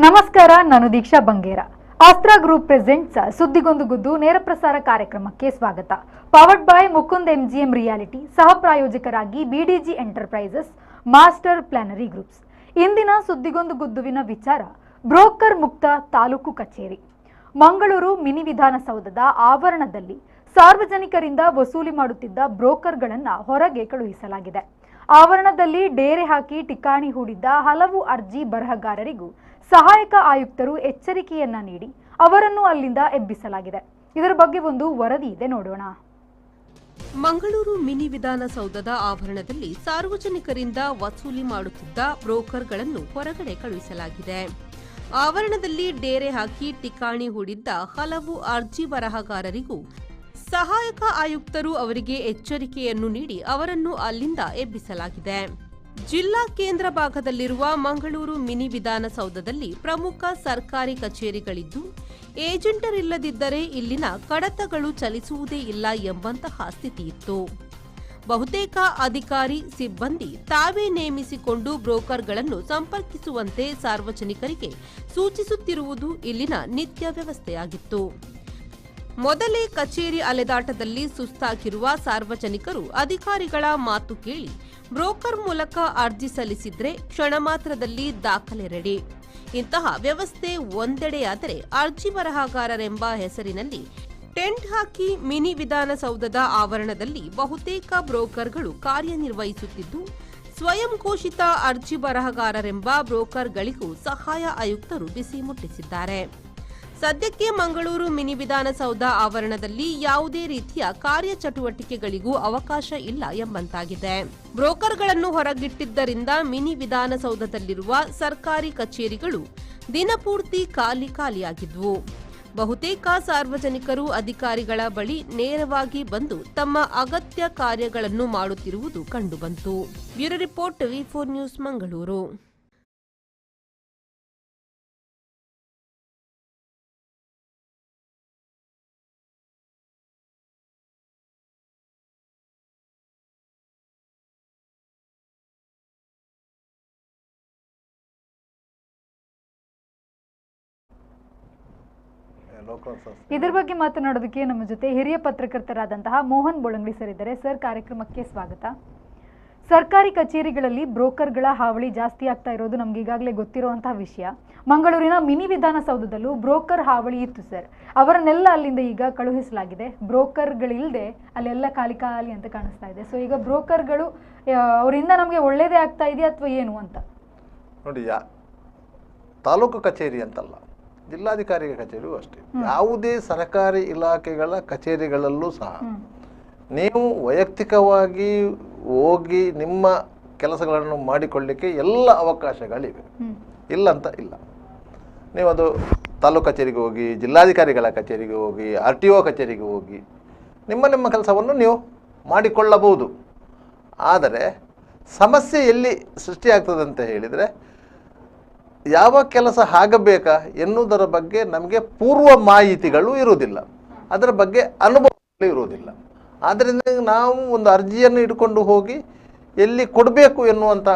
ನಮಸ್ಕಾರ, ನಾನು ದೀಕ್ಷಾ Bangera. ಆಸ್ತ್ರ group presents ಸುದ್ದಿಗೊಂದು ಗುದ್ದು ನೇರ ಪ್ರಸಾರ ಕಾರ್ಯಕ್ರಮಕ್ಕೆ ಸ್ವಾಗತ. Powered by Mukund MGM reality, ಸಹ ಪ್ರಾಯೋಜಕರಾಗಿ BDG ಎಂಟರ್ಪ್ರೈಸಸ್, ಮಾಸ್ಟರ್ ಪ್ಲಾನರಿ ಗ್ರೂಪ್ಸ್. ಇಂದಿನ ಸುದ್ದಿಗೊಂದು ಗುದ್ದುವಿನ ವಿಚಾರ ಬ್ರೋಕರ್ ಮುಕ್ತ ತಾಲೂಕು ಕಚೇರಿ. ಮಂಗಳೂರು ಮಿನಿ ವಿಧಾನಸೌಧದ ಆವರಣದಲ್ಲಿ ಸಾರ್ವಜನಿಕರಿಂದ ವಸೂಲಿ ಮಾಡುತ್ತಿದ್ದ ಬ್ರೋಕರ್ಗಳನ್ನು ಹೊರಗೆ ಕಳುಹಿಸಲಾಗಿದೆ. ಆವರಣದಲ್ಲಿ ಡೇರೆ ಹಾಕಿ ಠಿಕಾಣಿ ಹೂಡಿದ್ದ ಹಲವು ಅರ್ಜಿ ಬರಹಗಾರರಿಗೂ ಸಹಾಯಕ ಆಯುಕ್ತರು ಎಚ್ಚರಿಕೆಯನ್ನ ನೀಡಿ ಅವರನ್ನು ಅಲ್ಲಿಂದ ಎಬ್ಬಿಸಲಾಗಿದೆ. ಇದರ ಬಗ್ಗೆ ಒಂದು ವರದಿ ಇದೆ, ನೋಡೋಣ. ಮಂಗಳೂರು ಮಿನಿ ವಿಧಾನಸೌಧದ ಆವರಣದಲ್ಲಿ ಸಾರ್ವಜನಿಕರಿಂದ ವಸೂಲಿ ಮಾಡುತ್ತಿದ್ದ ಬ್ರೋಕರ್ಗಳನ್ನು ಹೊರಗಡೆ ಕಳುಹಿಸಲಾಗಿದೆ. ಆವರಣದಲ್ಲಿ ಡೇರೆ ಹಾಕಿ ಠಿಕಾಣಿ ಹೂಡಿದ್ದ ಹಲವು ಅರ್ಜಿ ಬರಹಗಾರರಿಗೂ ಸಹಾಯಕ ಆಯುಕ್ತರು ಅವರಿಗೆ ಎಚ್ಚರಿಕೆಯನ್ನು ನೀಡಿ ಅವರನ್ನು ಅಲ್ಲಿಂದ ಎಬ್ಬಿಸಲಾಗಿದೆ. ಜಿಲ್ಲಾ ಕೇಂದ್ರ ಭಾಗದಲ್ಲಿರುವ ಮಂಗಳೂರು ಮಿನಿ ವಿಧಾನಸೌಧದಲ್ಲಿ ಪ್ರಮುಖ ಸರ್ಕಾರಿ ಕಚೇರಿಗಳಿದ್ದು, ಏಜೆಂಟರಿಲ್ಲದಿದ್ದರೆ ಇಲ್ಲಿನ ಕಡತಗಳು ಚಲಿಸುವುದೇ ಇಲ್ಲ ಎಂಬಂತಹ ಸ್ಥಿತಿಯಿತ್ತು. ಬಹುತೇಕ ಅಧಿಕಾರಿ ಸಿಬ್ಬಂದಿ ತಾವೇ ನೇಮಿಸಿಕೊಂಡು ಬ್ರೋಕರ್ಗಳನ್ನು ಸಂಪರ್ಕಿಸುವಂತೆ ಸಾರ್ವಜನಿಕರಿಗೆ ಸೂಚಿಸುತ್ತಿರುವುದು ಇಲ್ಲಿನ ನಿತ್ಯ ವ್ಯವಸ್ಥೆಯಾಗಿತ್ತು. ಮೊದಲೇ ಕಚೇರಿ ಅಲೆದಾಟದಲ್ಲಿ ಸುಸ್ತಾಗಿರುವ ಸಾರ್ವಜನಿಕರು ಅಧಿಕಾರಿಗಳ ಮಾತು ಕೇಳಿ ಬ್ರೋಕರ್ ಮೂಲಕ ಅರ್ಜಿ ಸಲ್ಲಿಸಿದ್ರೆ ಕ್ಷಣ ಮಾತ್ರದಲ್ಲಿ ದಾಖಲೆ ರೆಡಿ. ಇಂತಹ ವ್ಯವಸ್ಥೆ ಒಂದೆಡೆಯಾದರೆ, ಅರ್ಜಿ ಬರಹಗಾರರೆಂಬ ಹೆಸರಿನಲ್ಲಿ ಟೆಂಟ್ ಹಾಕಿ ಮಿನಿ ವಿಧಾನಸೌಧದ ಆವರಣದಲ್ಲಿ ಬಹುತೇಕ ಬ್ರೋಕರ್ಗಳು ಕಾರ್ಯನಿರ್ವಹಿಸುತ್ತಿದ್ದು, ಸ್ವಯಂ ಘೋಷಿತ ಅರ್ಜಿ ಬರಹಗಾರರೆಂಬ ಬ್ರೋಕರ್ಗಳಿಗೂ ಸಹಾಯ ಆಯುಕ್ತರು ಬಿಸಿ ಮುಟ್ಟಿಸಿದ್ದಾರೆ. ಸದ್ಯಕ್ಕೆ ಮಂಗಳೂರು ಮಿನಿ ವಿಧಾನಸೌಧ ಆವರಣದಲ್ಲಿ ಯಾವುದೇ ರೀತಿಯ ಕಾರ್ಯಚಟುವಟಿಕೆಗಳಿಗೂ ಅವಕಾಶ ಇಲ್ಲ ಎಂಬಂತಾಗಿದೆ. ಬ್ರೋಕರ್ಗಳನ್ನು ಹೊರಗಿಟ್ಟಿದ್ದರಿಂದ ಮಿನಿ ವಿಧಾನಸೌಧದಲ್ಲಿರುವ ಸರ್ಕಾರಿ ಕಚೇರಿಗಳು ದಿನಪೂರ್ತಿ ಖಾಲಿಯಾಗಿದ್ವು. ಬಹುತೇಕ ಸಾರ್ವಜನಿಕರು ಅಧಿಕಾರಿಗಳ ಬಳಿ ನೇರವಾಗಿ ಬಂದು ತಮ್ಮ ಅಗತ್ಯ ಕಾರ್ಯಗಳನ್ನು ಮಾಡುತ್ತಿರುವುದು ಕಂಡುಬಂತು. Bureau report, V4 news, Mangaluru. ಇದರ ಬಗ್ಗೆ ಮಾತನಾಡೋದಕ್ಕೆ ನಮ್ಮ ಜೊತೆ ಹಿರಿಯ ಪತ್ರಕರ್ತರಾದಂತಹ ಮೋಹನ್ ಬೋಳಂಗಡಿ ಸರ್ ಇದ್ದಾರೆ. ಸರ್, ಕಾರ್ಯಕ್ರಮಕ್ಕೆ ಸ್ವಾಗತ. ಸರ್ಕಾರಿ ಕಚೇರಿಗಳಲ್ಲಿ ಬ್ರೋಕರ್ಗಳ ಹಾವಳಿ ಜಾಸ್ತಿ ಆಗ್ತಾ ಇರೋದು ನಮ್ಗೆ ಈಗಾಗಲೇ ಗೊತ್ತಿರುವಂತಹ ವಿಷಯ. ಮಂಗಳೂರಿನ ಮಿನಿ ವಿಧಾನಸೌಧದಲ್ಲೂ ಬ್ರೋಕರ್ ಹಾವಳಿ ಇತ್ತು ಸರ್. ಅವರನ್ನೆಲ್ಲ ಅಲ್ಲಿಂದ ಈಗ ಕಳುಹಿಸಲಾಗಿದೆ. ಬ್ರೋಕರ್ಗಳಿಲ್ಲದೆ ಅಲ್ಲೆಲ್ಲ ಖಾಲಿ ಅಂತ ಕಾಣಿಸ್ತಾ ಇದೆ. ಸೊ ಈಗ ಬ್ರೋಕರ್ಗಳು ಅವರಿಂದ ನಮಗೆ ಒಳ್ಳೇದೇ ಆಗ್ತಾ ಇದೆಯಾ ಅಥವಾ ಏನು ಅಂತ ನೋಡಿ. ತಾಲೂಕು ಕಚೇರಿ ಅಂತಲ್ಲ, ಜಿಲ್ಲಾಧಿಕಾರಿಗಳ ಕಚೇರಿಯೂ ಅಷ್ಟೇ. ಯಾವುದೇ ಸರ್ಕಾರಿ ಇಲಾಖೆಗಳ ಕಚೇರಿಗಳಲ್ಲೂ ಸಹ ನೀವು ವೈಯಕ್ತಿಕವಾಗಿ ಹೋಗಿ ನಿಮ್ಮ ಕೆಲಸಗಳನ್ನು ಮಾಡಿಕೊಳ್ಳಿಕ್ಕೆ ಎಲ್ಲ ಅವಕಾಶಗಳಿವೆ, ಇಲ್ಲಂತ ಇಲ್ಲ. ನೀವು ಅದು ತಾಲೂಕು ಕಚೇರಿಗೆ ಹೋಗಿ, ಜಿಲ್ಲಾಧಿಕಾರಿಗಳ ಕಚೇರಿಗೆ ಹೋಗಿ, RTO ಕಚೇರಿಗೆ ಹೋಗಿ ನಿಮ್ಮ ಕೆಲಸವನ್ನು ನೀವು ಮಾಡಿಕೊಳ್ಳಬಹುದು. ಆದರೆ ಸಮಸ್ಯೆ ಎಲ್ಲಿ ಸೃಷ್ಟಿಯಾಗ್ತದೆ ಅಂತ ಹೇಳಿದರೆ, ಯಾವ ಕೆಲಸ ಆಗಬೇಕಾ ಎನ್ನುವುದರ ಬಗ್ಗೆ ನಮಗೆ ಪೂರ್ವ ಮಾಹಿತಿಗಳು ಇರುವುದಿಲ್ಲ, ಅದರ ಬಗ್ಗೆ ಅನುಭವಗಳು ಇರುವುದಿಲ್ಲ. ಆದ್ದರಿಂದ ನಾವು ಒಂದು ಅರ್ಜಿಯನ್ನು ಇಟ್ಕೊಂಡು ಹೋಗಿ ಎಲ್ಲಿ ಕೊಡಬೇಕು ಎನ್ನುವಂಥ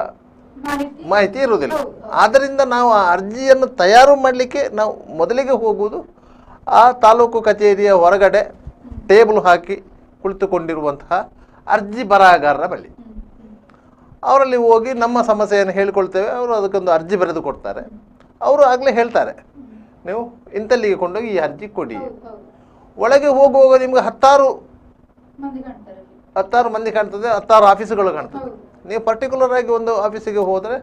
ಮಾಹಿತಿ ಇರುವುದಿಲ್ಲ. ಆದ್ದರಿಂದ ನಾವು ಆ ಅರ್ಜಿಯನ್ನು ತಯಾರು ಮಾಡಲಿಕ್ಕೆ ನಾವು ಮೊದಲಿಗೆ ಹೋಗುವುದು ಆ ತಾಲೂಕು ಕಚೇರಿಯ ಹೊರಗಡೆ ಟೇಬಲ್ ಹಾಕಿ ಕುಳಿತುಕೊಂಡಿರುವಂತಹ ಅರ್ಜಿ ಬರಹಗಾರರ ಬಳಿ. ಅವರಲ್ಲಿ ಹೋಗಿ ನಮ್ಮ ಸಮಸ್ಯೆಯನ್ನು ಹೇಳಿಕೊಳ್ತೇವೆ. ಅವರು ಅದಕ್ಕೊಂದು ಅರ್ಜಿ ಬರೆದು ಕೊಡ್ತಾರೆ. ಅವರು ಆಗಲೇ ಹೇಳ್ತಾರೆ, ನೀವು ಇಂತಲ್ಲಿಗೆ ಕೊಂಡೋಗಿ ಈ ಅರ್ಜಿ ಕೊಡಿ. ಒಳಗೆ ಹೋಗುವಾಗ ನಿಮ್ಗೆ ಹತ್ತಾರು ಮಂದಿ ಕಾಣ್ತದೆ, 10 ಆಫೀಸುಗಳು ಕಾಣ್ತದೆ. ನೀವು ಪರ್ಟಿಕ್ಯುಲರ್ ಆಗಿ ಒಂದು ಆಫೀಸಿಗೆ ಹೋದರೆ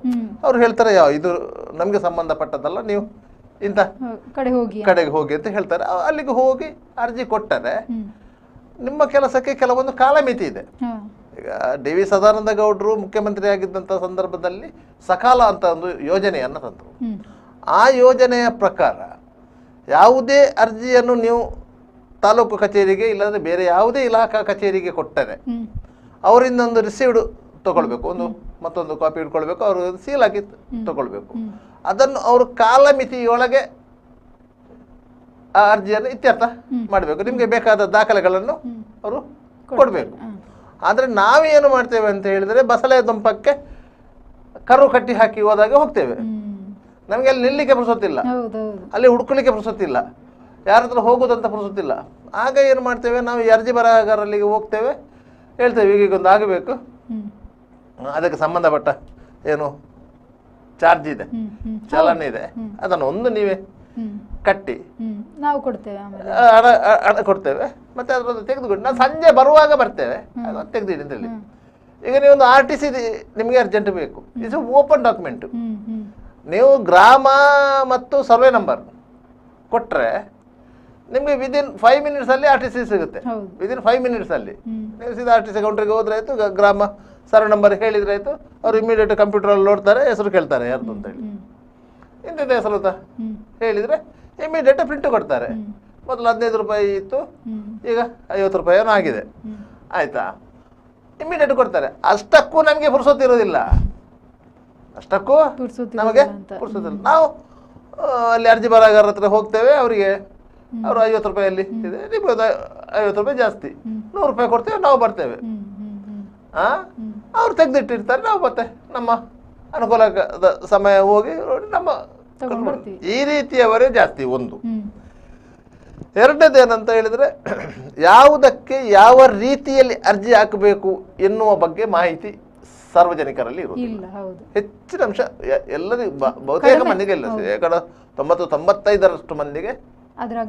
ಅವ್ರು ಹೇಳ್ತಾರೆ, ಇದು ನಮಗೆ ಸಂಬಂಧಪಟ್ಟದಲ್ಲ, ನೀವು ಇಂಥ ಕಡೆಗೆ ಹೋಗಿ ಅಂತ ಹೇಳ್ತಾರೆ. ಅಲ್ಲಿಗೆ ಹೋಗಿ ಅರ್ಜಿ ಕೊಟ್ಟರೆ ನಿಮ್ಮ ಕೆಲಸಕ್ಕೆ ಕೆಲವೊಂದು ಕಾಲಮಿತಿ ಇದೆ. ಈಗ DV ಸದಾನಂದ ಗೌಡರು ಮುಖ್ಯಮಂತ್ರಿ ಆಗಿದ್ದಂಥ ಸಂದರ್ಭದಲ್ಲಿ ಸಕಾಲ ಅಂತ ಒಂದು ಯೋಜನೆಯನ್ನು ತಂದರು. ಆ ಯೋಜನೆಯ ಪ್ರಕಾರ ಯಾವುದೇ ಅರ್ಜಿಯನ್ನು ನೀವು ತಾಲೂಕು ಕಚೇರಿಗೆ ಇಲ್ಲದ್ರೆ ಬೇರೆ ಯಾವುದೇ ಇಲಾಖಾ ಕಚೇರಿಗೆ ಕೊಟ್ಟರೆ ಅವರಿಂದ ಒಂದು ರಿಸೀವ್ಡ್ ತಗೊಳ್ಬೇಕು, ಮತ್ತೊಂದು ಕಾಪಿ ಇಟ್ಕೊಳ್ಬೇಕು, ಅವರು ಸೀಲ್ ಹಾಕಿ ತಗೊಳ್ಬೇಕು. ಅದನ್ನು ಅವರು ಕಾಲಮಿತಿಯೊಳಗೆ ಆ ಅರ್ಜಿಯನ್ನು ಇತ್ಯರ್ಥ ಮಾಡಬೇಕು. ನಿಮಗೆ ಬೇಕಾದ ದಾಖಲೆಗಳನ್ನು ಅವರು ಕೊಡಬೇಕು. ಆದರೆ ನಾವೇನು ಮಾಡ್ತೇವೆ ಅಂತ ಹೇಳಿದರೆ, ಬಸಳೆ ದುಂಪಕ್ಕೆ ಕರು ಕಟ್ಟಿ ಹಾಕಿ ಹೋದಾಗ ಹೋಗ್ತೇವೆ. ನಮಗೆ ಅಲ್ಲಿ ನಿಲ್ಲಿಕ್ಕೆ ಪುರ್ಸೊತ್ತಿಲ್ಲ, ಹೌದೌದು. ಅಲ್ಲಿ ಹುಡ್ಕೊಲಿಕ್ಕೆ ಪುರ್ಸೊತ್ತಿಲ್ಲ, ಯಾರ ಹತ್ರ ಹೋಗೋದಂತ ಪುರ್ಸೊತ್ತಿಲ್ಲ. ಆಗ ಏನು ಮಾಡ್ತೇವೆ ನಾವು, ಈ ಅರ್ಜಿ ಬರಹಗಾರಲ್ಲಿಗೆ ಹೋಗ್ತೇವೆ, ಹೇಳ್ತೇವೆ ಈಗೊಂದು ಆಗಬೇಕು, ಅದಕ್ಕೆ ಸಂಬಂಧಪಟ್ಟ ಏನು ಚಾರ್ಜ್ ಇದೆ, ಚಲನ್ ಇದೆ, ಅದನ್ನು ಒಂದು ನೀವೇ ಕಟ್ಟಿ ನಾವು ಕೊಡ್ತೇವೆ, ಆಮೇಲೆ ಹಣ ಕೊಡ್ತೇವೆ, ಮತ್ತೆ ಅದರದ್ದು ತೆಗೆದುಕೊಂಡು ನಾವು ಸಂಜೆ ಬರುವಾಗ ಬರ್ತೇವೆ, ಅದನ್ನು ತೆಗೆದಿಡಿ ಅಂತ ಹೇಳಿ. ಈಗ ನೀವೊಂದು RTC ನಿಮಗೆ ಅರ್ಜೆಂಟ್ ಬೇಕು, ಇದು ಓಪನ್ ಡಾಕ್ಯುಮೆಂಟ್. ನೀವು ಗ್ರಾಮ ಮತ್ತು ಸರ್ವೆ ನಂಬರ್ ಕೊಟ್ಟರೆ ನಿಮಗೆ ವಿದಿನ್ 5 ಮಿನಿಟ್ಸಲ್ಲಿ RTC ಸಿಗುತ್ತೆ. ವಿದಿನ್ 5 ಮಿನಿಟ್ಸಲ್ಲಿ ನೀವು ಸೀದಾ RTC ಕೌಂಟ್ರಿಗೆ ಹೋದ್ರೆ ಆಯಿತು, ಗ್ರಾಮ ಸರ್ವೆ ನಂಬರ್ ಹೇಳಿದ್ರೆ ಆಯಿತು, ಅವರು ಇಮಿಡಿಯೇಟ್ ಕಂಪ್ಯೂಟರಲ್ಲಿ ನೋಡ್ತಾರೆ, ಹೆಸರು ಕೇಳ್ತಾರೆ ಯಾರ್ದು ಅಂತ ಹೇಳಿ, ಇಂತಿಂತ ಹೆಸರು ಅಂತ ಹೇಳಿದರೆ ಇಮಿಡಿಯೇಟ್ ಪ್ರಿಂಟ್ ಕೊಡ್ತಾರೆ. ಮೊದಲು 15 ರೂಪಾಯಿ ಇತ್ತು, ಈಗ 50 ರೂಪಾಯಿನೂ ಆಗಿದೆ, ಆಯಿತಾ, ಇಮಿಡಿಯೇಟ್ ಕೊಡ್ತಾರೆ. ಅಷ್ಟಕ್ಕೂ ನಮಗೆ ಪುರ್ಸೊತ್ತಿರೋದಿಲ್ಲ, ಅಷ್ಟಕ್ಕೂ ನಮಗೆ ಪುರ್ಸೊತ್ತಿಲ್ಲ. ನಾವು ಅಲ್ಲಿ ಅರ್ಜಿ ಬರಹಗಾರರ ಹತ್ರ ಹೋಗ್ತೇವೆ, ಅವರಿಗೆ ಅವರು 50 ರೂಪಾಯಲ್ಲಿ ಇದೆ, ನಿಮಗೆ 50 ರೂಪಾಯಿ ಜಾಸ್ತಿ, 100 ರೂಪಾಯಿ ಕೊಡ್ತೇವೆ, ನಾವು ಬರ್ತೇವೆ. ಅವ್ರು ತೆಗೆದಿಟ್ಟಿರ್ತಾರೆ, ನಾವು ಮತ್ತೆ ನಮ್ಮ ಅನುಕೂಲದ ಸಮಯ ಹೋಗಿ ನೋಡಿ ನಮ್ಮ ಈ ರೀತಿಯವರೇ ಜಾಸ್ತಿ. ಒಂದು ಎರಡನೇದು ಏನಂತ ಹೇಳಿದ್ರೆ, ಯಾವುದಕ್ಕೆ ಯಾವ ರೀತಿಯಲ್ಲಿ ಅರ್ಜಿ ಹಾಕಬೇಕು ಎನ್ನುವ ಬಗ್ಗೆ ಮಾಹಿತಿ ಸಾರ್ವಜನಿಕರಲ್ಲಿ ಇರುವುದಿಲ್ಲ. ಹೆಚ್ಚಿನ ಅಂಶ ಎಲ್ಲರಿಗೂ, ಬಹುತೇಕ ಮಂದಿಗೆ ಇಲ್ಲ, 90-95% ಮಂದಿಗೆ ಅದರ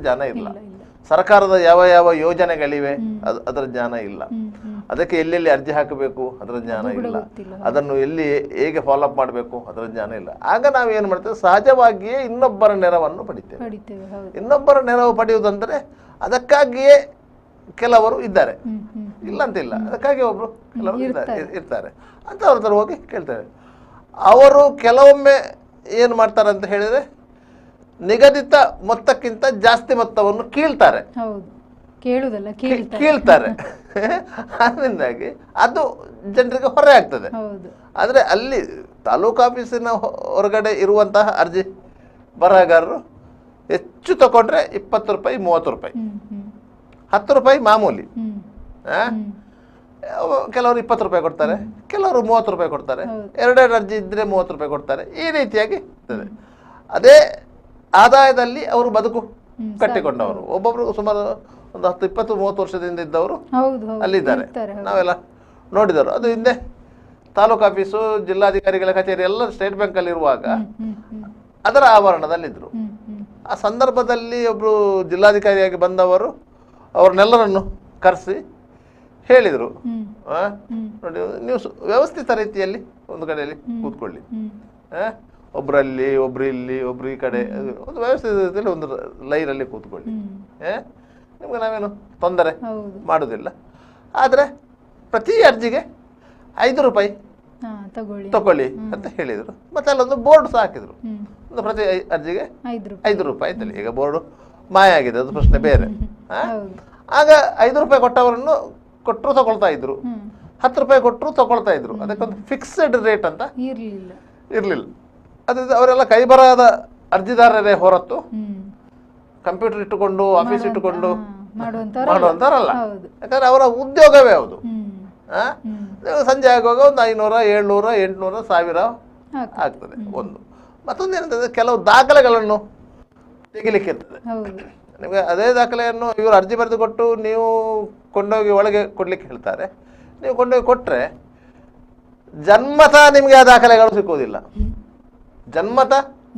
ಜ್ಞಾನ ಇಲ್ಲ. ಸರ್ಕಾರದ ಯಾವ ಯಾವ ಯೋಜನೆಗಳಿವೆ ಅದರ ಜ್ಞಾನ ಇಲ್ಲ, ಅದಕ್ಕೆ ಎಲ್ಲೆಲ್ಲಿ ಅರ್ಜಿ ಹಾಕಬೇಕು ಅದರ ಜ್ಞಾನ ಇಲ್ಲ, ಅದನ್ನು ಎಲ್ಲಿ ಹೇಗೆ ಫಾಲೋಅಪ್ ಮಾಡಬೇಕು ಅದರ ಜ್ಞಾನ ಇಲ್ಲ. ಆಗ ನಾವು ಏನು ಮಾಡ್ತೇವೆ, ಸಹಜವಾಗಿಯೇ ಇನ್ನೊಬ್ಬರ ನೆರವನ್ನು ಪಡಿತೇವೆ. ಇನ್ನೊಬ್ಬರ ನೆರವು ಪಡೆಯುವುದಂದ್ರೆ ಅದಕ್ಕಾಗಿಯೇ ಕೆಲವರು ಇದ್ದಾರೆ, ಇಲ್ಲ ಅಂತಿಲ್ಲ, ಅದಕ್ಕಾಗಿ ಒಬ್ರು ಕೆಲವರು ಇರ್ತಾರೆ ಅಂತ ಅವ್ರ ಹತ್ರ ಹೋಗಿ ಕೇಳ್ತೇವೆ. ಅವರು ಕೆಲವೊಮ್ಮೆ ಏನು ಮಾಡ್ತಾರೆ ಅಂತ ಹೇಳಿದ್ರೆ, ನಿಗದಿತ ಮೊತ್ತಕ್ಕಿಂತ ಜಾಸ್ತಿ ಮೊತ್ತವನ್ನು ಕೀಳ್ತಾರೆ, ಕೀಳ್ತಾರೆ. ಅದರಿಂದಾಗಿ ಅದು ಜನರಿಗೆ ಹೊರೆ ಆಗ್ತದೆ. ಆದರೆ ಅಲ್ಲಿ ತಾಲೂಕು ಆಫೀಸಿನ ಹೊರಗಡೆ ಇರುವಂತಹ ಅರ್ಜಿ ಬರಹಗಾರರು ಹೆಚ್ಚು ತಗೊಂಡ್ರೆ 20 ರೂಪಾಯಿ 30 ರೂಪಾಯಿ, 10 ರೂಪಾಯಿ ಮಾಮೂಲಿ. ಕೆಲವರು 20 ರೂಪಾಯಿ ಕೊಡ್ತಾರೆ, ಕೆಲವರು 30 ರೂಪಾಯಿ ಕೊಡ್ತಾರೆ, 2 ಅರ್ಜಿ ಇದ್ರೆ 30 ರೂಪಾಯಿ ಕೊಡ್ತಾರೆ. ಈ ರೀತಿಯಾಗಿ ಇರ್ತದೆ. ಅದೇ ಆದಾಯದಲ್ಲಿ ಅವರು ಬದುಕು ಕಟ್ಟಿಕೊಂಡವರು. ಒಬ್ಬೊಬ್ರು ಸುಮಾರು ಒಂದು 10-20-30 ವರ್ಷದಿಂದ ಇದ್ದವರು ಅಲ್ಲಿದ್ದಾರೆ, ನಾವೆಲ್ಲ ನೋಡಿದವರು. ಅದು ಹಿಂದೆ ತಾಲೂಕು ಆಫೀಸು, ಜಿಲ್ಲಾಧಿಕಾರಿಗಳ ಕಚೇರಿ ಎಲ್ಲ ಸ್ಟೇಟ್ ಬ್ಯಾಂಕ್ ಅಲ್ಲಿ ಇರುವಾಗ ಅದರ ಆವರಣದಲ್ಲಿದ್ದರು. ಆ ಸಂದರ್ಭದಲ್ಲಿ ಒಬ್ರು ಜಿಲ್ಲಾಧಿಕಾರಿಯಾಗಿ ಬಂದವರು ಅವ್ರನ್ನೆಲ್ಲರನ್ನು ಕರೆಸಿ ಹೇಳಿದರು, ನೋಡಿ ನೀವು ವ್ಯವಸ್ಥಿತ ರೀತಿಯಲ್ಲಿ ಒಂದು ಕಡೆಯಲ್ಲಿ ಕೂತ್ಕೊಳ್ಳಿ, ಒಬ್ರಲ್ಲಿ ಒಬ್ರು ಇಲ್ಲಿ ಒಬ್ರು ಈ ಕಡೆ, ಒಂದು ವ್ಯವಸ್ಥಿತ ರೀತಿಯಲ್ಲಿ ಒಂದು ಲೈನಲ್ಲಿ ಕೂತ್ಕೊಳ್ಳಿ, ನಿಮ್ಗೆ ನಾವೇನು ತೊಂದರೆ ಮಾಡುವುದಿಲ್ಲ. ಆದರೆ ಪ್ರತಿ ಅರ್ಜಿಗೆ 5 ರೂಪಾಯಿ ತಗೊಳ್ಳಿ ಅಂತ ಹೇಳಿದರು. ಮತ್ತೆ ಅಲ್ಲೊಂದು ಬೋರ್ಡ್ ಸಹ ಹಾಕಿದ್ರು, ಒಂದು ಪ್ರತಿ ಅರ್ಜಿಗೆ 5 ರೂಪಾಯಿ ಅಂತೇಳಿ. ಈಗ ಬೋರ್ಡು ಮಾಯ ಆಗಿದೆ, ಅದು ಪ್ರಶ್ನೆ ಬೇರೆ. ಆಗ 5 ರೂಪಾಯಿ ಕೊಟ್ಟವರನ್ನು ಕೊಟ್ಟರು ತಗೊಳ್ತಾ ಇದ್ರು, 10 ರೂಪಾಯಿ ಕೊಟ್ಟರು ತಗೊಳ್ತಾ ಇದ್ರು. ಅದಕ್ಕೊಂದು ಫಿಕ್ಸ್ಡ್ ರೇಟ್ ಅಂತ ಇರಲಿಲ್ಲ. ಅದು ಅವರೆಲ್ಲ ಕೈಬರಹದ ಅರ್ಜಿದಾರರೇ ಹೊರತು ಕಂಪ್ಯೂಟರ್ ಇಟ್ಟುಕೊಂಡು ಆಫೀಸ್ ಇಟ್ಟುಕೊಂಡು ಮಾಡುವಂತಾರಲ್ಲ. ಯಾಕಂದ್ರೆ ಅವರ ಉದ್ಯೋಗವೇ ಹೌದು. ಸಂಜೆ ಆಗುವಾಗ ಒಂದು 500, 700, 800, 1000 ಆಗ್ತದೆ. ಒಂದು ಮತ್ತೊಂದು ಏನಂತಂದ್ರೆ, ಕೆಲವು ದಾಖಲೆಗಳನ್ನು ತೆಗಿಲಿಕ್ಕೆ ಇರ್ತದೆ. ನಿಮಗೆ ಅದೇ ದಾಖಲೆಯನ್ನು ಇವರು ಅರ್ಜಿ ಬರೆದು ಕೊಟ್ಟು ನೀವು ಕೊಂಡೋಗಿ ಒಳಗೆ ಕೊಡ್ಲಿಕ್ಕೆ ಹೇಳ್ತಾರೆ. ನೀವು ಕೊಂಡೋಗಿ ಕೊಟ್ಟರೆ ಜನ್ಮತ ನಿಮಗೆ ಆ ದಾಖಲೆಗಳು ಸಿಕ್ಕುವುದಿಲ್ಲ, ಜನ್ಮತ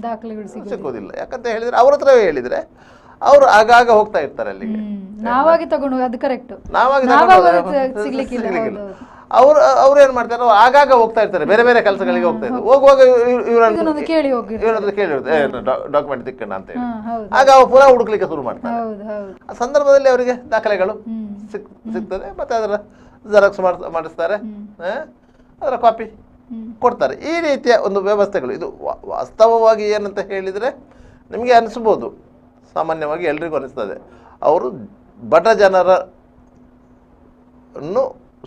ದಾಖಲೆಗಳು ಸಿಕ್ಕುವುದಿಲ್ಲ. ಯಾಕಂತ ಹೇಳಿದ್ರೆ ಅವ್ರ ಹತ್ರವೇ ಹೇಳಿದ್ರೆ ಅವರು ಆಗಾಗ ಹೋಗ್ತಾ ಇರ್ತಾರೆ ಅಲ್ಲಿಗೆ. ನಾವಾಗಿ ತಗೊಂಡು ಅದು ಕರೆಕ್ಟ್, ನಾವಾಗಿ ಅವ್ರು ಏನ್ ಮಾಡ್ತಾರೆ, ಆಗಾಗ ಹೋಗ್ತಾ ಇರ್ತಾರೆ, ಬೇರೆ ಬೇರೆ ಕೆಲಸಗಳಿಗೆ ಹೋಗ್ತಾ ಇರ್ತಾರೆ. ಹೋಗುವಾಗ ಇವ್ರನ್ನ ಕೇಳಿ ಡಾಕ್ಯುಮೆಂಟ್ ತಿಕ್ಕಣ ಅಂತ ಹೇಳಿ ಆಗ ಅವ್ರು ಪುನಃ ಹುಡುಕ್ಲಿಕ್ಕೆ ಶುರು ಮಾಡ್ತಾರೆ. ಆ ಸಂದರ್ಭದಲ್ಲಿ ಅವರಿಗೆ ದಾಖಲೆಗಳು ಸಿಗ್ತದೆ, ಮತ್ತೆ ಅದರ ಜೆರಾಕ್ಸ್ ಮಾಡಿಸ್ತಾರೆ, ಅದರ ಕಾಪಿ ಕೊಡ್ತಾರೆ. ಈ ರೀತಿಯ ಒಂದು ವ್ಯವಸ್ಥೆಗಳು. ಇದು ವಾಸ್ತವವಾಗಿ ಏನಂತ ಹೇಳಿದರೆ ನಿಮಗೆ ಅನಿಸ್ಬೋದು, ಸಾಮಾನ್ಯವಾಗಿ ಎಲ್ರಿಗೂ ಅನಿಸ್ತದೆ, ಅವರು ಬಡ ಜನರನ್ನು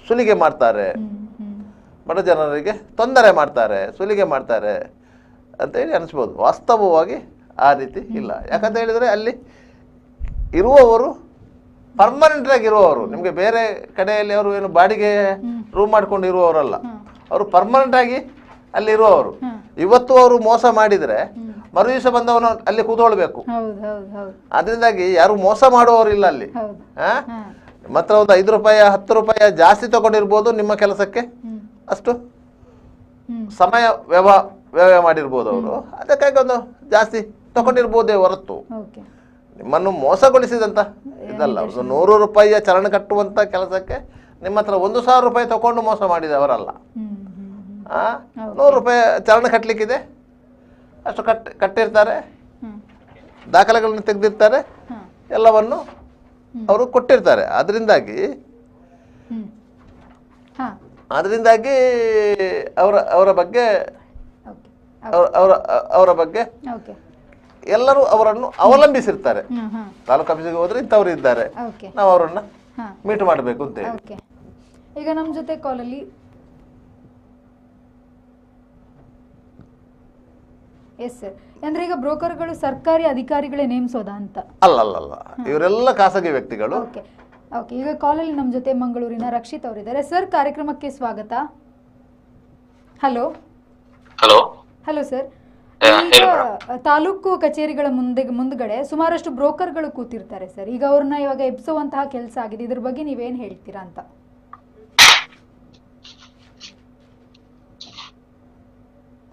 ಸುಲಿಗೆ ಮಾಡ್ತಾರೆ, ಬಡ ಜನರಿಗೆ ತೊಂದರೆ ಮಾಡ್ತಾರೆ, ಸುಲಿಗೆ ಮಾಡ್ತಾರೆ ಅಂತ ಹೇಳಿ ಅನಿಸ್ಬೋದು. ವಾಸ್ತವವಾಗಿ ಆ ರೀತಿ ಇಲ್ಲ. ಯಾಕಂತ ಹೇಳಿದರೆ ಅಲ್ಲಿ ಇರುವವರು ಪರ್ಮನೆಂಟ್ ಆಗಿ ಇರುವವರು, ನಿಮಗೆ ಬೇರೆ ಕಡೆಯಲ್ಲಿ ಅವರು ಏನು ಬಾಡಿಗೆ ರೂಮ್ ಮಾಡ್ಕೊಂಡು ಇರುವವರಲ್ಲ, ಅವರು ಪರ್ಮನೆಂಟ್ ಆಗಿ ಅಲ್ಲಿ ಇರುವವರು. ಇವತ್ತು ಅವರು ಮೋಸ ಮಾಡಿದ್ರೆ ಮರು ದಿವಸ ಬಂದವನು ಅಲ್ಲಿ ಕೂತ್ಕೊಳ್ಬೇಕು. ಹೌದು ಹೌದು ಹೌದು. ಅದರಿಂದಾಗಿ ಯಾರು ಮೋಸ ಮಾಡುವವರು ಇಲ್ಲ ಅಲ್ಲಿ. ಹೌದು. ಮಾತ್ರ ಒಂದು 5 ರೂಪಾಯಿ 10 ರೂಪಾಯಿ ಜಾಸ್ತಿ ತಗೊಂಡಿರ್ಬೋದು, ನಿಮ್ಮ ಕೆಲಸಕ್ಕೆ ಅಷ್ಟು ಸಮಯ ವ್ಯಯ ಮಾಡಿರ್ಬೋದು ಅವರು, ಅದಕ್ಕಾಗಿ ಒಂದು ಜಾಸ್ತಿ ತಗೊಂಡಿರ್ಬೋದೇ ಹೊರತು ಓಕೆ. ನಿಮ್ಮನ್ನು ಮೋಸಗೊಳಿಸಿದಂತ ಇದಲ್ಲ. ಒಂದು 100 ರೂಪಾಯಿಯ ಚಲನ ಕಟ್ಟುವಂತ ಕೆಲಸಕ್ಕೆ ನಿಮ್ಮ ಹತ್ರ 1,000 ರೂಪಾಯಿ ತಗೊಂಡು ಮೋಸ ಮಾಡಿದವರಲ್ಲ. 100 ರೂಪಾಯಿ ಚಲನ ಕಟ್ಟಲಿಕ್ಕಿದೆ, ಅಷ್ಟು ಕಟ್ಟಿರ್ತಾರೆ, ದಾಖಲೆಗಳನ್ನು ತೆಗೆದಿರ್ತಾರೆ, ಎಲ್ಲವನ್ನು ಅವರು ಕೊಟ್ಟಿರ್ತಾರೆ. ಅದರಿಂದಾಗಿ ಅವರ ಬಗ್ಗೆ ಅವರ ಬಗ್ಗೆ ಎಲ್ಲರೂ ಅವರನ್ನು ಅವಲಂಬಿಸಿರ್ತಾರೆ. ತಾಲೂಕು ಆಫೀಸಿಗೆ ಹೋದ್ರೆ ಇಂಥವ್ರು ಇದ್ದಾರೆ, ನಾವು ಅವರನ್ನ ಮೀಟ್ ಮಾಡಬೇಕು ಅಂತ ಹೇಳಿ. ಈಗ ನಮ್ಮ ಜೊತೆ ಕಾಲಲ್ಲಿ ಎಸ್ ಸರ್, ಅಂದ್ರೆ ಈಗ ಬ್ರೋಕರ್ಗಳು ಸರ್ಕಾರಿ ಅಧಿಕಾರಿಗಳೇ ನೇಮಿಸೋದಾ ಅಂತ? ಅಲ್ಲ, ಇವರೆಲ್ಲ ಖಾಸಗಿ ವ್ಯಕ್ತಿಗಳು. Okay okay. ಈಗ ಕಾಲಲ್ಲಿ ನಮ್ಮ ಜೊತೆ ಮಂಗಳೂರಿನ ರಕ್ಷಿತ್ ಅವರಿದ್ದಾರೆ. ಸರ್, ಕಾರ್ಯಕ್ರಮಕ್ಕೆ ಸ್ವಾಗತ. Hello hello hello sir. ಈಗ ತಾಲೂಕು ಕಚೇರಿಗಳ ಮುಂದ್ಗಡೆ ಸುಮಾರಷ್ಟು ಬ್ರೋಕರ್ಗಳು ಕೂತಿರ್ತಾರೆ ಸರ್. ಈಗ ಅವ್ರನ್ನ ಇವಾಗ ಎಬ್ಸುವಂತಹ ಕೆಲಸ ಆಗಿದೆ, ಇದ್ರ ಬಗ್ಗೆ ನೀವೇನ್ ಹೇಳ್ತೀರಾ ಅಂತ?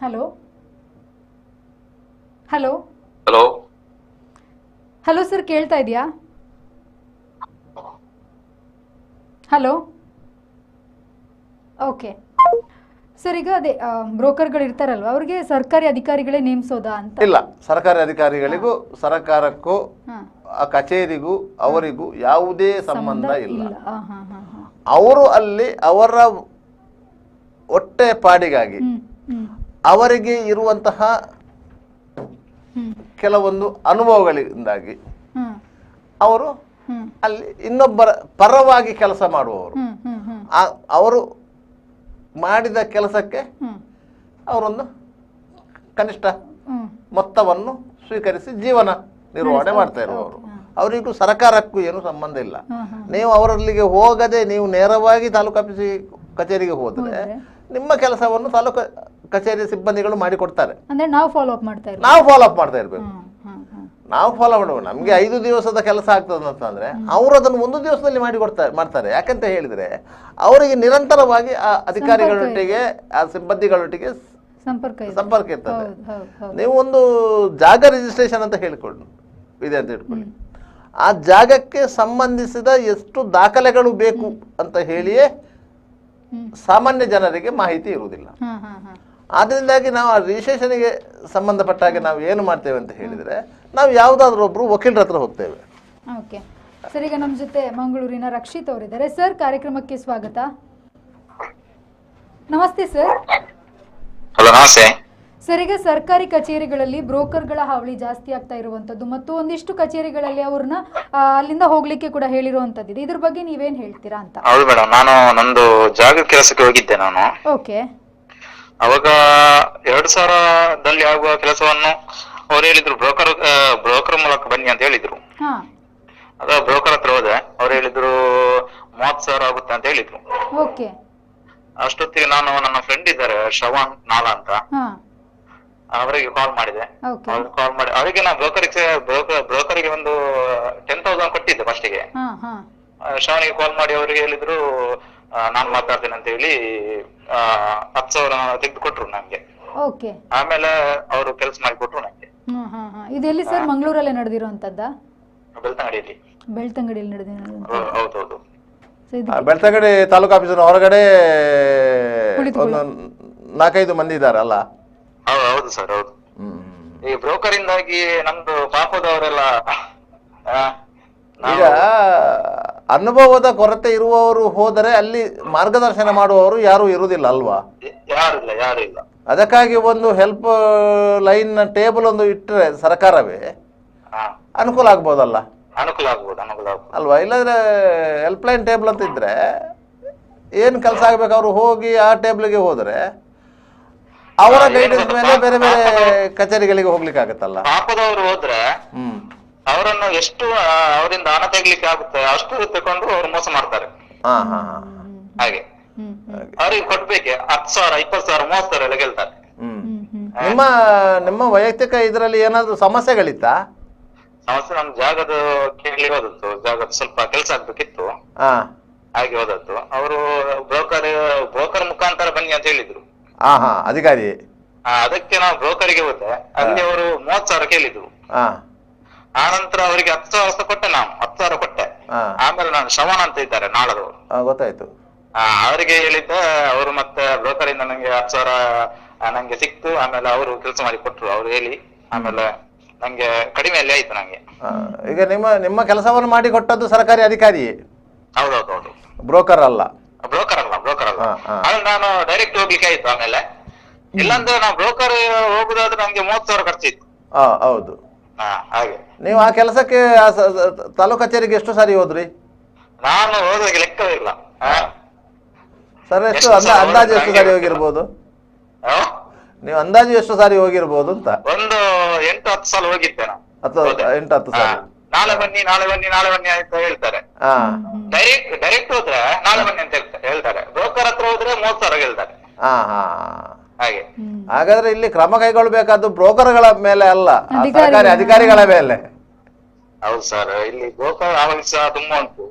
Hello hello hello hello sir, ಕೇಳ್ತಾ ಇದೆಯಾ? Hello okay sir. ಈಗ ಅದೇ ಬ್ರೋಕರ್ಗಳು ಇರ್ತಾರಲ್ವಾ, ಅವ್ರಿಗೆ ಸರ್ಕಾರಿ ಅಧಿಕಾರಿಗಳೇ ನೇಮಿಸೋದಾ ಅಂತ? ಇಲ್ಲ, ಸರ್ಕಾರಿ ಅಧಿಕಾರಿಗಳಿಗೂ ಸರ್ಕಾರಕ್ಕೂ ಆ ಕಚೇರಿಗೂ ಅವರಿಗೂ ಯಾವುದೇ ಸಂಬಂಧ ಇಲ್ಲ. ಅವರು ಅಲ್ಲಿ ಅವರ ಹೊಟ್ಟೆ ಪಾಡಿಗಾಗಿ ಅವರಿಗೆ ಇರುವಂತಹ ಕೆಲವೊಂದು ಅನುಭವಗಳಿಂದಾಗಿ ಅವರು ಅಲ್ಲಿ ಇನ್ನೊಬ್ಬರ ಪರವಾಗಿ ಕೆಲಸ ಮಾಡುವವರು. ಅವರು ಮಾಡಿದ ಕೆಲಸಕ್ಕೆ ಅವರೊಂದು ಕನಿಷ್ಠ ಮೊತ್ತವನ್ನು ಸ್ವೀಕರಿಸಿ ಜೀವನ ನಿರ್ವಹಣೆ ಮಾಡ್ತಾ ಇರುವವರು. ಅವರಿಗೂ ಸರ್ಕಾರಕ್ಕೂ ಏನು ಸಂಬಂಧ ಇಲ್ಲ. ನೀವು ಅವರಲ್ಲಿಗೆ ಹೋಗದೆ ನೀವು ನೇರವಾಗಿ ತಾಲೂಕು ಆಫೀಸ್ ಕಚೇರಿಗೆ ಹೋದ್ರೆ ನಿಮ್ಮ ಕೆಲಸವನ್ನು ತಾಲೂಕು ಕಚೇರಿ ಸಿಬ್ಬಂದಿಗಳು ಮಾಡಿಕೊಡ್ತಾರೆ. ನಾವು ಫಾಲೋ ಅಪ್ ಮಾಡ್ತಾ ಇರ್ಬೇಕು. ನಾವು ಫಾಲೋ ಮಾಡುವ. ನಮ್ಗೆ 5 ದಿವಸದ ಕೆಲಸ ಆಗ್ತದೆ ಅಂತಂದ್ರೆ ಅವರು ಅದನ್ನು 1 ದಿವಸದಲ್ಲಿ ಮಾಡ್ತಾರೆ. ಯಾಕಂತ ಹೇಳಿದ್ರೆ ಅವರಿಗೆ ನಿರಂತರವಾಗಿ ಆ ಅಧಿಕಾರಿಗಳೊಟ್ಟಿಗೆ ಆ ಸಿಬ್ಬಂದಿಗಳೊಟ್ಟಿಗೆ ಸಂಪರ್ಕ ಇರ್ತದೆ. ನೀವು ಒಂದು ಜಾಗ ರಿಜಿಸ್ಟ್ರೇಷನ್ ಅಂತ ಹೇಳಿಕೊಂಡು ಇದೆ ಅಂತ ಹೇಳ್ಕೊಳ್ಳಿ, ಆ ಜಾಗಕ್ಕೆ ಸಂಬಂಧಿಸಿದ ಎಷ್ಟು ದಾಖಲೆಗಳು ಬೇಕು ಅಂತ ಹೇಳಿಯೇ ಸಾಮಾನ್ಯ ಜನರಿಗೆ ಮಾಹಿತಿ ಇರುವುದಿಲ್ಲ. ಆದ್ರಿಂದಾಗಿ ನಾವು ಆ ರಿಜಿಸ್ಟ್ರೇಷನ್ಗೆ ಸಂಬಂಧಪಟ್ಟ ಹಾಗೆ ನಾವು ಏನು ಮಾಡ್ತೇವೆ ಅಂತ ಹೇಳಿದ್ರೆ, ನಾವು ಯಾವುದಾದ್ರೂ ಒಬ್ರು ವಕೀಲರ ಹತ್ರ ಹೋಗ್ತೇವೆ. Okay sir. ಈಗ ನಮ್ಮ ಜೊತೆ ಮಂಗಳೂರಿನ ರಕ್ಷಿತ್ ಅವರಿದ್ದಾರೆ. ಸರ್, ಕಾರ್ಯಕ್ರಮಕ್ಕೆ ಸ್ವಾಗತ. ನಮಸ್ತೆ ಸರ್. ಹಲೋ, ನಮಸ್ತೆ ಸರ್. ಈಗ ಸರ್ಕಾರಿ ಕಚೇರಿಗಳಲ್ಲಿ ಬ್ರೋಕರ್ಗಳ ಹಾವಳಿ ಜಾಸ್ತಿ ಆಗ್ತಾ ಇರುವಂತದ್ದು ಮತ್ತು ಒಂದಿಷ್ಟು ಕಚೇರಿಗಳಲ್ಲಿ ಅವ್ರನ್ನ ಅಲ್ಲಿಂದ ಹೋಗ್ಲಿಕ್ಕೆ ಕೂಡ ಹೇಳಿರುವಂತದ್ದು, ಇದ್ರ ಬಗ್ಗೆ ನೀವೇನ್ ಹೇಳ್ತೀರಾ ಅಂತ? ಹೌದು ಮೇಡಮ್, ನಾನು ನಂದು ಜಾಗ ಕೆಲಸಕ್ಕೆ ಹೋಗಿದ್ದೆ ನಾನು. ಓಕೆ. ಅವಾಗ 2000ದಲ್ಲಿ ಆಗುವ ಕೆಲಸವನ್ನು ಅವ್ರು ಹೇಳಿದ್ರು ಬ್ರೋಕರ್ ಮೂಲಕ ಬನ್ನಿ ಅಂತ ಹೇಳಿದ್ರು. ಅದ ಬ್ರೋಕರ್ ಹತ್ರ ಹೋದೆ, ಅವ್ರು ಹೇಳಿದ್ರು 30,000 ಆಗುತ್ತೆ ಅಂತ ಹೇಳಿದ್ರು. ಓಕೆ. ಅಷ್ಟೊತ್ತಿಗೆ ನಾನು ನನ್ನ ಫ್ರೆಂಡ್ ಇದ್ದಾರೆ ಶ್ರವಣ್ ನಾಲ ಅಂತ, ಅವರಿಗೆ ಕಾಲ್ ಮಾಡಿದೆ. ಕಾಲ್ ಮಾಡಿ ಅವರಿಗೆ ನಾ ಬ್ರೋಕರಿಗೆ ಒಂದು 10,000 ಕೊಟ್ಟಿದ್ದೆ ಫಸ್ಟಿಗೆ. ಶ್ರವಣಿಗೆ ಕಾಲ್ ಮಾಡಿ ಅವರಿಗೆ ಹೇಳಿದ್ರು ನಾನ್ ಮಾತಾಡ್ತೇನೆ ಅಂತ ಹೇಳಿ 10,000 ತೆಗೆದು ಕೊಟ್ರು ನಮ್ಗೆ. ಆಮೇಲೆ ಅವರು ಕೆಲಸ ಮಾಡಿ ಕೊಟ್ರು ನಮ್ಗೆ. ಇದೆಲ್ಲಿ ಸರ್? ಮಂಗಳೂರಲ್ಲೇ ನಡೆದಿರುವಂತದ್ದ? ಬೆಳ್ತಂಗಡಿಯಲ್ಲಿ ನಡೆದಿರೋ. ಹೌದೌದು. ಬೆಳ್ತಂಗಡಿ ತಾಲೂಕು ಆಫೀಸಿನ ಹೊರಗಡೆ ಒಂದು 4-5 ಮಂದಿ ಇದಾರಲ್ಲ? ಹೌದು ಸರ್, ಹೌದು. ಈ ಬ್ರೋಕರ್ ಇಂದಾಗಿ ನಮ್ದು ಪಾಪದವರೆಲ್ಲ ಈಗ ಅನುಭವದ ಕೊರತೆ ಇರುವವರು ಹೋದರೆ ಅಲ್ಲಿ ಮಾರ್ಗದರ್ಶನ ಮಾಡುವವರು ಯಾರು ಇರುವುದಿಲ್ಲ ಅಲ್ವಾ? ಯಾರು ಇಲ್ಲ. ಅದಕ್ಕಾಗಿ ಒಂದು ಹೆಲ್ಪ್ ಲೈನ್ ಟೇಬಲ್ ಒಂದು ಇಟ್ಟರೆ ಸರ್ಕಾರವೇ ಅನುಕೂಲ ಆಗ್ಬೋದಲ್ಲ? ಅನುಕೂಲ ಆಗ್ಬೋದು ಅಲ್ವಾ? ಇಲ್ಲಾಂದ್ರೆ ಹೆಲ್ಪ್ ಲೈನ್ ಟೇಬಲ್ ಅಂತ ಇದ್ರೆ ಏನು ಕೆಲಸ ಆಗ್ಬೇಕು ಅವರು ಹೋಗಿ ಆ ಟೇಬಲ್ಗೆ ಹೋದರೆ ಅವರ ಗೈಡೆನ್ಸ್ ಮೇಲೆ ಬೇರೆ ಬೇರೆ ಕಚೇರಿಗಳಿಗೆ ಹೋಗ್ಲಿಕ್ಕೆ ಆಗುತ್ತಲ್ಲ. ಪಾಪದವರು ಹೋದ್ರೆ ಅವರನ್ನು ಎಷ್ಟು ಅವರಿಂದ ಹಣ ತೆಗ್ಲಿಕ್ಕೆ ಆಗುತ್ತೆ ಅಷ್ಟು ತಕೊಂಡು ಅವ್ರು ಮೋಸ ಮಾಡ್ತಾರೆ. ಹಾಗೆ ಅವ್ರಿಗೆ ಕೊಡ್ಬೇಕೆ 10,000, 20,000, 30,000 ಎಲ್ಲ ಗೆಲ್ತಾರೆ. ನಿಮ್ಮ ನಿಮ್ಮ ವೈಯಕ್ತಿಕ ಇದರಲ್ಲಿ ಏನಾದ್ರು ಸಮಸ್ಯೆಗಳಿತ್ತಾ? ಸಮಸ್ಯೆ ನಮ್ ಜಾಗದ ಕೇಳಿ ಹೋದದ್ದು, ಜಾಗದ ಸ್ವಲ್ಪ ಕೆಲಸ ಆಗ್ಬೇಕಿತ್ತು, ಹಾಗೆ ಹೋದದ್ದು. ಅವರು ಬ್ರೋಕರ್ ಮುಖಾಂತರ ಬನ್ನಿ ಅಂತ ಹೇಳಿದ್ರು. ಅಧಿಕಾರಿ. ಅದಕ್ಕೆ ನಾವು ಬ್ರೋಕರಿಗೆ ಹೋದೆ. ಅಲ್ಲಿ ಅವರು 30,000 ಕೇಳಿದ್ರು. ಆ ನಂತರ ಅವರಿಗೆ 10,000 ಕೊಟ್ಟೆ, ನಾನು 10,000 ಕೊಟ್ಟೆ. ಆಮೇಲೆ ನಾನು ಶ್ರವಣ್ ಅಂತ ಇದ್ದಾರೆ ನಾಳದವರು, ಗೊತ್ತಾಯ್ತು. ಅವರಿಗೆ ಹೇಳಿದ್ದೆ. ಅವರು ಮತ್ತೆ ಬ್ರೋಕರ್ ಇಂದ ನಂಗೆ 10,000 ನಂಗೆ ಸಿಕ್ತು. ಆಮೇಲೆ ಅವರು ಕೆಲಸ ಮಾಡಿ ಕೊಟ್ರು, ಅವ್ರು ಹೇಳಿ. ಆಮೇಲೆ ನಂಗೆ ಕಡಿಮೆಯಲ್ಲಿ ಆಯ್ತು ನಂಗೆ. ಈಗ ನಿಮ್ಮ ಕೆಲಸವನ್ನು ಮಾಡಿ ಕೊಟ್ಟದ್ದು ಸರ್ಕಾರಿ ಅಧಿಕಾರಿ? ಹೌದೌದೌದು. ಬ್ರೋಕರ್ ಅಲ್ಲ? ಬ್ರೋಕರ್ ಅಲ್ಲ. ಆದ್ರೆ ನಾನು ಡೈರೆಕ್ಟ್ ಹೋಗ್ಲಿಕ್ಕೆ ಆಯ್ತು. ಆಮೇಲೆ ಇಲ್ಲಾಂದ್ರೆ ನಾವು ಬ್ರೋಕರ್ ಹೋಗುದಾದ್ರೆ ನಂಗೆ 30,000 ಖರ್ಚಿತ್ತು. ಹೌದು. ಹಾಗೆ. ನೀವು ಆ ಕೆಲಸಕ್ಕೆ ತಾಲೂಕು ಕಚೇರಿಗೆ ಎಷ್ಟು ಸಾರಿ ಹೋದ್ರಿ? ನಾನು ಹೋದಾಗ ಲೆಕ್ಕವೇ ಇಲ್ಲ ಸರ್. ಎಷ್ಟು ಅಂದಾಜು ಎಷ್ಟು ಸಾರಿ ಹೋಗಿರ್ಬೋದು ನೀವು? ಅಂದಾಜು ಎಷ್ಟು ಸಾರಿ ಹೋಗಿರ್ಬೋದು ಅಂತ? ಒಂದು 8-10 ಸಲ ಹೋಗಿದ್ದೆ ನಾನು. 8-10 ಸಾರಿ. ನಾಳೆ ಬನ್ನಿ ಅಂತ ಹೇಳ್ತಾರೆ. ಡೈರೆಕ್ಟ್ ಹೋದ್ರೆ ನಾಳೆ ಬನ್ನಿ ಅಂತ ಹೇಳ್ತಾರೆ. ಬ್ರೋಕರ್ ಹತ್ರ ಹೋದ್ರೆ 30,000 ಹೇಳ್ತಾರೆ. ಹಾಗೆ. ಹಾಗಾದ್ರೆ ಇಲ್ಲಿ ಕ್ರಮ ಕೈಗೊಳ್ಳಬೇಕಾದ್ದು ಬ್ರೋಕರ್ಗಳ ಮೇಲೆ ಅಲ್ಲ, ಸರ್ಕಾರಿ ಅಧಿಕಾರಿಗಳ ಮೇಲೆ. ಹೌದು ಸರ್, ಇಲ್ಲಿ ಬ್ರೋಕರ್ ಆವಶ್ಯ ತುಂಬಾ ಉಂಟು.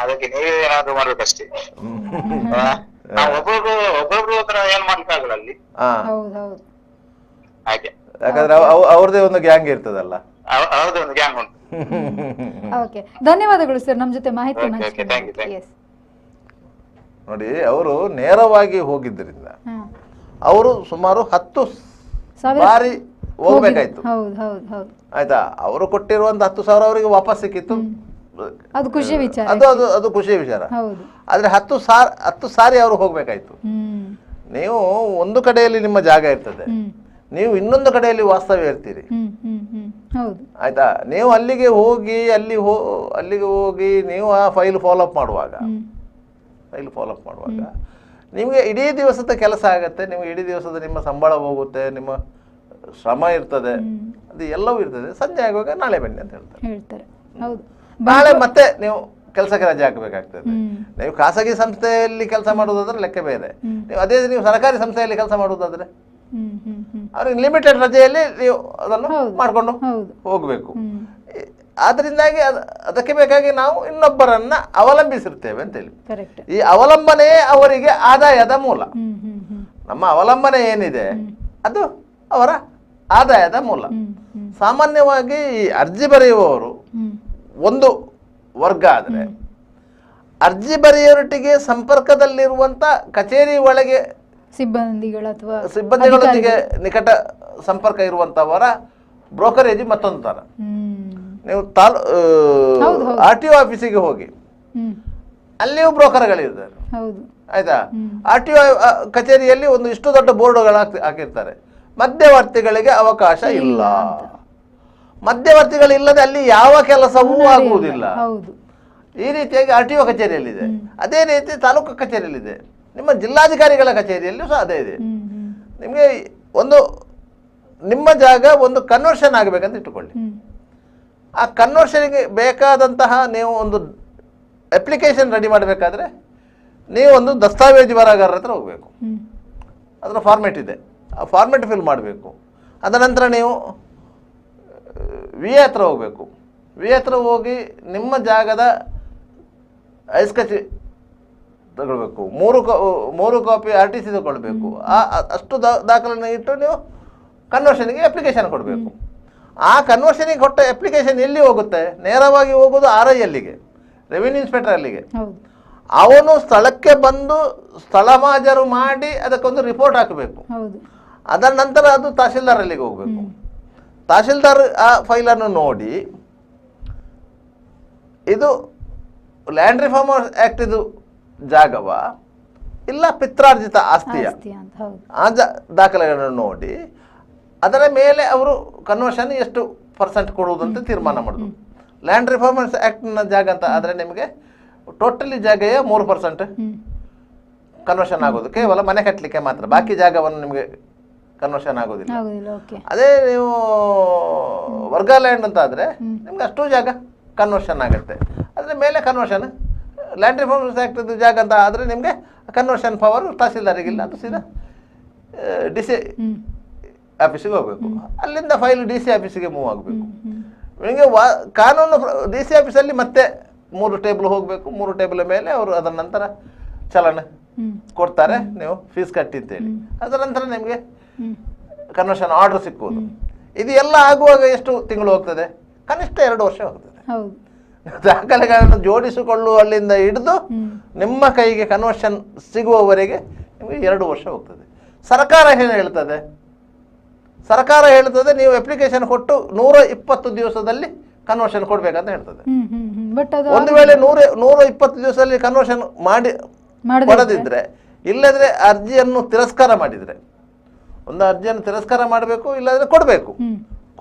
ಅದಕ್ಕೆ ನೀವೇ ಏನಾದ್ರು ಮಾಡ್ಬೇಕಷ್ಟೇ. ನಾವು ಒಬ್ಬೊಬ್ರು ಹತ್ರ ಏನ್ ಮಾಡ್ಲಿಕ್ಕಾಗಲ್ಲ ಅಲ್ಲಿ. ಹಾಗೆ. ಯಾಕಂದ್ರೆ ಅವ್ರದೇ ಒಂದು ಗ್ಯಾಂಗ್ ಇರ್ತದಲ್ಲ. ಅವ್ರದೇ ಒಂದು ಗ್ಯಾಂಗ್ ಉಂಟು. ಓಕೆ, ಧನ್ಯವಾದಗಳು ಸರ್ ನಮ್ಮ ಜೊತೆ ಮಾಹಿತಿ ನೋಡಿ. ಅವರು ನೇರವಾಗಿ ಹೋಗಿದ್ದರಿಂದ ಅವರು ಸುಮಾರು 10 ಬಾರಿ ಹೋಗ್ಬೇಕಾಯ್ತು. ಆಯ್ತಾ? ಅವರು ಕೊಟ್ಟಿರುವಂತ 10,000 ಅವರಿಗೆ ವಾಪಸ್ ಸಿಕ್ಕಿತ್ತು. ಅದು ಖುಷಿ ವಿಚಾರ. ಅದು ಖುಷಿಯ ವಿಚಾರ. ಆದ್ರೆ 10 ಸಾರಿ ಅವರು ಹೋಗ್ಬೇಕಾಯ್ತು. ನೀವು ಒಂದು ಕಡೆಯಲ್ಲಿ ನಿಮ್ಮ ಜಾಗ ಇರ್ತದೆ, ನೀವು ಇನ್ನೊಂದು ಕಡೆಯಲ್ಲಿ ವಾಸ್ತವ್ಯ ಇರ್ತೀರಿ. ಆಯ್ತಾ? ನೀವು ಅಲ್ಲಿಗೆ ಹೋಗಿ ನೀವು ಆ ಫೈಲ್ ಫಾಲೋ ಅಪ್ ಮಾಡುವಾಗ ನಿಮಗೆ ಇಡೀ ದಿವಸದ ಕೆಲಸ ಆಗತ್ತೆ. ನಿಮಗೆ ಇಡೀ ದಿವಸದ ನಿಮ್ಮ ಸಂಬಳ ಹೋಗುತ್ತೆ, ನಿಮ್ಮ ಶ್ರಮ ಇರ್ತದೆ, ಅದು ಎಲ್ಲವೂ ಇರ್ತದೆ. ಸಂಜೆ ಆಗುವಾಗ ನಾಳೆ ಬನ್ನಿ ಅಂತ ಹೇಳ್ತಾರೆ. ನಾಳೆ ಮತ್ತೆ ನೀವು ಕೆಲಸಕ್ಕೆ ರಜೆ ಹಾಕಬೇಕಾಗ್ತದೆ. ನೀವು ಖಾಸಗಿ ಸಂಸ್ಥೆಯಲ್ಲಿ ಕೆಲಸ ಮಾಡುವುದಾದ್ರೆ ಲೆಕ್ಕ ಬೇರೆ. ನೀವು ಸರ್ಕಾರಿ ಸಂಸ್ಥೆಯಲ್ಲಿ ಕೆಲಸ ಮಾಡುವುದಾದ್ರೆ ಅವ್ರಿಗೆ ಲಿಮಿಟೆಡ್ ರಜೆಯಲ್ಲಿ ನೀವು ಅದನ್ನು ಮಾಡಿಕೊಂಡು ಹೋಗಬೇಕು. ಆದ್ರಿಂದಾಗಿ ಅದಕ್ಕೆ ಬೇಕಾಗಿ ನಾವು ಇನ್ನೊಬ್ಬರನ್ನ ಅವಲಂಬಿಸಿರ್ತೇವೆ ಅಂತೇಳಿ. ಈ ಅವಲಂಬನೆ ಅವರಿಗೆ ಆದಾಯದ ಮೂಲ. ನಮ್ಮ ಅವಲಂಬನೆ ಏನಿದೆ ಅದು ಅವರ ಆದಾಯದ ಮೂಲ. ಸಾಮಾನ್ಯವಾಗಿ ಈ ಅರ್ಜಿ ಬರೆಯುವವರು ಒಂದು ವರ್ಗ ಆದ್ರೆ, ಅರ್ಜಿ ಬರೆಯುವವರೊಟ್ಟಿಗೆ ಸಂಪರ್ಕದಲ್ಲಿರುವಂತ ಕಚೇರಿ ಒಳಗೆ ಸಿಬ್ಬಂದಿಗಳೊಂದಿಗೆ ನಿಕಟ ಸಂಪರ್ಕ ಇರುವಂತವರ ಬ್ರೋಕರೇಜ್ ಮತ್ತೊಂದು ತರ. ನೀವು RTO ಆಫೀಸಿಗೆ ಹೋಗಿ, ಅಲ್ಲಿಯೂ ಬ್ರೋಕರ್ಗಳಿರ್ತಾರೆ. ಆಯ್ತಾ? RTO ಕಚೇರಿಯಲ್ಲಿ ಇಷ್ಟು ದೊಡ್ಡ ಬೋರ್ಡ್ಗಳು ಹಾಕಿರ್ತಾರೆ, ಮಧ್ಯವರ್ತಿಗಳಿಗೆ ಅವಕಾಶ ಇಲ್ಲ. ಮಧ್ಯವರ್ತಿಗಳಿಲ್ಲದೆ ಅಲ್ಲಿ ಯಾವ ಕೆಲಸವೂ ಆಗುವುದಿಲ್ಲ. ಈ ರೀತಿಯಾಗಿ RTO ಕಚೇರಿಯಲ್ಲಿದೆ. ಅದೇ ರೀತಿ ತಾಲೂಕು ಕಚೇರಿಯಲ್ಲಿದೆ. ನಿಮ್ಮ ಜಿಲ್ಲಾಧಿಕಾರಿಗಳ ಕಚೇರಿಯಲ್ಲೂ ಸಹ ಅದೇ ಇದೆ. ನಿಮಗೆ ನಿಮ್ಮ ಜಾಗ ಒಂದು ಕನ್ವರ್ಷನ್ ಆಗಬೇಕಂತ ಇಟ್ಟುಕೊಳ್ಳಿ. ಆ ಕನ್ವರ್ಷನ್ಗೆ ಬೇಕಾದಂತಹ ನೀವು ಒಂದು ಅಪ್ಲಿಕೇಶನ್ ರೆಡಿ ಮಾಡಬೇಕಾದ್ರೆ ನೀವು ಒಂದು ದಸ್ತಾವೇಜು ಬರಹಗಾರರ ಹತ್ರ ಹೋಗಬೇಕು. ಅದರ ಫಾರ್ಮೆಟ್ ಇದೆ, ಆ ಫಾರ್ಮೆಟ್ ಫಿಲ್ ಮಾಡಬೇಕು. ಅದ ನಂತರ ನೀವು VA ಹತ್ರ ಹೋಗಬೇಕು. VA ಹತ್ರ ಹೋಗಿ ನಿಮ್ಮ ಜಾಗದ ಐಸ್ಕಚ್ ತಗೊಳ್ಬೇಕು. 3 ಕಾಪಿ RTC ತಗೊಳ್ಬೇಕು. ಅಷ್ಟು ದಾಖಲೆಯನ್ನು ಇಟ್ಟು ನೀವು ಕನ್ವರ್ಷನ್ಗೆ ಅಪ್ಲಿಕೇಶನ್ ಕೊಡಬೇಕು. ಆ ಕನ್ವರ್ಷನ್ಗೆ ಕೊಟ್ಟ ಅಪ್ಲಿಕೇಶನ್ ಎಲ್ಲಿ ಹೋಗುತ್ತೆ? ನೇರವಾಗಿ ಹೋಗೋದು RI ರೆವಿನ್ಯೂ ಇನ್ಸ್ಪೆಕ್ಟರ್ ಅಲ್ಲಿಗೆ. ಅವನು ಸ್ಥಳಕ್ಕೆ ಬಂದು ಸ್ಥಳ ಮಾಜರು ಮಾಡಿ ಅದಕ್ಕೊಂದು ರಿಪೋರ್ಟ್ ಹಾಕಬೇಕು. ಅದರ ನಂತರ ಅದು ತಹಶೀಲ್ದಾರ್ ಅಲ್ಲಿಗೆ ಹೋಗಬೇಕು. ತಹಶೀಲ್ದಾರ್ ಆ ಫೈಲನ್ನು ನೋಡಿ ಇದು ಲ್ಯಾಂಡ್ ರಿಫಾರ್ಮರ್ಸ್ ಆಕ್ಟ್ ಇದು ಜಾಗವ ಇಲ್ಲ ಪಿತ್ರಾರ್ಜಿತ ಆಸ್ತಿಯ ಆ ದಾಖಲೆಗಳನ್ನು ನೋಡಿ ಅದರ ಮೇಲೆ ಅವರು ಕನ್ವರ್ಷನ್ ಎಷ್ಟು % ಕೊಡುವುದಂತ ತೀರ್ಮಾನ ಮಾಡೋದು. ಲ್ಯಾಂಡ್ ರಿಫಾರ್ಮರ್ಸ್ ಆಕ್ಟ್ನ ಜಾಗ ಅಂತ ಆದರೆ ನಿಮಗೆ ಟೋಟಲಿ ಜಾಗೆಯ 3% ಕನ್ವರ್ಷನ್ ಆಗೋದು, ಕೇವಲ ಮನೆ ಕಟ್ಟಲಿಕ್ಕೆ ಮಾತ್ರ. ಬಾಕಿ ಜಾಗವನ್ನು ನಿಮಗೆ ಕನ್ವರ್ಷನ್ ಆಗೋದಿಲ್ಲ. ಅದೇ ನೀವು ವರ್ಗ ಲ್ಯಾಂಡ್ ಅಂತ ಆದರೆ ನಿಮ್ಗೆ ಅಷ್ಟು ಜಾಗ ಕನ್ವರ್ಷನ್ ಆಗುತ್ತೆ. ಅದರ ಮೇಲೆ ಕನ್ವರ್ಷನ್ ಲ್ಯಾಂಡ್ ರಿಫಾರ್ಮರ್ಸ್ ಆಕ್ಟ್ ಜಾಗ ಅಂತ ಆದರೆ ನಿಮಗೆ ಕನ್ವರ್ಷನ್ ಪವರ್ ತಹಸೀಲ್ದಾರಿಗಿಲ್ಲ, ಅದು ಸೀದಾ ಡಿ ಸಿ ಆಫೀಸಿಗೆ ಹೋಗಬೇಕು, ಅಲ್ಲಿಂದ ಫೈಲ್ ಡಿ ಸಿ ಆಫೀಸಿಗೆ ಮೂವ್ ಆಗಬೇಕು. ನಿಮಗೆ ಕಾನೂನು ಡಿ ಸಿ ಆಫೀಸಲ್ಲಿ ಮತ್ತೆ 3 ಟೇಬಲ್ ಹೋಗಬೇಕು, 3 ಟೇಬಲ್ ಮೇಲೆ ಅವರು ಅದರ ನಂತರ ಚಲನೆ ಕೊಡ್ತಾರೆ, ನೀವು ಫೀಸ್ ಕಟ್ಟಿ ಅಂತೇಳಿ. ಅದರ ನಂತರ ನಿಮಗೆ ಕನ್ವರ್ಷನ್ ಆರ್ಡರ್ ಸಿಕ್ಕುವುದು. ಇದು ಎಲ್ಲ ಆಗುವಾಗ ಎಷ್ಟು ತಿಂಗಳು ಹೋಗ್ತದೆ? ಕನಿಷ್ಠ 2 ವರ್ಷ ಹೋಗ್ತದೆ. ದಾಖಲೆಗಳನ್ನು ಜೋಡಿಸಿಕೊಳ್ಳುವಲ್ಲಿಂದ ಹಿಡಿದು ನಿಮ್ಮ ಕೈಗೆ ಕನ್ವರ್ಷನ್ ಸಿಗುವವರೆಗೆ ನಿಮಗೆ 2 ವರ್ಷ ಹೋಗ್ತದೆ. ಸರ್ಕಾರ ಏನು ಹೇಳ್ತದೆ? ಸರ್ಕಾರ ಹೇಳ್ತದೆ ನೀವು ಅಪ್ಲಿಕೇಶನ್ ಕೊಟ್ಟು 120 ದಿವಸದಲ್ಲಿ ಕನ್ವರ್ಷನ್ ಕೊಡ್ಬೇಕಂತ ಹೇಳ್ತದೆ. ಒಂದು ವೇಳೆ 120 ದಿವಸದಲ್ಲಿ ಕನ್ವರ್ಷನ್ ಕೊಡದಿದ್ರೆ, ಇಲ್ಲದ್ರೆ ಅರ್ಜಿಯನ್ನು ತಿರಸ್ಕಾರ ಮಾಡಿದ್ರೆ, ಒಂದು ಅರ್ಜಿಯನ್ನು ತಿರಸ್ಕಾರ ಮಾಡಬೇಕು, ಇಲ್ಲದ್ರೆ ಕೊಡಬೇಕು.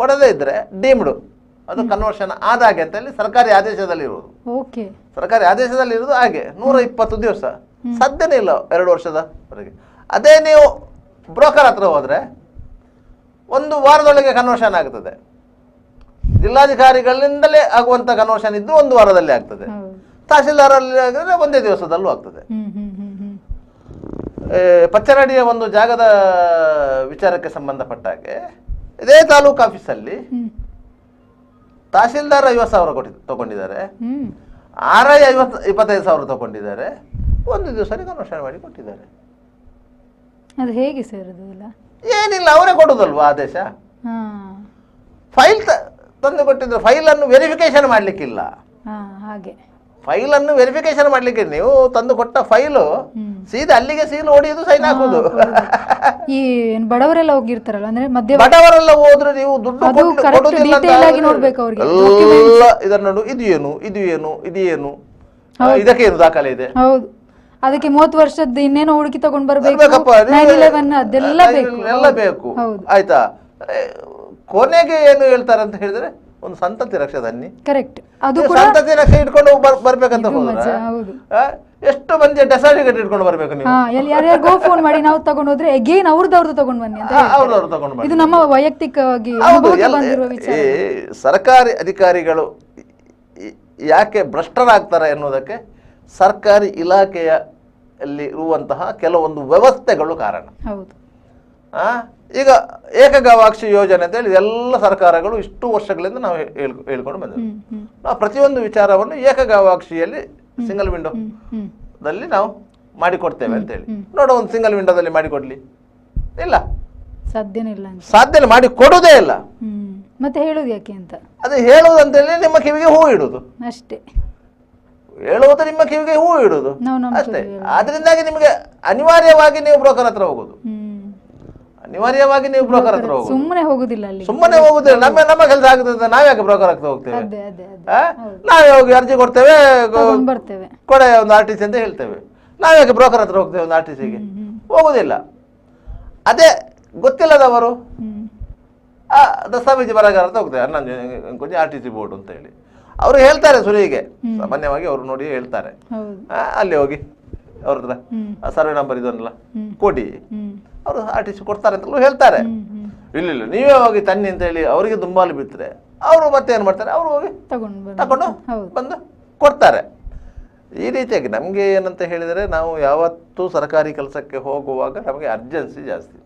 ಕೊಡದೇ ಇದ್ರೆ ಡೀಮ್ಡು, ಅದು ಕನ್ವರ್ಷನ್ ಆದಾಗೆ ಅಂತ ಹೇಳಿ ಸರ್ಕಾರಿ ಆದೇಶದಲ್ಲಿ ಇರುವುದು. ಸರ್ಕಾರಿ ಆದೇಶದಲ್ಲಿ ಇರುವುದು ಹಾಗೆ 120 ದಿವಸ, ಸಾಧ್ಯನೇ ಇಲ್ಲ 2 ವರ್ಷದವರೆಗೆ. ಅದೇ ನೀವು ಬ್ರೋಕರ್ ಹತ್ರ ಹೋದ್ರೆ 1 ವಾರದೊಳಗೆ ಕನ್ವರ್ಷನ್ ಆಗ್ತದೆ. ಜಿಲ್ಲಾಧಿಕಾರಿಗಳಿಂದಲೇ ಆಗುವಂತ ಕನ್ವರ್ಷನ್ ಇದ್ದು 1 ವಾರದಲ್ಲಿ ಆಗ್ತದೆ. ತಹಶೀಲ್ದಾರಲ್ಲಿ ಆಗಿದ್ರೆ 1 ದಿವಸದಲ್ಲೂ ಆಗ್ತದೆ. ಪಚ್ಚರಡಿಯ ಒಂದು ಜಾಗದ ವಿಚಾರಕ್ಕೆ ಸಂಬಂಧಪಟ್ಟ ಹಾಗೆ ಇದೇ ತಾಲೂಕು ಆಫೀಸಲ್ಲಿ ತಹಶೀಲ್ದಾರ್ 50,000 ತಗೊಂಡಿದ್ದಾರೆ, RI 25,000 ತಗೊಂಡಿದ್ದಾರೆ. 1 ದಿವಸದಲ್ಲಿ ಕನ್ವರ್ಷನ್ ಮಾಡಿ ಕೊಟ್ಟಿದ್ದಾರೆ. ಅದು ಹೇಗೆ ಸರ್? ಏನಿಲ್ಲ, ಅವರೇ ಕೊಡುದಲ್ವಾ ಆದೇಶ. ಫೈಲ್ ತಂದು ಕೊಟ್ಟಿದ್ರು, ಫೈಲ್ ಅನ್ನು ವೆರಿಫಿಕೇಶನ್ ಮಾಡ್ಲಿಕ್ಕಿಲ್ಲ. ಹಾಗೆ ಫೈಲ್ ಅನ್ನು ವೆರಿಫಿಕೇಶನ್ ಮಾಡ್ಲಿಕ್ಕೆ ನೀವು ತಂದು ಕೊಟ್ಟ ಫೈಲು ಸೀದಾ ಅಲ್ಲಿಗೆ ಸೀಲ್ ಹೊಡೆಯುದು, ಸೈನ್ ಹಾಕುದು. ಈ ಬಡವರೆಲ್ಲ ಹೋಗಿರ್ತಾರಲ್ಲ, ಅಂದ್ರೆ ಬಡವರೆಲ್ಲ ಹೋದ್ರೆ ನೀವು ದುಡ್ಡು ಕೊಡುದಿಲ್ಲ ಎಲ್ಲ ಇದನ್ನ ನೋಡು, ಇದು ಏನು ಇದು ಏನು ಇದು ಏನು, ಇದಕ್ಕೆ ಏನು ದಾಖಲೆ ಇದೆ? ಹೌದು, ಅದಕ್ಕೆ 30 ವರ್ಷದ ಇನ್ನೇನೋ ಹುಡುಕಿ ತಗೊಂಡ್ ಬರ್ಬೇಕು, ಎಲ್ಲ ಬೇಕು. ಆಯ್ತಾ? ಕೊನೆಗೆ ಏನು ಹೇಳ್ತಾರೆ ಅಂತ ಹೇಳಿದ್ರೆ, ಒಂದು ಸಂತತಿ ರಕ್ಷೆ ತನ್ನಿ. ಕರೆಕ್ಟ್. ಸಂತತಿ ರಕ್ಷೆ ಇಟ್ಕೊಂಡು ಬರ್ಬೇಕಂತ ಹೋದ್ರೆ ಎಷ್ಟು ಮಂದಿ ಡೆತ್ ಸರ್ಟಿಫಿಕೇಟ್ ಇಟ್ಕೊಂಡು ಬರ್ಬೇಕು ನೀವು? ಯಾರ್ಯಾರಿಗೋ ಫೋನ್ ಮಾಡಿ ನಾವು ತಗೊಂಡು ಹೋದ್ರೆ ಅಗೇನ್ ಅವ್ರದ್ದು ತಗೊಂಡ್ ಬನ್ನಿ ಅಂತ. ಇದು ನಮ್ಮ ವೈಯಕ್ತಿಕವಾಗಿ ಸರ್ಕಾರಿ ಅಧಿಕಾರಿಗಳು ಯಾಕೆ ಭ್ರಷ್ಟರಾಗ್ತಾರೆ ಎನ್ನುವುದಕ್ಕೆ ಸರ್ಕಾರಿ ಇಲಾಖೆಯಲ್ಲಿ ಇರುವಂತಹ ಕೆಲವೊಂದು ವ್ಯವಸ್ಥೆಗಳು ಕಾರಣ. ಈಗ ಏಕಗವಾಕ್ಷಿ ಯೋಜನೆ ಅಂತ ಹೇಳಿ ಎಲ್ಲ ಸರ್ಕಾರಗಳು ಇಷ್ಟು ವರ್ಷಗಳಿಂದ ನಾವು ಹೇಳ್ಕೊಂಡು ಬಂದೆವು. ನಾವು ಪ್ರತಿಯೊಂದು ವಿಚಾರವನ್ನು ಏಕಗವಾಕ್ಷಿಯಲ್ಲಿ ಸಿಂಗಲ್ ವಿಂಡೋದಲ್ಲಿ ನಾವು ಮಾಡಿಕೊಡ್ತೇವೆ ಅಂತ ಹೇಳಿ. ನೋಡೋ, ಒಂದು ಸಿಂಗಲ್ ವಿಂಡೋದಲ್ಲಿ ಮಾಡಿಕೊಡ್ಲಿ? ಇಲ್ಲ, ಸಾಧ್ಯನೇ, ಮಾಡಿ ಕೊಡುವುದೇ ಇಲ್ಲ. ಮತ್ತೆ ಹೇಳುದು ಯಾಕೆ ಅಂತ? ಅದು ಹೇಳುವುದು ಅಂತ ಹೇಳಿ ನಿಮ್ಮ ಕಿವಿಗೆ ಹೂ ಇಡುದು ಅಷ್ಟೇ. ಹೇಳುವುದು ನಿಮ್ಮ ಕಿವಿಗೆ ಹೂ ಇಡುದು ಅಷ್ಟೇ. ಆದ್ರಿಂದಾಗಿ ನಿಮಗೆ ಅನಿವಾರ್ಯವಾಗಿ ನೀವು ಬ್ರೋಕರ್ ಹತ್ರ ಹೋಗುದು, ಅನಿವಾರ್ಯವಾಗಿ ನೀವು ಬ್ರೋಕರ್ ಹತ್ರ ಹೋಗುದು. ಸುಮ್ಮನೆ ಹೋಗುದಿಲ್ಲ, ನಮ್ಮ ಕೆಲಸ ಆಗ್ತದೆ. ನಾವ್ಯಾಕೆ ಬ್ರೋಕರ್ ಹತ್ರ ಹೋಗ್ತೇವೆ? ನಾವೇ ಹೋಗಿ ಅರ್ಜಿ ಕೊಡ್ತೇವೆ, ಕೊಡೆ ಒಂದು RTC ಅಂತ ಹೇಳ್ತೇವೆ. ನಾವ್ಯಾಕೆ ಬ್ರೋಕರ್ ಹತ್ರ ಹೋಗ್ತೇವೆ? ಒಂದು RTCಗೆ ಹೋಗುದಿಲ್ಲ. ಅದೇ ಗೊತ್ತಿಲ್ಲದವರು ದಸ್ತಾವೇಜು ಬರಗಾರ ಅಂತ ಹೋಗ್ತೇವೆ, ಕೊಂಚ RTC ಬೋರ್ಡ್ ಅಂತ ಹೇಳಿ ಅವರು ಹೇಳ್ತಾರೆ. ಸುರಿಯಿಗೆ ಸಾಮಾನ್ಯವಾಗಿ ಅವರು ನೋಡಿ ಹೇಳ್ತಾರೆ, ಅಲ್ಲಿ ಹೋಗಿ ಅವ್ರ ಹತ್ರ ಸರ್ವೆ ನಂಬರ್ ಇದನ್ನೆಲ್ಲ ಕೊಡಿ, ಅವರು RTC ಕೊಡ್ತಾರೆ ಅಂತಲೂ ಹೇಳ್ತಾರೆ. ಇಲ್ಲ ನೀವೇ ಹೋಗಿ ತನ್ನಿ ಅಂತ ಹೇಳಿ ಅವರಿಗೆ ದುಂಬಾಲು ಬಿತ್ತರೆ ಅವರು ಮತ್ತೆ ಏನು ಮಾಡ್ತಾರೆ, ಅವರು ಹೋಗಿ ತಗೊಂಡು ಬಂದು ಕೊಡ್ತಾರೆ. ಈ ರೀತಿಯಾಗಿ ನಮಗೆ ಏನಂತ ಹೇಳಿದರೆ, ನಾವು ಯಾವತ್ತೂ ಸರ್ಕಾರಿ ಕೆಲಸಕ್ಕೆ ಹೋಗುವಾಗ ನಮಗೆ ಅರ್ಜೆನ್ಸಿ ಜಾಸ್ತಿ.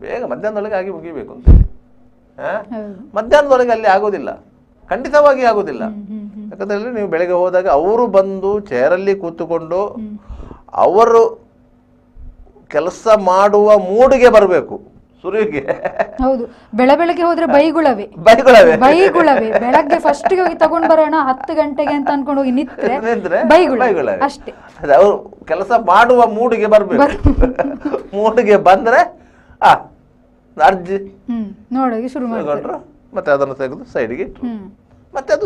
ಬೇಗ ಮಧ್ಯಾಹ್ನದೊಳಗೆ ಆಗಿ ಮುಗಿಬೇಕು ಅಂತ ಹೇಳಿ. ಮಧ್ಯಾಹ್ನದೊಳಗೆ ಅಲ್ಲಿ ಆಗೋದಿಲ್ಲ, ಖಂಡಿತವಾಗಿ ಆಗೋದಿಲ್ಲ. ಯಾಕಂದ್ರೆ ನೀವು ಬೆಳಗ್ಗೆ ಹೋದಾಗ ಅವರು ಬಂದು ಚೇರಲ್ಲಿ ಕೂತುಕೊಂಡು ಅವರು ಕೆಲಸ ಮಾಡುವ ಮೂಡಿಗೆ ಬರಬೇಕು. ಸುರುವಿಗೆ ಹೌದು, ಬೆಳಗ್ಗೆ ಹೋದ್ರೆ ಬೈಗುಳವೇ ಬೆಳಗ್ಗೆ ಫಸ್ಟ್ ಹೋಗಿ ತಗೊಂಡ್ ಬರೋಣ 10 ಗಂಟೆಗೆ ಅಂತ ಅನ್ಕೊಂಡು ಹೋಗಿ ನಿಂತ್ರೆ ಬೈಗುಳ ಅಷ್ಟೇ. ಅವರು ಕೆಲಸ ಮಾಡುವ ಮೂಡಿಗೆ ಬರ್ಬೇಕು. ಮೂಡಿಗೆ ಬಂದ್ರೆ ಅರ್ಜಿ ನೋಡೋಕೆ ಶುರು ಮಾಡಿದ್ರು, ಮತ್ತೆ ಅದನ್ನು ತೆಗೆದು ಸೈಡ್ಗೆ ಇಟ್ಟರು, ಮತ್ತೆ ಅದು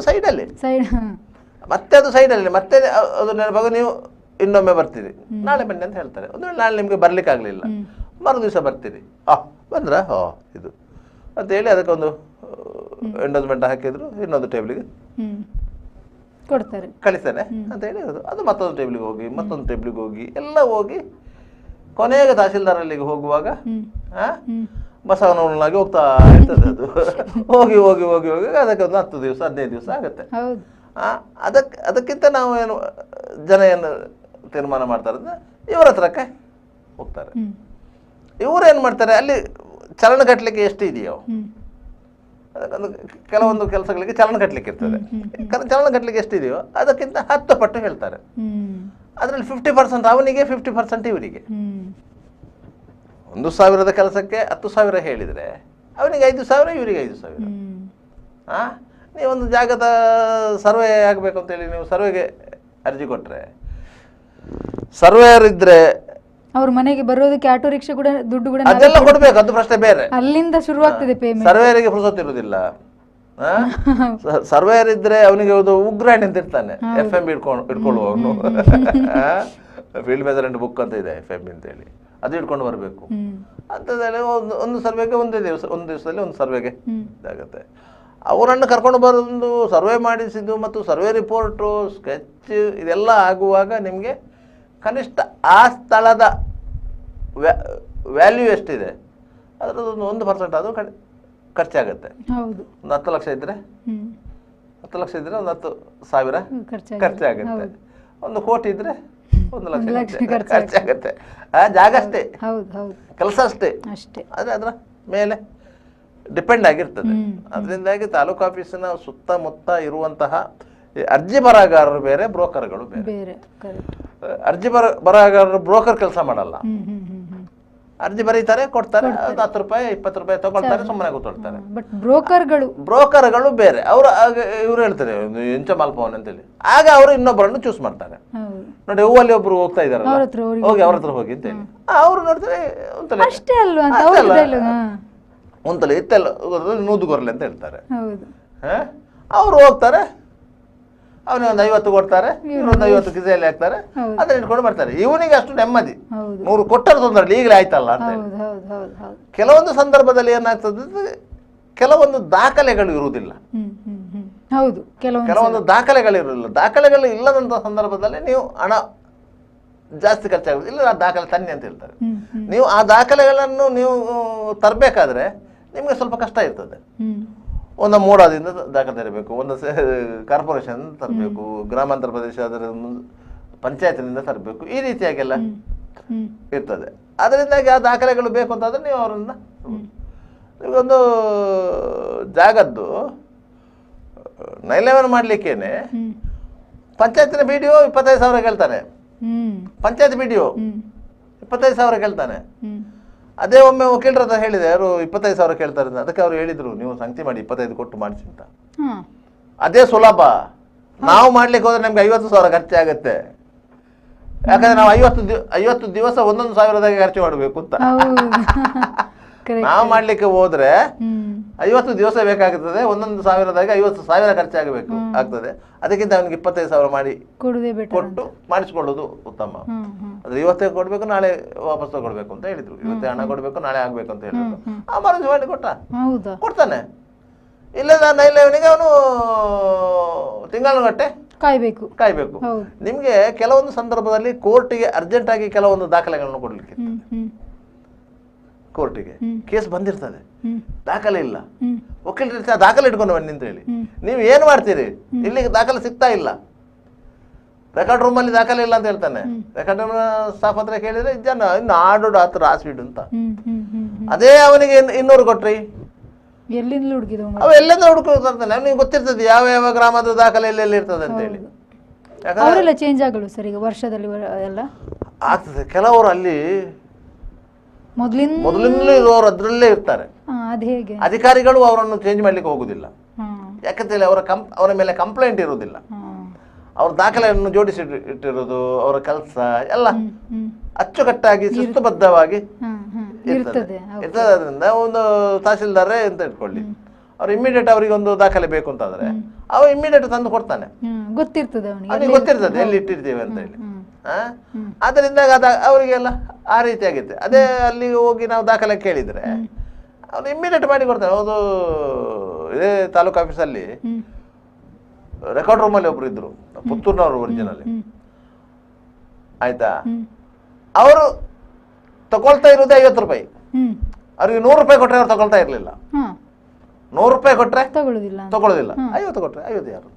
ಸೈಡಲ್ಲಿ ಮತ್ತೆ ಅದು ನೆನಪಾಗ ನೀವು ಇನ್ನೊಮ್ಮೆ ಬರ್ತೀರಿ, ನಾಳೆ ಬನ್ನಿ ಅಂತ ಹೇಳ್ತಾರೆ. ಒಂದು ವೇಳೆ ನಾಳೆ ನಿಮ್ಗೆ ಬರ್ಲಿಕ್ಕೆ ಆಗ್ಲಿಲ್ಲ, ಮರು ದಿವಸ ಬರ್ತೀರಿ, ಬಂದ್ರ ಇದು ಅಂತ ಹೇಳಿ ಅದಕ್ಕೊಂದು ಎಂಡೋಸ್ಮೆಂಟ್ ಹಾಕಿದ್ರು, ಇನ್ನೊಂದು ಟೇಬಲ್ಗೆ ಕೊಡ್ತಾರೆ, ಕಳಿಸ್ತಾನೆ ಅಂತ ಹೇಳಿ ಅದು ಮತ್ತೊಂದು ಟೇಬಲ್ಗೆ ಹೋಗಿ ಮತ್ತೊಂದು ಟೇಬಲ್ಗೆ ಹೋಗಿ ಎಲ್ಲ ಹೋಗಿ ಕೊನೆಗೆ ತಹಶೀಲ್ದಾರಲ್ಲಿಗೆ ಹೋಗುವಾಗ ಬಸವನವನಾಗಿ ಹೋಗ್ತಾ ಇರ್ತದೆ. ಅದು ಹೋಗಿ ಹೋಗಿ ಹೋಗಿ ಹೋಗಿ ಅದಕ್ಕೆ ಒಂದು 10 ದಿವಸ 15 ದಿವಸ ಆಗುತ್ತೆ. ಅದಕ್ಕಿಂತ ನಾವು ಏನು ಜನ ಏನು ತೀರ್ಮಾನ ಮಾಡ್ತಾರೆ, ಇವರ ಹತ್ರಕ್ಕೆ ಹೋಗ್ತಾರೆ. ಇವರು ಏನು ಮಾಡ್ತಾರೆ, ಅಲ್ಲಿ ಚಲನ ಕಟ್ಟಲಿಕ್ಕೆ ಎಷ್ಟು ಇದೆಯೋ ಕೆಲವೊಂದು ಕೆಲಸಗಳಿಗೆ ಚಲನ ಕಟ್ಟಲಿಕ್ಕೆ ಇರ್ತದೆ, ಚಲನ ಕಟ್ಟಲಿಕ್ಕೆ ಎಷ್ಟಿದೆಯೋ ಅದಕ್ಕಿಂತ 10 ಪಟ್ಟು ಹೇಳ್ತಾರೆ. ಅದರಲ್ಲಿ 50% ಅವನಿಗೆ, 50% ಇವರಿಗೆ. 1,000ದ ಕೆಲಸಕ್ಕೆ 10,000 ಹೇಳಿದರೆ ಅವನಿಗೆ 5,000, ಇವರಿಗೆ 5,000. ನೀವೊಂದು ಜಾಗದ ಸರ್ವೆ ಆಗಬೇಕು ಅಂತೇಳಿ ನೀವು ಸರ್ವೆಗೆ ಅರ್ಜಿ ಕೊಟ್ಟರೆ, ಸರ್ವೇಯರ್ ಇದ್ರೆ ಅವ್ರ ಮನೆಗೆ ಬರೋದಕ್ಕೆ ಆಟೋ ರಿಕ್ಷಾ ಕೂಡ ದುಡ್ಡು ಕೂಡ ಅದೆಲ್ಲ ಕೊಡ್ಬೇಕು, ಅದು ಪ್ರಶ್ನೆ ಬೇರೆ. ಅಲ್ಲಿಂದ ಶುರುವಾಗ್ತದೆ ಪೇಮೆಂಟ್. ಸರ್ವೇಯರಿಗೆ ಪುರುಸೊತ್ತಿರುವುದಿಲ್ಲ. ಸರ್ವೇಯರ್ ಇದ್ರೆ ಅವನಿಗೆ ಒಂದು ಉಗ್ರಾಣಿ ಅಂತ ಇರ್ತಾನೆ, FMB ಇಟ್ಕೊಳ್ಳುವವನು. ಫೀಲ್ಡ್ ಮೆಜರ್ಮೆಂಟ್ ಬುಕ್ ಅಂತ ಇದೆ FMB ಅಂತೇಳಿ, ಅದು ಇಟ್ಕೊಂಡು ಬರಬೇಕು ಅಂತಂದೇಳಿ ಒಂದು ಸರ್ವೆಗೆ ಒಂದು ದಿವಸದಲ್ಲಿ ಒಂದು ಸರ್ವೆಗೆ ಇದಾಗುತ್ತೆ. ಅವರನ್ನು ಕರ್ಕೊಂಡು ಬಂದು ಸರ್ವೆ ಮಾಡಿಸಿದ್ದು ಮತ್ತು ಸರ್ವೆ ರಿಪೋರ್ಟು, ಸ್ಕೆಚ್ ಇದೆಲ್ಲ ಆಗುವಾಗ ನಿಮಗೆ ಕನಿಷ್ಠ ಆ ಸ್ಥಳದ ವ್ಯಾಲ್ಯೂ ಎಷ್ಟಿದೆ ಅದರದ್ದು 1% ಅದು ಖರ್ಚಾಗುತ್ತೆ. ಒಂದು 10 ಲಕ್ಷ ಇದ್ದರೆ 10 ಲಕ್ಷ ಇದ್ದರೆ ಒಂದು 10,000 ಖರ್ಚಾಗುತ್ತೆ. 1 ಕೋಟಿ ಇದ್ದರೆ 1 ಲಕ್ಷ ಖರ್ಚಾಗುತ್ತೆ. ಆ ಜಾಗ ಅಷ್ಟೇ, ಕೆಲಸ ಅಷ್ಟೇ, ಆದರೆ ಅದರ ಮೇಲೆ ಡಿಪೆಂಡ್ ಆಗಿರ್ತದೆ. ಅದರಿಂದಾಗಿ ತಾಲೂಕು ಆಫೀಸಿನ ಸುತ್ತಮುತ್ತ ಇರುವಂತಹ ಅರ್ಜಿ ಬರಹಗಾರರು ಬೇರೆ, ಬ್ರೋಕರ್ಗಳು ಬೇರೆ. ಅರ್ಜಿ ಬರಹಗಾರರು ಬ್ರೋಕರ್ ಕೆಲಸ ಮಾಡಲ್ಲ. ಅರ್ಜಿ ಬರೀತಾರೆ, ಕೊಡ್ತಾರೆ, 10 ರೂಪಾಯಿ 20 ರೂಪಾಯಿ ತಗೊಳ್ತಾರೆ, ಸುಮ್ಮನೆ ಕೂತ್ಕೊಳ್ತಾರೆ. ಬ್ರೋಕರ್ಗಳು ಬೇರೆ. ಅವರು ಇವ್ರು ಹೇಳ್ತಾರೆ ಎಂಚ ಮಲ್ಪವನ್ ಅಂತೇಳಿ, ಆಗ ಅವರು ಇನ್ನೊಬ್ಬರನ್ನು ಚೂಸ್ ಮಾಡ್ತಾರೆ. ನೋಡಿ ಹೂವಲ್ಲಿ ಒಬ್ರು ಹೋಗ್ತಾ ಇದಾರೆ, ಹೋಗಿ ಅವ್ರ ಹತ್ರ ಹೋಗಿ ಅಂತೇಳಿ ಅವ್ರು ನೋಡ್ತಾರೆ ಒಂತಲೆ ಇತ್ತೆಲ್ಲ ನೂದುಗೊರ್ಲೆ ಅಂತ ಹೇಳ್ತಾರೆ. ಅವ್ರು ಹೋಗ್ತಾರೆ, ಅವನಿಗೆ ಒಂದು 50 ಕೊಡ್ತಾರೆ, ಇನ್ನೊಂದು 50 ಕಿಸೆಯಲ್ಲಿ ಹಾಕ್ತಾರೆ, ಅದನ್ನ ಇಟ್ಕೊಂಡು ಬರ್ತಾರೆ. ಇವನಿಗೆ ಅಷ್ಟು ನೆಮ್ಮದಿ, 100 ಕೊಟ್ಟರು ತೊಂದರೆ ಈಗಲೇ ಆಯ್ತಲ್ಲ ಅಂತ ಹೇಳಿ. ಕೆಲವೊಂದು ಸಂದರ್ಭದಲ್ಲಿ ಏನಾಗ್ತದೆ, ಕೆಲವೊಂದು ದಾಖಲೆಗಳು ಇರುವುದಿಲ್ಲ. ಕೆಲವೊಂದು ದಾಖಲೆಗಳಿರಲಿಲ್ಲ. ದಾಖಲೆಗಳು ಇಲ್ಲದಂತಹ ಸಂದರ್ಭದಲ್ಲಿ ನೀವು ಹಣ ಜಾಸ್ತಿ ಖರ್ಚಾಗುತ್ತೆ. ಇಲ್ಲ ಆ ದಾಖಲೆ ತನ್ನಿ ಅಂತ ಹೇಳ್ತಾರೆ. ನೀವು ಆ ದಾಖಲೆಗಳನ್ನು ನೀವು ತರಬೇಕಾದ್ರೆ ನಿಮಗೆ ಸ್ವಲ್ಪ ಕಷ್ಟ ಇರ್ತದೆ. ಒಂದು ಮೂಡಾದಿಂದ ದಾಖಲೆ ತರಬೇಕು, ಒಂದು ಕಾರ್ಪೊರೇಷನ್ ತರಬೇಕು, ಗ್ರಾಮಾಂತರ ಪ್ರದೇಶ ಅದರ ಪಂಚಾಯತಿನಿಂದ ತರಬೇಕು, ಈ ರೀತಿಯಾಗೆಲ್ಲ ಇರ್ತದೆ. ಅದರಿಂದಾಗಿ ಆ ದಾಖಲೆಗಳು ಬೇಕು ಅಂತಾದ್ರೆ ನೀವು ಅವರನ್ನು ಒಂದು ಜಾಗದ್ದು ನೈಲೇವನ ಮಾಡಲಿಕ್ಕೇನೆ ಪಂಚಾಯತಿನ BDO 25,000 ಕೇಳ್ತಾನೆ, ಪಂಚಾಯತ್ BDO 25,000 ಕೇಳ್ತಾನೆ. ಅದೇ ಒಮ್ಮೆ ವಕೀಲರ ಹತ್ರ ಹೇಳಿದೆ, ಯಾರು 25,000 ಕೇಳ್ತಾರೆ. ಅದಕ್ಕೆ ಅವ್ರು ಹೇಳಿದ್ರು ನೀವು ಸಂಖ್ಯೆ ಮಾಡಿ 25 ಕೊಟ್ಟು ಮಾಡಿಸಿ ಅಂತ. ಅದೇ ಸುಲಭ. ನಾವು ಮಾಡ್ಲಿಕ್ಕೆ ಹೋದ್ರೆ ನಮ್ಗೆ 50,000 ಖರ್ಚಾಗತ್ತೆ. ಯಾಕಂದ್ರೆ ನಾವು 50 ದಿವಸ 1,000 ಖರ್ಚು ಮಾಡಬೇಕು ಅಂತ. ನಾವು ಮಾಡ್ಲಿಕ್ಕೆ ಹೋದ್ರೆ 50 ದಿವಸ ಬೇಕಾಗುತ್ತದೆ, 1,000 50,000 ಖರ್ಚಾಗಬೇಕು ಆಗ್ತದೆ. ಅದಕ್ಕಿಂತ ಅವನಿಗೆ 25,000 ಮಾಡಿ ಕೊಟ್ಟು ಮಾಡಿಸ್ಕೊಳ್ಳೋದು ಉತ್ತಮ. ಅದ್ರ ಇವತ್ತೇ ಕೊಡ್ಬೇಕು, ನಾಳೆ ವಾಪಸ್ ತಗೊಳ್ಬೇಕು ಅಂತ ಹೇಳಿದ್ರು. ಇವತ್ತೇ ಹಣ ಕೊಡ್ಬೇಕು, ನಾಳೆ ಆಗ್ಬೇಕು ಅಂತ ಹೇಳಿದ್ರು. ಆ ಮನಸ್ಸು ಮಾಡಿ ಕೊಡ್ತಾನೆ. ಇಲ್ಲದ ನೈಲೇವನಿಗೆ ಅವನು ತಿಂಗಳಗಟ್ಟೆ ಕಾಯ್ಬೇಕು. ನಿಮ್ಗೆ ಕೆಲವೊಂದು ಸಂದರ್ಭದಲ್ಲಿ ಕೋರ್ಟಿಗೆ ಅರ್ಜೆಂಟ್ ಆಗಿ ಕೆಲವೊಂದು ದಾಖಲೆಗಳನ್ನು ಕೊಡ್ಲಿಕ್ಕೆ, ಕೋರ್ಟಿಗೆ ಕೇಸ್ ಬಂದಿರ್ತದೆ, ದಾಖಲೆ ಇಲ್ಲ, ವಕೀಲರು ದಾಖಲೆ ಇಟ್ಕೊಂಡು ಬನ್ನಿ ಅಂತ ಹೇಳಿ. ನೀವು ಏನ್ ಮಾಡ್ತೀರಿ, ಇಲ್ಲಿ ದಾಖಲೆ ಸಿಗ್ತಾ ಇಲ್ಲ, ರೆಕಾರ್ಡ್ ರೂಮ್ ಅಲ್ಲಿ ದಾಖಲೆ ಇಲ್ಲ ಅಂತ ಹೇಳ್ತಾನೆ. ರೆಕಾರ್ಡ್ ರೂಮ್ ಸ್ಟಾಫ್ ಹತ್ರ ಕೇಳಿದ್ರೆ ಜನ ಇನ್ನು ಆಡೋಡು ಹತ್ರ ಆಸ್ಬಿಡು ಅಂತ. ಅದೇ ಅವನಿಗೆ 200 ಕೊಟ್ರಿ, ಅವ ಎಲ್ಲಿಂದ ಹುಡುಕಿರ್ತಾನೆ. ಅವನಿಗೆ ಗೊತ್ತಿರ್ತದೆ ಯಾವ ಯಾವ ಗ್ರಾಮದ ದಾಖಲೆ ಎಲ್ಲೆಲ್ಲಿ ಇರ್ತದೆ ಅಂತ ಹೇಳಿ. ಯಾಕಂದ್ರೆ ಚೇಂಜ್ ಆಗಲು ಸರ್, ಈಗ ವರ್ಷದಲ್ಲಿ ಎಲ್ಲ ಆಗ್ತದೆ. ಕೆಲವರು ಅಲ್ಲಿ ಮೊದಲಿಂದಲೂ ಇರೋರು ಅದ್ರಲ್ಲೇ ಇರ್ತಾರೆ. ಅಧಿಕಾರಿಗಳು ಅವರನ್ನು ಚೇಂಜ್ ಮಾಡ್ಲಿಕ್ಕೆ ಹೋಗುದಿಲ್ಲ. ಯಾಕಂತೇಳಿ ಅವರ ಮೇಲೆ ಕಂಪ್ಲೇಂಟ್ ಇರುವುದಿಲ್ಲ. ಅವ್ರ ದಾಖಲೆಯನ್ನು ಜೋಡಿಸಿ ಇಟ್ಟಿರೋದು, ಅವರ ಕೆಲಸ ಎಲ್ಲ ಅಚ್ಚುಕಟ್ಟಾಗಿ ಶಿಸ್ತುಬದ್ಧವಾಗಿ ಇರ್ತದೆ. ಅದರಿಂದ ಒಂದು ತಹಸೀಲ್ದಾರೇ ಅಂತ ಇಟ್ಕೊಳ್ಳಿ, ಅವ್ರು ಇಮಿಡಿಯೇಟ್ ಅವರಿಗೆ ಒಂದು ದಾಖಲೆ ಬೇಕು ಅಂತಾದ್ರೆ ಅವ ಇಮಿಡಿಯೇಟ್ ತಂದು ಕೊಡ್ತಾನೆ. ಅವನಿಗೆ ಗೊತ್ತಿರ್ತದೆ ಎಲ್ಲಿ ಇಟ್ಟಿರ್ತೇವೆ ಅಂತ ಹೇಳಿ. ಅದರಿಂದ ಅವರಿಗೆಲ್ಲ ಆ ರೀತಿ ಆಗಿತ್ತು. ಅದೇ ಅಲ್ಲಿ ಹೋಗಿ ನಾವು ದಾಖಲೆ ಕೇಳಿದ್ರೆ ಅವ್ರು ಇಮಿಡಿಯೇಟ್ ಮಾಡಿ ಕೊಡ್ತಾರೆ. ಹೌದು, ಇದೇ ತಾಲೂಕು ಆಫೀಸಲ್ಲಿ ರೆಕಾರ್ಡ್ ರೂಮಲ್ಲಿ ಒಬ್ರು ಇದ್ರು, ಪುತ್ತೂರ್ನವರು ಒರಿಜಿನಲ್. ಆಯ್ತಾ, ಅವರು ತಗೊಳ್ತಾ ಇರೋದೇ 50 ರೂಪಾಯಿ. ಅವ್ರಿಗೆ 100 ರೂಪಾಯಿ ಕೊಟ್ಟರೆ ಅವ್ರು ತಗೊಳ್ತಾ ಇರ್ಲಿಲ್ಲ. 100 ರೂಪಾಯಿ ಕೊಟ್ರೆ ತಗೊಳ್ಳೋದಿಲ್ಲ, 50 ಕೊಟ್ರೆ 50 ಯಾರು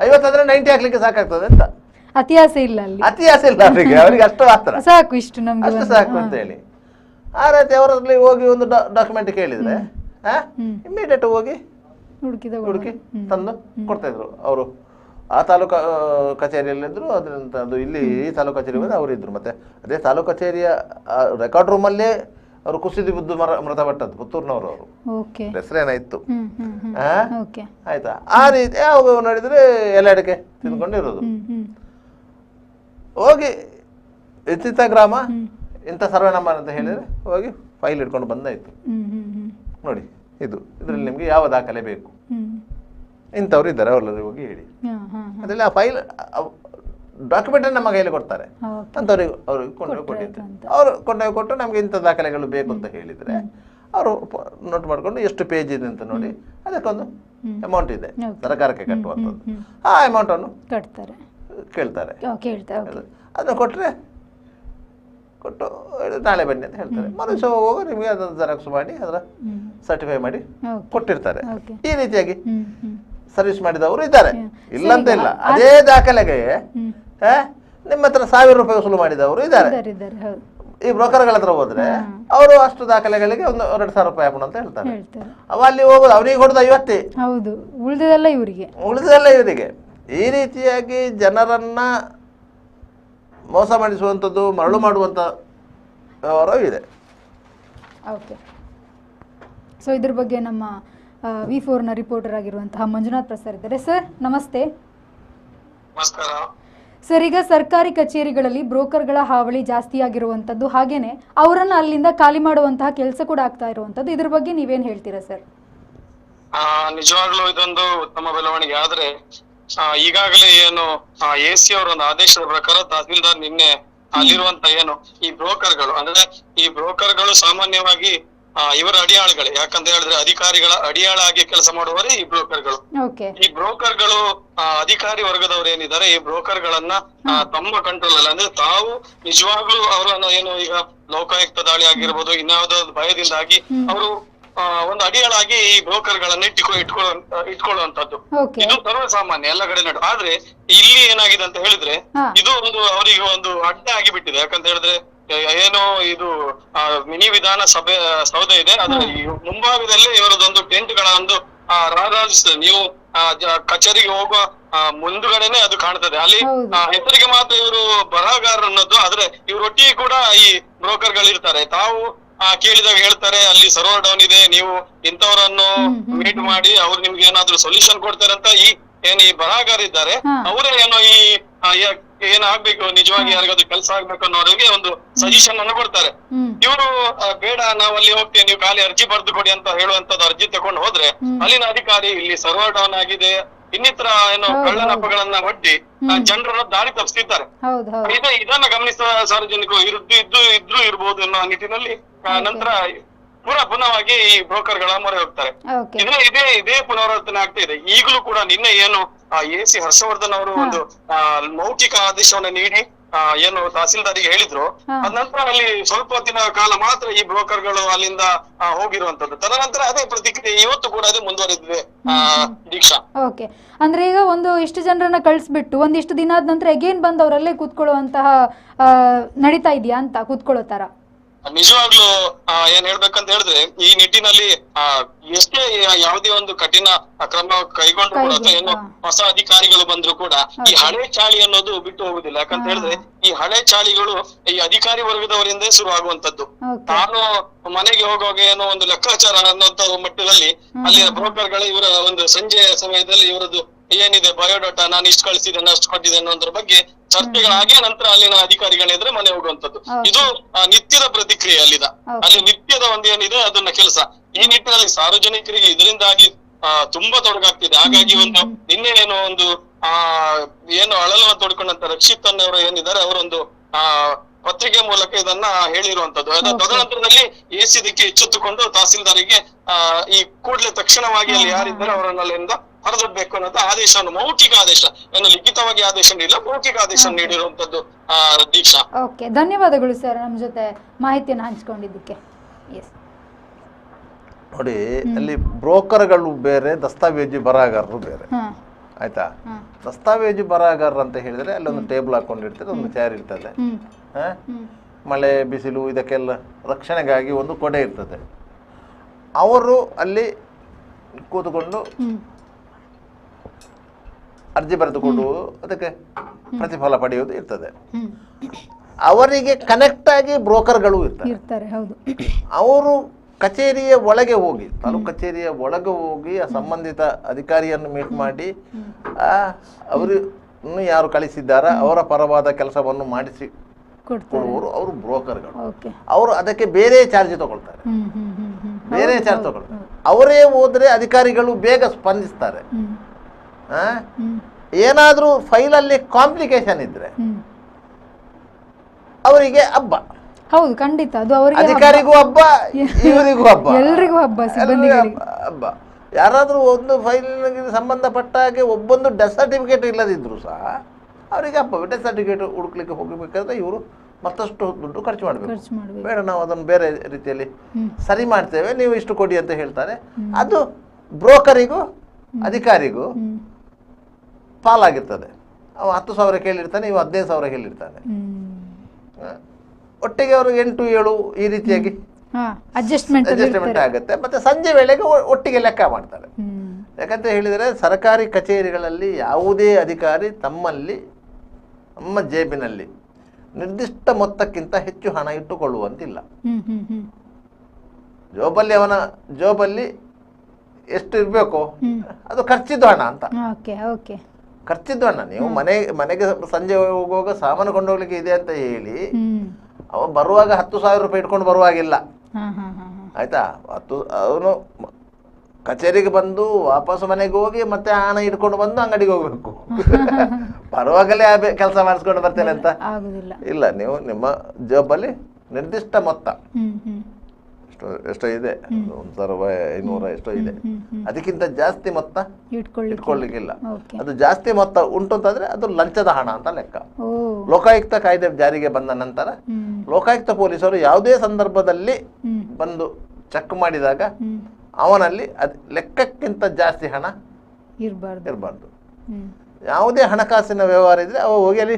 50 ಅಂದ್ರೆ 90 ಹಾಕ್ಲಿಕ್ಕೆ ಸಾಕಾಗ್ತದೆ ಅಂತ. ಅತಿ ಆಸೆ ಇಲ್ಲ ಅವರಿಗೆ, ಅವರಿಗೆ ಅಷ್ಟು ಮಾತ್ರ ಸಾಕು, ಇಷ್ಟು ಸಾಕು ಅಂತ ಹೇಳಿ. ಆ ರೀತಿ ಅವರಲ್ಲಿ ಹೋಗಿ ಒಂದು ಡಾಕ್ಯುಮೆಂಟ್ ಕೇಳಿದರೆ ಇಮ್ಮಿಡಿಯೇಟ್ ಹೋಗಿ ಹುಡುಕಿ ತಂದು ಕೊಡ್ತಾಯಿದ್ರು ಅವರು. ಆ ತಾಲೂಕು ಕಚೇರಿಯಲ್ಲಿದ್ದರು, ಅದರಿಂದ ಅದು ಇಲ್ಲಿ ಈ ತಾಲೂಕು ಕಚೇರಿ ಬಂದು ಅವರಿದ್ದರು. ಮತ್ತು ಅದೇ ತಾಲೂಕು ಕಚೇರಿಯ ರೆಕಾರ್ಡ್ ರೂಮಲ್ಲೇ ಅವರು ಕುಸಿದು ಬಿದ್ದು ಮೃತಪಟ್ಟದ್ದು ಪುತ್ತೂರಿನವರು. ಅವರು ಹೆಸರೇನಾಯ್ತು ಆಯ್ತಾ. ಆ ರೀತಿ ಅವು ನೋಡಿದರೆ ಎಲೆ ಅಡಿಕೆ ತಿಂದ್ಕೊಂಡಿರೋದು. ಹೋಗಿ ಇಂಥ ಗ್ರಾಮ ಇಂಥ ಸರ್ವೆ ನಂಬರ್ ಅಂತ ಹೇಳಿದರೆ ಹೋಗಿ ಫೈಲ್ ಇಟ್ಕೊಂಡು ಬಂದಾಯ್ತು. ನೋಡಿ ಇದರಲ್ಲಿ ನಿಮಗೆ ಯಾವ ದಾಖಲೆ ಬೇಕು, ಇಂಥವ್ರು ಇದ್ದಾರೆ ಅವ್ರಲ್ಲಿ ಹೋಗಿ ಹೇಳಿ. ಅದರಲ್ಲಿ ಆ ಫೈಲ್ ಡಾಕ್ಯುಮೆಂಟನ್ನು ನಮ್ಮ ಕೈಯಲ್ಲಿ ಕೊಡ್ತಾರೆ. ಅಂಥವ್ರಿಗೆ ಅವ್ರಿಗೆ ಕೊಂಡೋಗಿ ಕೊಟ್ಟಿರ್ತಾರೆ. ಅವರು ಕೊಂಡೋಗಿ ಕೊಟ್ಟು ನಮಗೆ ಇಂಥ ದಾಖಲೆಗಳು ಬೇಕು ಅಂತ ಹೇಳಿದರೆ ಅವರು ನೋಟ್ ಮಾಡಿಕೊಂಡು ಎಷ್ಟು ಪೇಜ್ ಇದೆ ಅಂತ ನೋಡಿ ಅದಕ್ಕೊಂದು ಅಮೌಂಟ್ ಇದೆ ಸರ್ಕಾರಕ್ಕೆ ಕಟ್ಟುವಂಥದ್ದು. ಆ ಅಮೌಂಟನ್ನು ಕೇಳ್ತಾರೆ. ಅದನ್ನು ಕೊಟ್ಟು ನಾಳೆ ಬನ್ನಿ ಅಂತ ಹೇಳ್ತಾರೆ. ಮನುಷ್ಯ ಹೋಗೋ ನಿಮಗೆ ಅದನ್ನು ಜೆರಾಕ್ಸ್ ಮಾಡಿ ಅದರ ಸರ್ಟಿಫೈ ಮಾಡಿ ಕೊಟ್ಟಿರ್ತಾರೆ. ಈ ರೀತಿಯಾಗಿ ಸರ್ವಿಸ್ ಮಾಡಿದವರು ಇದ್ದಾರೆ, ಇಲ್ಲಂತ ಇಲ್ಲ. ಅದೇ ದಾಖಲೆಗೆ ನಿಮ್ಮ ಹತ್ರ 1000 ರೂಪಾಯಿ ವಸೂಲು ಮಾಡಿದವರು ಇದ್ದಾರೆ. ಈ ಬ್ರೋಕರ್ಗಳ ಹತ್ರ ಹೋದ್ರೆ ಅವರು ಅಷ್ಟು ದಾಖಲೆಗಳಿಗೆ ಒಂದು 2000 ರೂಪಾಯಿ ಹಾಕೋಣ ಅಂತ ಹೇಳ್ತಾರೆ. ಅಲ್ಲಿ ಹೋಗೋದು ಅವರಿಗೆ ಹೊಡೆದ 50, ಉಳಿದೆಲ್ಲ ಇವರಿಗೆ. ಈ ರೀತಿಯಾಗಿ ಜನರನ್ನ ಮೋಸ ಮಾಡಿಸುವಂಥದ್ದು, ಮರಳು ಮಾಡುವಂಥ ವ್ಯವಹಾರ ಇದೆ. ಓಕೆ, ಸೊ ಇದ್ರ ಬಗ್ಗೆ ನಮ್ಮ V4ನ ರಿಪೋರ್ಟರ್ ಆಗಿರುವಂತಹ ಮಂಜುನಾಥ್ ಪ್ರಸಾದ್ ಇದ್ದಾರೆ. ಸರ್ ನಮಸ್ತೆ. ನಮಸ್ಕಾರ ಸರ್, ಈಗ ಸರ್ಕಾರಿ ಕಚೇರಿಗಳಲ್ಲಿ ಬ್ರೋಕರ್ಗಳ ಹಾವಳಿ ಜಾಸ್ತಿ ಆಗಿರುವಂಥದ್ದು, ಹಾಗೇನೆ ಅವರನ್ನು ಅಲ್ಲಿಂದ ಖಾಲಿ ಮಾಡುವಂತಹ ಕೆಲಸ ಕೂಡ ಆಗ್ತಾ ಇರುವಂಥದ್ದು, ಇದ್ರ ಬಗ್ಗೆ ನೀವೇನ್ ಹೇಳ್ತೀರಾ ಸರ್? ನಿಜವಾಗ್ಲೂ ಇದೊಂದು ಉತ್ತಮ ಬೆಳವಣಿಗೆ. ಆದ್ರೆ ಈಗಾಗಲೇ ಏನು AC ಅವರ ಒಂದು ಆದೇಶದ ಪ್ರಕಾರ ತಹಸೀಲ್ದಾರ್ ನಿನ್ನೆ ಅಲ್ಲಿರುವಂತ ಏನು ಈ ಬ್ರೋಕರ್ಗಳು, ಅಂದ್ರೆ ಈ ಬ್ರೋಕರ್ಗಳು ಸಾಮಾನ್ಯವಾಗಿ ಇವರ ಅಡಿಯಾಳುಗಳೇ. ಯಾಕಂತ ಹೇಳಿದ್ರೆ ಅಧಿಕಾರಿಗಳ ಅಡಿಯಾಳಾಗಿ ಕೆಲಸ ಮಾಡುವವರೇ ಈ ಬ್ರೋಕರ್ಗಳು. ಈ ಬ್ರೋಕರ್ಗಳು ಅಧಿಕಾರಿ ವರ್ಗದವರು ಏನಿದ್ದಾರೆ, ಈ ಬ್ರೋಕರ್ಗಳನ್ನ ತಮ್ಮ ಕಂಟ್ರೋಲ್ ಅಲ್ಲಿ, ಅಂದ್ರೆ ತಾವು ನಿಜವಾಗ್ಲೂ ಅವರನ್ನು ಏನು ಈಗ ಲೋಕಾಯುಕ್ತ ದಾಳಿ ಆಗಿರ್ಬೋದು, ಇನ್ಯಾವುದೋ ಭಯದಿಂದಾಗಿ ಅವರು ಒಂದು ಅಡಿಯಾಳಾಗಿ ಈ ಬ್ರೋಕರ್ ಗಳನ್ನ ಇಟ್ಕೊಳ್ಳುವಂತದ್ದು ಇದು ಸರ್ವಸಾಮಾನ್ಯ ಎಲ್ಲ ಕಡೆ ನಡು. ಆದ್ರೆ ಇಲ್ಲಿ ಏನಾಗಿದೆ ಅಂತ ಹೇಳಿದ್ರೆ ಇದು ಒಂದು ಅವರಿಗೆ ಒಂದು ಅಡ್ಡ ಆಗಿಬಿಟ್ಟಿದೆ. ಯಾಕಂತ ಹೇಳಿದ್ರೆ ಏನು ಇದು ಮಿನಿ ವಿಧಾನ ಸೌಧ ಇದೆ, ಅದರ ಮುಂಭಾಗದಲ್ಲೇ ಇವರದೊಂದು ಟೆಂಟ್ ಗಳ ಒಂದು ರಾರಾಜಿಸ್ತದೆ. ನೀವು ಕಚೇರಿಗೆ ಹೋಗುವ ಮುಂದುಗಡೆನೆ ಅದು ಕಾಣ್ತದೆ. ಅಲ್ಲಿ ಹೆಸರಿಗೆ ಮಾತ್ರ ಇವರು ಬರಹಗಾರರು ಅನ್ನೋದು, ಆದ್ರೆ ಇವರೊಟ್ಟಿಗೆ ಕೂಡ ಈ ಬ್ರೋಕರ್ ಗಳಿರ್ತಾರೆ. ತಾವು ಕೇಳಿದಾಗ ಹೇಳ್ತಾರೆ ಅಲ್ಲಿ ಸರ್ವರ್ ಡೌನ್ ಇದೆ, ನೀವು ಇಂಥವರನ್ನು ಮೀಟ್ ಮಾಡಿ ಅವ್ರು ನಿಮ್ಗೆ ಏನಾದ್ರು ಸೊಲ್ಯೂಷನ್ ಕೊಡ್ತಾರೆ ಅಂತ ಈ ಬರಹಗಾರ ಇದ್ದಾರೆ ಅವರೇ ಏನೋ ಏನಾಗ್ಬೇಕು, ನಿಜವಾಗಿ ಯಾರಿಗಾದ್ರು ಕೆಲಸ ಆಗ್ಬೇಕು ಅನ್ನೋರಿಗೆ ಒಂದು ಸಜೆಷನ್ ಅನ್ನು ಕೊಡ್ತಾರೆ. ಇವರು ಬೇಡ ನಾವು ಅಲ್ಲಿ ಹೋಗ್ತೇವೆ, ನೀವು ಖಾಲಿ ಅರ್ಜಿ ಬರ್ದು ಕೊಡಿ ಅಂತ ಹೇಳುವಂತದ್ದು ಅರ್ಜಿ ತಗೊಂಡು ಹೋದ್ರೆ ಅಲ್ಲಿನ ಅಧಿಕಾರಿ ಇಲ್ಲಿ ಸರ್ವರ್ ಡೌನ್ ಆಗಿದೆ ಇನ್ನಿತರ ಏನೋ ಕಳ್ಳನಪ್ಪಗಳನ್ನ ಒಡ್ಡಿ ಜನರನ್ನ ದಾರಿ ತಪ್ಪಿಸ್ತಿದ್ದಾರೆ. ಇದನ್ನ ಗಮನಿಸಿದ ಸಾರ್ವಜನಿಕರು ಇದ್ರೂ ಇರ್ಬೋದು ಅನ್ನೋ ನಿಟ್ಟಿನಲ್ಲಿ ನಂತರ ಪುನಃವಾಗಿ ಈ ಬ್ರೋಕರ್ ಗಳ ಮೊರೆ ಹೋಗ್ತಾರೆ. ಇದೇ ಪುನರಾವರ್ತನೆ ಆಗ್ತಾ ಇದೆ. ಈಗಲೂ ಕೂಡ ನಿನ್ನೆ ಏನು AC ಹರ್ಷವರ್ಧನ್ ಅವರು ಒಂದು ಮೌಖಿಕ ಆದೇಶವನ್ನು ನೀಡಿ ಏನು ತಹಸೀಲ್ದಾರಿಗೆ ಹೇಳಿದ್ರು, ಅದ ನಂತರ ಅಲ್ಲಿ ಸ್ವಲ್ಪ ಹೊತ್ತಿನ ಕಾಲ ಮಾತ್ರ ಈ ಬ್ರೋಕರ್ಗಳು ಅಲ್ಲಿಂದ ಹೋಗಿರುವಂತದ್ದು. ತದನಂತರ ಅದೇ ಪ್ರತಿಕ್ರಿಯೆ ಇವತ್ತು ಕೂಡ ಅದೇ ಮುಂದುವರೆದಿದೆ. ದೀಕ್ಷಾ, ಓಕೆ, ಅಂದ್ರೆ ಈಗ ಇಷ್ಟು ಜನರನ್ನ ಕಳಿಸ್ಬಿಟ್ಟು ಒಂದಿಷ್ಟು ದಿನ ಆದ ನಂತರ ಅಗೇನ್ ಬಂದು ಅವರಲ್ಲೇ ಕೂತ್ಕೊಳ್ಳುವಂತಹ ನಡೀತಾ ಇದೆಯಾ ಅಂತ ಕೂತ್ಕೊಳ್ಳೋ ತರ? ನಿಜವಾಗ್ಲೂ ಏನ್ ಹೇಳ್ಬೇಕಂತ ಹೇಳಿದ್ರೆ ಈ ನಿಟ್ಟಿನಲ್ಲಿ ಎಷ್ಟೇ ಯಾವುದೇ ಒಂದು ಕಠಿಣ ಕ್ರಮ ಕೈಗೊಂಡ್ರು ಕೂಡ ಅಥವಾ ಏನು ಹೊಸ ಅಧಿಕಾರಿಗಳು ಬಂದ್ರು ಕೂಡ ಈ ಹಳೆ ಚಾಳಿ ಅನ್ನೋದು ಬಿಟ್ಟು ಹೋಗುದಿಲ್ಲ. ಯಾಕಂತ ಹೇಳಿದ್ರೆ ಈ ಹಳೆ ಚಾಳಿಗಳು ಈ ಅಧಿಕಾರಿ ವರ್ಗದವರಿಂದ ಶುರು ಆಗುವಂತದ್ದು. ನಾನು ಮನೆಗೆ ಹೋಗುವಾಗ ಏನೋ ಒಂದು ಲೆಕ್ಕಾಚಾರ ಅನ್ನೋಂತ ಮಟ್ಟದಲ್ಲಿ ಅಲ್ಲಿ ಬ್ರೋಕರ್ಗಳು ಇವರ ಒಂದು ಸಂಜೆಯ ಸಮಯದಲ್ಲಿ ಇವರದ್ದು ಏನಿದೆ ಬಯೋಡಾಟಾ, ನಾನು ಇಷ್ಟು ಕಳಿಸಿದ್ದೇನೆ ಅಷ್ಟು ಕೊಟ್ಟಿದ್ದೇನೆ ಅನ್ನೋದ್ರ ಬಗ್ಗೆ ಚರ್ಚೆಗಳಾಗಿ ನಂತರ ಅಲ್ಲಿನ ಅಧಿಕಾರಿಗಳಿದ್ರೆ ಮನೆ ಹೋಗುವಂತದ್ದು. ಇದು ನಿತ್ಯದ ಪ್ರತಿಕ್ರಿಯೆ ಅಲ್ಲಿ ನಿತ್ಯದ ಒಂದು ಏನಿದೆ ಅದನ್ನ ಕೆಲಸ. ಈ ನಿಟ್ಟಿನಲ್ಲಿ ಸಾರ್ವಜನಿಕರಿಗೆ ಇದರಿಂದಾಗಿ ತುಂಬಾ ತೊಡಗಾಗ್ತಿದೆ. ಹಾಗಾಗಿ ನಿನ್ನೆ ಏನೋ ಒಂದು ಏನು ಅಳಲನ್ನು ತೋಡ್ಕೊಂಡಂತ ರಕ್ಷಿತ್ ಅನ್ನೋರು ಏನಿದ್ದಾರೆ ಅವರೊಂದು ಪತ್ರಿಕೆ ಮೂಲಕ ಇದನ್ನ ಹೇಳಿರುವಂತದ್ದು. ತದನಂತರದಲ್ಲಿ AC ಇದಕ್ಕೆ ಎಚ್ಚೆತ್ತುಕೊಂಡು ತಹಸೀಲ್ದಾರಿಗೆ ಈ ಕೂಡಲೇ ತಕ್ಷಣವಾಗಿ ಅಲ್ಲಿ ಯಾರಿದ್ದಾರೆ ಅವರನ್ನೆಲ್ಲ ಹೊರದಬೇಕು ಅನ್ನೋದು ಆದೇಶವನ್ನು, ಮೌಖಿಕ ಆದೇಶ, ಏನು ಲಿಖಿತವಾಗಿ ಆದೇಶ ನೀಡಿಲ್ಲ, ಮೌಖಿಕ ಆದೇಶ ನೀಡಿರುವಂತದ್ದು. ದೀಕ್ಷಾ, ಓಕೆ, ಧನ್ಯವಾದಗಳು ಸರ್ ನಮ್ಮ ಜೊತೆ ಮಾಹಿತಿಯನ್ನು ಹಂಚಿಕೊಂಡಿದ್ದಕ್ಕೆ. ನೋಡಿ, ಅಲ್ಲಿ ಬ್ರೋಕರ್ಗಳು ಬೇರೆ, ದಸ್ತಾವೇಜು ಬರಹಗಾರರು ಬೇರೆ. ಆಯ್ತಾ? ದಸ್ತಾವೇಜು ಬರಹಗಾರರು ಅಂತ ಹೇಳಿದ್ರೆ ಅಲ್ಲೊಂದು ಟೇಬಲ್ ಹಾಕೊಂಡಿರ್ತದೆ, ಒಂದು ಚೇರ್ ಇರ್ತದೆ. ಮಳೆ ಬಿಸಿಲು ಇದಕ್ಕೆಲ್ಲ ರಕ್ಷಣೆಗಾಗಿ ಒಂದು ಕೊಡೆ ಇರ್ತದೆ. ಅವರು ಅಲ್ಲಿ ಕೂತ್ಕೊಂಡು ಅರ್ಜಿ ಬರೆದುಕೊಂಡು ಅದಕ್ಕೆ ಪ್ರತಿಫಲ ಪಡೆಯುವುದು ಇರ್ತದೆ. ಅವರಿಗೆ ಕನೆಕ್ಟ್ ಆಗಿ ಬ್ರೋಕರ್ಗಳು ಇರ್ತಾರೆ. ಹೌದು. ಅವರು ಕಚೇರಿಯ ಒಳಗೆ ಹೋಗಿ, ತಾಲೂಕು ಕಚೇರಿಯ ಒಳಗೆ ಹೋಗಿ ಆ ಸಂಬಂಧಿತ ಅಧಿಕಾರಿಯನ್ನು ಮೀಟ್ ಮಾಡಿ ಅವರು ಯಾರು ಕಳಿಸಿದ್ದಾರ ಅವರ ಪರವಾದ ಕೆಲಸವನ್ನು ಮಾಡಿಸಿ ಕೊಡುವವರು ಅವರು ಬ್ರೋಕರ್ಗಳು. ಅವರು ಅದಕ್ಕೆ ಬೇರೆ ಚಾರ್ಜ್ ತಗೊಳ್ತಾರೆ, ಬೇರೆ ಚಾರ್ಜ್ ತಗೊಳ್ತಾರೆ. ಅವರೇ ಹೋದ್ರೆ ಅಧಿಕಾರಿಗಳು ಬೇಗ ಸ್ಪಂದಿಸ್ತಾರೆ. ಏನಾದ್ರೂ ಫೈಲಲ್ಲಿ ಕಾಂಪ್ಲಿಕೇಶನ್ ಇದ್ರೆ ಅವರಿಗೆ ಹಬ್ಬ. ಹೌದು, ಖಂಡಿತ. ಅದು ಅವರಿಗೆ ಅಧಿಕಾರಿಗೂ ಹಬ್ಬ, ಇವರಿಗೂ ಹಬ್ಬ, ಎಲ್ರಿಗೂ ಹಬ್ಬ, ಹಬ್ಬ. ಯಾರಾದ್ರೂ ಒಂದು ಫೈಲ್ಗೆ ಸಂಬಂಧಪಟ್ಟ ಹಾಗೆ ಒಬ್ಬೊಂದು ಡೆತ್ ಸರ್ಟಿಫಿಕೇಟ್ ಇಲ್ಲದಿದ್ರು ಸಹ ಅವರಿಗೆ ಹಬ್ಬ. ಡೆತ್ ಸರ್ಟಿಫಿಕೇಟ್ ಹುಡುಕ್ಲಿಕ್ಕೆ ಹೋಗಬೇಕಾದ್ರೆ ಇವರು ಮತ್ತಷ್ಟು ದುಡ್ಡು ಖರ್ಚು ಮಾಡಬೇಕು. ಬೇಡ, ನಾವು ಅದನ್ನು ಬೇರೆ ರೀತಿಯಲ್ಲಿ ಸರಿ ಮಾಡ್ತೇವೆ, ನೀವು ಇಷ್ಟು ಕೊಡಿ ಅಂತ ಹೇಳ್ತಾರೆ. ಅದು ಬ್ರೋಕರಿಗೂ ಅಧಿಕಾರಿಗೂ ಪಾಲಾಗಿರ್ತದೆ. ಅವ 10,000 ಕೇಳಿರ್ತಾನೆ, ಇವ 15,000 ಕೇಳಿರ್ತಾನೆ. ಒಟ್ಟಿಗೆ ಅವರು 8-7 ಈ ರೀತಿಯಾಗಿ ಅಡ್ಜಸ್ಟ್ಮೆಂಟ್ ಆಗುತ್ತೆ. ಮತ್ತೆ ಸಂಜೆ ವೇಳೆಗೆ ಒಟ್ಟಿಗೆ ಲೆಕ್ಕ ಮಾಡ್ತಾರೆ. ಯಾಕಂತ ಹೇಳಿದರೆ ಸರ್ಕಾರಿ ಕಚೇರಿಗಳಲ್ಲಿ ಯಾವುದೇ ಅಧಿಕಾರಿ ನಮ್ಮ ಜೇಬಿನಲ್ಲಿ ನಿರ್ದಿಷ್ಟ ಮೊತ್ತಕ್ಕಿಂತ ಹೆಚ್ಚು ಹಣ ಇಟ್ಟುಕೊಳ್ಳುವಂತಿಲ್ಲ. ಅವನ ಜೋಬಲ್ಲಿ ಎಷ್ಟು ಇರಬೇಕು ಅದು ಖರ್ಚಿದ್ದು ಹಣ ಅಂತ. ಖರ್ಚಿದ್ದು ಹಣ. ನೀವು ಮನೆಗೆ ಸಂಜೆ ಹೋಗುವಾಗ ಸಾಮಾನು ಕೊಂಡೋಗ್ಲಿಕ್ಕೆ ಇದೆ ಅಂತ ಹೇಳಿ ಅವ ಬರುವಾಗ 10,000 ರೂಪಾಯಿ ಇಟ್ಕೊಂಡು ಬರುವಾಗಿಲ್ಲ, ಆಯ್ತಾ? ಅವನು ಕಚೇರಿಗೆ ಬಂದು ವಾಪಸ್ ಮನೆಗೆ ಹೋಗಿ ಮತ್ತೆ ಹಣ ಇಟ್ಕೊಂಡು ಬಂದು ಅಂಗಡಿಗೆ ಹೋಗ್ಬೇಕು. ಬರುವಾಗಲೇ ಕೆಲಸ ಮಾಡಿಸ್ಕೊಂಡು ಬರ್ತೇನೆ ಅಂತ ಇಲ್ಲ. ನೀವು ನಿಮ್ಮ ಜಾಬಲ್ಲಿ ನಿರ್ದಿಷ್ಟ ಮೊತ್ತ ಎಷ್ಟೋ ಇದೆ, 1,500 ಎಷ್ಟೋ ಇದೆ, ಅದಕ್ಕಿಂತ ಜಾಸ್ತಿ ಮೊತ್ತ ಇಟ್ಕೊಳ್ಳಿಕ್ಕಿಲ್ಲ. ಅದು ಜಾಸ್ತಿ ಮೊತ್ತ ಉಂಟು ಅಂತಂದ್ರೆ ಅದು ಲಂಚದ ಹಣ ಅಂತ ಲೆಕ್ಕ. ಲೋಕಾಯುಕ್ತ ಕಾಯ್ದೆ ಜಾರಿಗೆ ಬಂದ ನಂತರ ಲೋಕಾಯುಕ್ತ ಪೊಲೀಸರು ಯಾವುದೇ ಸಂದರ್ಭದಲ್ಲಿ ಬಂದು ಚೆಕ್ ಮಾಡಿದಾಗ ಅವನಲ್ಲಿ ಲೆಕ್ಕಕ್ಕಿಂತ ಜಾಸ್ತಿ ಹಣ ಇರಬಾರ್ದು. ಯಾವುದೇ ಹಣಕಾಸಿನ ವ್ಯವಹಾರ ಇದ್ರೆ ಅವ ಹೋಗಿ ಅಲ್ಲಿ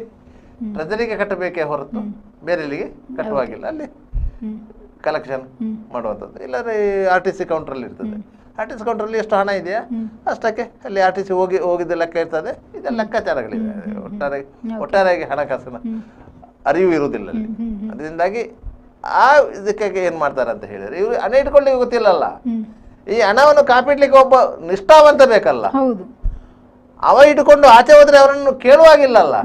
ಟ್ರೆಜರಿಗೆ ಕಟ್ಟಬೇಕೇ ಹೊರತು ಬೇರೆಲ್ಲಿಗೆ ಕಟ್ಟುವಾಗಿಲ್ಲ. ಅಲ್ಲಿ ಕಲೆಕ್ಷನ್ ಮಾಡುವಂಥದ್ದು. ಇಲ್ಲಾಂದ್ರೆ RTC ಕೌಂಟ್ರಲ್ಲಿ ಇರ್ತದೆ. RTC ಕೌಂಟ್ರಲ್ಲಿ ಎಷ್ಟು ಹಣ ಇದೆಯಾ ಅಷ್ಟಕ್ಕೆ ಅಲ್ಲಿ RTC ಹೋಗಿದ್ದ ಲೆಕ್ಕ ಇರ್ತದೆ. ಇದೆಲ್ಲ ಲೆಕ್ಕಾಚಾರಗಳಿವೆ. ಒಟ್ಟಾರೆಯಾಗಿ ಹಣಕಾಸಿನ ಅರಿವು ಇರುವುದಿಲ್ಲ ಅಲ್ಲಿ. ಅದರಿಂದಾಗಿ ಇದಕ್ಕೆ ಏನ್ ಮಾಡ್ತಾರೆ ಅಂತ ಹೇಳಿದ್ರೆ ಇವರು ಹಣ ಇಟ್ಕೊಳ್ಳಿಕ್ಕೆ ಗೊತ್ತಿಲ್ಲಲ್ಲ. ಈ ಹಣವನ್ನು ಕಾಪಿಡ್ಲಿಕ್ಕೆ ಒಬ್ಬ ನಿಷ್ಠಾವಂತ ಬೇಕಲ್ಲ. ಅವ ಇಟ್ಕೊಂಡು ಆಚೆ ಹೋದ್ರೆ ಅವರನ್ನು ಕೇಳುವಾಗಿಲ್ಲಲ್ಲ,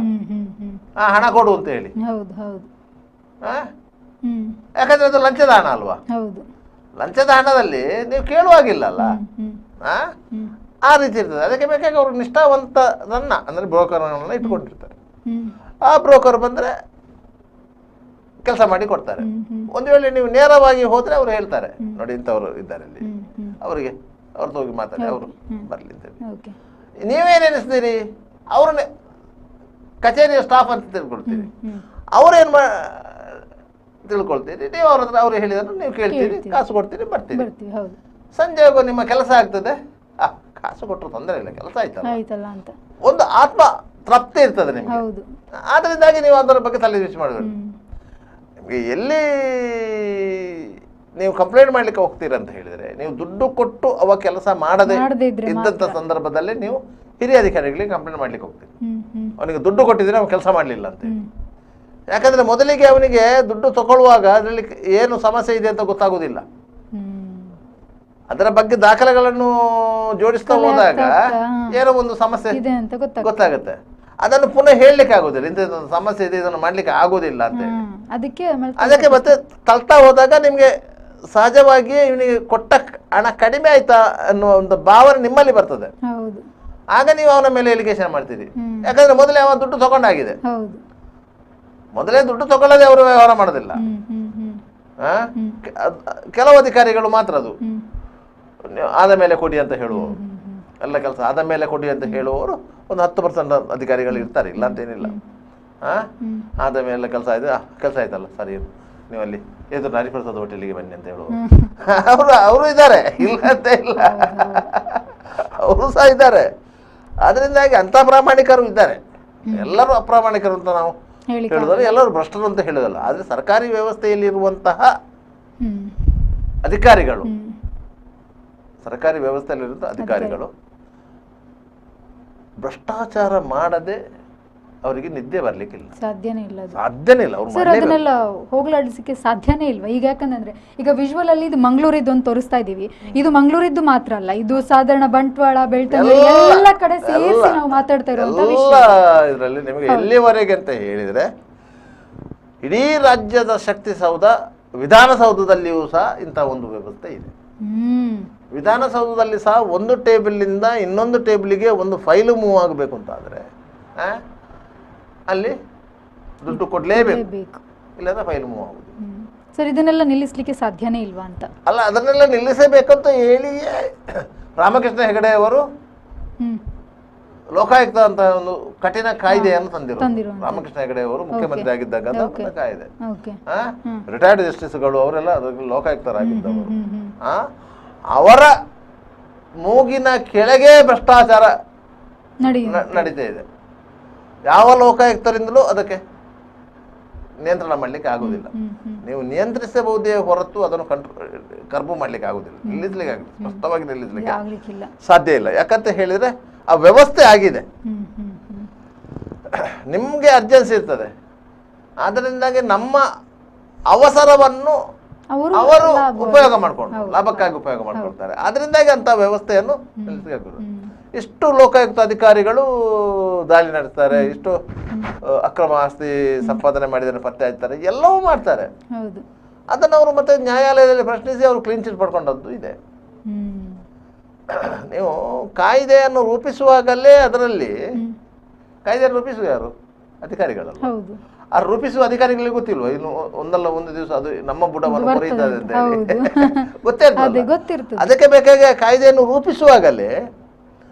ಹಣ ಕೊಡು ಅಂತ ಹೇಳಿ. ಯಾಕಂದ್ರೆ ಅದು ಲಂಚದ ಹಣ ಅಲ್ವಾ? ಲಂಚದ ಹಣದಲ್ಲಿ ನೀವು ಕೇಳುವಾಗಿಲ್ಲಲ್ಲ, ಆ ರೀತಿ ಇರ್ತದೆ. ಅದಕ್ಕೆ ಬೇಕಾಗಿ ಅವರು ನಿಷ್ಠಾವಂತರನ್ನ ಅಂದ್ರೆ ಬ್ರೋಕರ್ಗಳನ್ನ ಇಟ್ಕೊಂಡಿರ್ತಾರೆ. ಆ ಬ್ರೋಕರ್ ಬಂದ್ರೆ ಕೆಲಸ ಮಾಡಿ ಕೊಡ್ತಾರೆ. ಒಂದು ವೇಳೆ ನೀವು ನೇರವಾಗಿ ಹೋದ್ರೆ ಅವ್ರು ಹೇಳ್ತಾರೆ, ನೋಡಿ ಇಂಥವ್ರು ಇದ್ದಾರೆ ಅಲ್ಲಿ, ಅವರಿಗೆ ಅವ್ರದ್ದು ಹೋಗಿ ಮಾತಾಡಿ, ಅವರು ಬರ್ಲಿ ಅಂತೇಳಿ. ನೀವೇನ್ ಎನಿಸ್ತೀರಿ? ಅವ್ರನ್ನೇ ಕಚೇರಿಯ ಸ್ಟಾಫ್ ಅಂತ ತಿಳ್ಕೊಳ್ತೀರಿ. ಅವ್ರೇನ್ ತಿಳ್ಕೊಳ್ತೀರಿ, ನೀವು ಅವ್ರ ಹತ್ರ ಅವ್ರು ಹೇಳಿದ್ರು ನೀವು ಕೇಳ್ತೀರಿ, ಕಾಸು ಕೊಡ್ತೀರಿ, ಬರ್ತೀರಿ. ಸಂಜೆ ಹೋಗೋ ನಿಮ್ಮ ಕೆಲಸ ಆಗ್ತದೆ. ಕಾಸು ಕೊಟ್ಟರು ತೊಂದರೆ ಇಲ್ಲ, ಕೆಲಸ ಆಯ್ತಲ್ಲ ಅಂತ ಒಂದು ಆತ್ಮ ತೃಪ್ತಿ ಇರ್ತದೆ ನಿಮ್ಗೆ. ಆದ್ರಿಂದಾಗಿ ನೀವು ಅದರ ಬಗ್ಗೆ ತಲೆ ಬಿಸಿ ಮಾಡಬೇಕು. ನಿಮಗೆ ಎಲ್ಲಿ ನೀವು ಕಂಪ್ಲೇಂಟ್ ಮಾಡ್ಲಿಕ್ಕೆ ಹೋಗ್ತೀರ ಅಂತ ಹೇಳಿದ್ರೆ, ನೀವು ದುಡ್ಡು ಕೊಟ್ಟು ಅವ ಕೆಲಸ ಮಾಡದೆ ಇದ್ದಂತ ಸಂದರ್ಭದಲ್ಲಿ ನೀವು ಹಿರಿಯ ಅಧಿಕಾರಿಗಳಿಗೆ ಕಂಪ್ಲೇಂಟ್ ಮಾಡ್ಲಿಕ್ಕೆ ಹೋಗ್ತೀರಿ. ಅವನಿಗೆ ದುಡ್ಡು ಕೊಟ್ಟಿದ್ರೆ ಅವನು ಕೆಲಸ ಮಾಡಲಿಲ್ಲ ಅಂತ. ಯಾಕಂದ್ರೆ ಮೊದಲಿಗೆ ಅವನಿಗೆ ದುಡ್ಡು ತಗೊಳ್ಳುವಾಗ ಅದರಲ್ಲಿ ಏನು ಸಮಸ್ಯೆ ಇದೆ ಅಂತ ಗೊತ್ತಾಗುದಿಲ್ಲ. ಅದರ ಬಗ್ಗೆ ದಾಖಲೆಗಳನ್ನು ಜೋಡಿಸ್ತಾ ಹೋದಾಗ ಏನೋ ಒಂದು ಸಮಸ್ಯೆ ಗೊತ್ತಾಗುತ್ತೆ. ಅದನ್ನು ಪುನಃ ಹೇಳಲಿಕ್ಕೆ ಆಗುದಿಲ್ಲ, ಇಂಥ ಸಮಸ್ಯೆ ಇದೆ, ಇದನ್ನು ಮಾಡ್ಲಿಕ್ಕೆ ಆಗುದಿಲ್ಲ ಅಂತ ಹೇಳಿ. ಅದಕ್ಕೆ ಮತ್ತೆ ತಳ್ತಾ ಹೋದಾಗ ನಿಮ್ಗೆ ಸಹಜವಾಗಿಯೇ ಇವನಿಗೆ ಕೊಟ್ಟ ಹಣ ಕಡಿಮೆ ಆಯ್ತಾ ಅನ್ನುವ ಒಂದು ಭಾವನೆ ನಿಮ್ಮಲ್ಲಿ ಬರ್ತದೆ. ಆಗ ನೀವು ಅವನ ಮೇಲೆ ಎಲಿಗೇಷನ್ ಮಾಡ್ತೀರಿ. ಯಾಕಂದ್ರೆ ಮೊದಲೇ ಅವ ದುಡ್ಡು ತಗೊಂಡಾಗಿದೆ. ಮೊದಲೇ ದುಡ್ಡು ತಗೊಳ್ಳದೆ ಅವರು ವ್ಯವಹಾರ ಮಾಡೋದಿಲ್ಲ. ಕೆಲವು ಅಧಿಕಾರಿಗಳು ಮಾತ್ರ ಅದು ಆದ ಮೇಲೆ ಕೊಡಿ ಅಂತ ಹೇಳುವವರು, ಎಲ್ಲ ಕೆಲಸ ಆದ ಮೇಲೆ ಕೊಡಿ ಅಂತ ಹೇಳುವವರು ಒಂದು 10% ಅಧಿಕಾರಿಗಳು ಇರ್ತಾರೆ, ಇಲ್ಲ ಅಂತೇನಿಲ್ಲ. ಆದ ಮೇಲೆ ಕೆಲಸ ಆಯ್ತಲ್ಲ, ಸರಿ ನೀವು ಅಲ್ಲಿ ಎದುರು ಹರಿಪ್ರಸಾದ್ ಹೋಟೆಲಿಗೆ ಬನ್ನಿ ಅಂತ ಹೇಳುವರು ಅವರು ಇದ್ದಾರೆ, ಇಲ್ಲ ಅಂತ ಇಲ್ಲ, ಅವರು ಸಹ ಇದ್ದಾರೆ. ಅದರಿಂದಾಗಿ ಅಂತ ಪ್ರಾಮಾಣಿಕರು ಇದ್ದಾರೆ. ಎಲ್ಲರೂ ಅಪ್ರಾಮಾಣಿಕರು ಅಂತ ನಾವು ಹೇಳಿದ್ರೆ ಎಲ್ಲರೂ ಭ್ರಷ್ಟರು ಅಂತ ಹೇಳೋದಲ್ಲ, ಆದರೆ ಸರ್ಕಾರಿ ವ್ಯವಸ್ಥೆಯಲ್ಲಿರುವಂತಹ ಹ್ಮ್ ಅಧಿಕಾರಿಗಳು, ಹ್ಮ್ ಸರ್ಕಾರಿ ವ್ಯವಸ್ಥೆಯಲ್ಲಿರುವಂತಹ ಅಧಿಕಾರಿಗಳು ಭ್ರಷ್ಟಾಚಾರ ಮಾಡದೆ ಅವರಿಗೆ ನಿದ್ದೆ ಬರ್ಲಿಕ್ಕಿಲ್ಲ, ಸಾಧ್ಯನೇ ಇಲ್ಲ ಅದು. ಸಾಧ್ಯನೇ ಇಲ್ಲ. ಅವ್ರು ಸರ್ ಅದನ್ನೆಲ್ಲ ಹೋಗ್ಲಾಡಿಸಕ್ಕೆ ಸಾಧ್ಯನೇ ಇಲ್ವಾ? ಈಗ ಯಾಕಂದ್ರೆ ಈಗ ವಿಜುವಲ್ ಅಲ್ಲಿ ಇದು ಮಂಗಳೂರಿದ್ದು ಅಂತ ತೋರಿಸ್ತಾ ಇದೀವಿ, ಇದು ಮಂಗಳೂರಿದ್ದು ಮಾತ್ರ ಅಲ್ಲ, ಇದು ಸಾಧಾರಣ ಬಂಟ್ವಾಳ, ಬೆಳ್ತಂಗಡಿ ಎಲ್ಲ ಕಡೆ ಸೇರಿಸಿ ನಾವು ಮಾತಾಡ್ತಾ ಇರುವಂತ ಎಲ್ಲ ಇದರಲ್ಲಿ ನಿಮಗೆ ಎಲ್ಲಿವರೆಗೆ ಅಂತ ಹೇಳಿದ್ರೆ ಇಡೀ ರಾಜ್ಯದ ಶಕ್ತಿ ಸೌಧ ವಿಧಾನಸೌಧದಲ್ಲಿಯೂ ಸಹ ಇಂಥ ಒಂದು ವ್ಯವಸ್ಥೆ ಇದೆ. ವಿಧಾನಸೌಧದಲ್ಲಿ ಸಹ ಒಂದು ಟೇಬಲಿಂದ ಇನ್ನೊಂದು ಟೇಬಲಿಗೆ ಒಂದು ಫೈಲು ಮೂವ್ ಆಗಬೇಕು ಅಂತ ಆದರೆ ಅಲ್ಲಿ ದುಡ್ಡು ಕೊಡಲೇಬೇಕು, ಇಲ್ಲಾಂದ್ರೆ ಫೈಲ್ ಮೂವ್ ಆಗುದು. ಸರ್ ಇದನ್ನೆಲ್ಲ ನಿಲ್ಲಿಸಲಿಕ್ಕೆ ಸಾಧ್ಯನೇ ಇಲ್ವಾ ಅಂತ? ಅಲ್ಲ, ಅದನ್ನೆಲ್ಲ ನಿಲ್ಲಿಸಬೇಕಂತ ಹೇಳಿಯೇ ರಾಮಕೃಷ್ಣ ಹೆಗಡೆ ಅವರು ಲೋಕಾಯುಕ್ತ ಅಂತ ಒಂದು ಕಠಿಣ ಕಾಯ್ದೆಯನ್ನು ತಂದಿರು. ರಾಮಕೃಷ್ಣ ಹೆಗಡೆ ಅವರು ಮುಖ್ಯಮಂತ್ರಿ ಆಗಿದ್ದಾಗ ಕಾಯ್ದೆ, ರಿಟೈರ್ಡ್ ಜಸ್ಟಿಸ್ಗಳು ಅವರೆಲ್ಲ ಲೋಕಾಯುಕ್ತರಾಗಿದ್ದವರು. ಅವರ ಮೂಗಿನ ಕೆಳಗೆ ಭ್ರಷ್ಟಾಚಾರ ನಡೀತಾ ಇದೆ. ಯಾವ ಲೋಕಾಯುಕ್ತರಿಂದಲೂ ಅದಕ್ಕೆ ನಿಯಂತ್ರಣ ಮಾಡಲಿಕ್ಕೆ ಆಗುದಿಲ್ಲ. ನೀವು ನಿಯಂತ್ರಿಸಬಹುದೇ ಹೊರತು ಅದನ್ನು ಕರ್ಬು ಮಾಡ್ಲಿಕ್ಕೆ ಆಗುದಿಲ್ಲ, ನಿಲ್ಲಿಸ್ಲಿಕ್ಕೆ ಆಗುದಿಲ್ಲ, ಸ್ಪಷ್ಟವಾಗಿ ನಿಲ್ಲಿಸ್ಲಿಕ್ಕೆ ಸಾಧ್ಯ ಇಲ್ಲ. ಯಾಕಂತ ಹೇಳಿದ್ರೆ ಆ ವ್ಯವಸ್ಥೆ ಆಗಿದೆ, ನಿಮ್ಗೆ ಅರ್ಜೆನ್ಸಿ ಇರ್ತದೆ, ಅದರಿಂದಾಗಿ ನಮ್ಮ ಅವಸರವನ್ನು ಅವರು ಉಪಯೋಗ ಮಾಡ್ಕೊಂಡು ಲಾಭಕ್ಕಾಗಿ ಉಪಯೋಗ ಮಾಡ್ಕೊಳ್ತಾರೆ. ಅದರಿಂದಾಗಿ ಅಂತ ವ್ಯವಸ್ಥೆಯನ್ನು ನಿಲ್ಲಿಸಬೇಕು. ಇಷ್ಟು ಲೋಕಾಯುಕ್ತ ಅಧಿಕಾರಿಗಳು ದಾಳಿ ನಡೆಸ್ತಾರೆ, ಇಷ್ಟು ಅಕ್ರಮ ಆಸ್ತಿ ಸಂಪಾದನೆ ಮಾಡಿದರೆ ಪತ್ತೆ ಹಚ್ತಾರೆ, ಎಲ್ಲವೂ ಮಾಡ್ತಾರೆ. ಅದನ್ನು ಅವರು ಮತ್ತೆ ನ್ಯಾಯಾಲಯದಲ್ಲಿ ಪ್ರಶ್ನಿಸಿ ಅವರು ಕ್ಲೀನ್ ಚಿಟ್ ಪಡ್ಕೊಂಡದ್ದು ಇದೆ. ನೀವು ಕಾಯ್ದೆಯನ್ನು ರೂಪಿಸುವಾಗಲೇ ಅದರಲ್ಲಿ ಕಾಯ್ದೆಯನ್ನು ರೂಪಿಸುವ ಯಾರು? ಅಧಿಕಾರಿಗಳಲ್ಲ. ಆ ರೂಪಿಸುವ ಅಧಿಕಾರಿಗಳಿಗೆ ಗೊತ್ತಿಲ್ವ ಇನ್ನು ಒಂದಲ್ಲ ಒಂದು ದಿವಸ ಅದು ನಮ್ಮ ಬುಡವನ್ನು ಕೊರೆಯುತ್ತದೆ ಅಂತ ಹೇಳಿ ಗೊತ್ತಿರ್ತದೆ. ಅದಕ್ಕೆ ಬೇಕಾಗಿ ಕಾಯ್ದೆಯನ್ನು ರೂಪಿಸುವಾಗಲೇ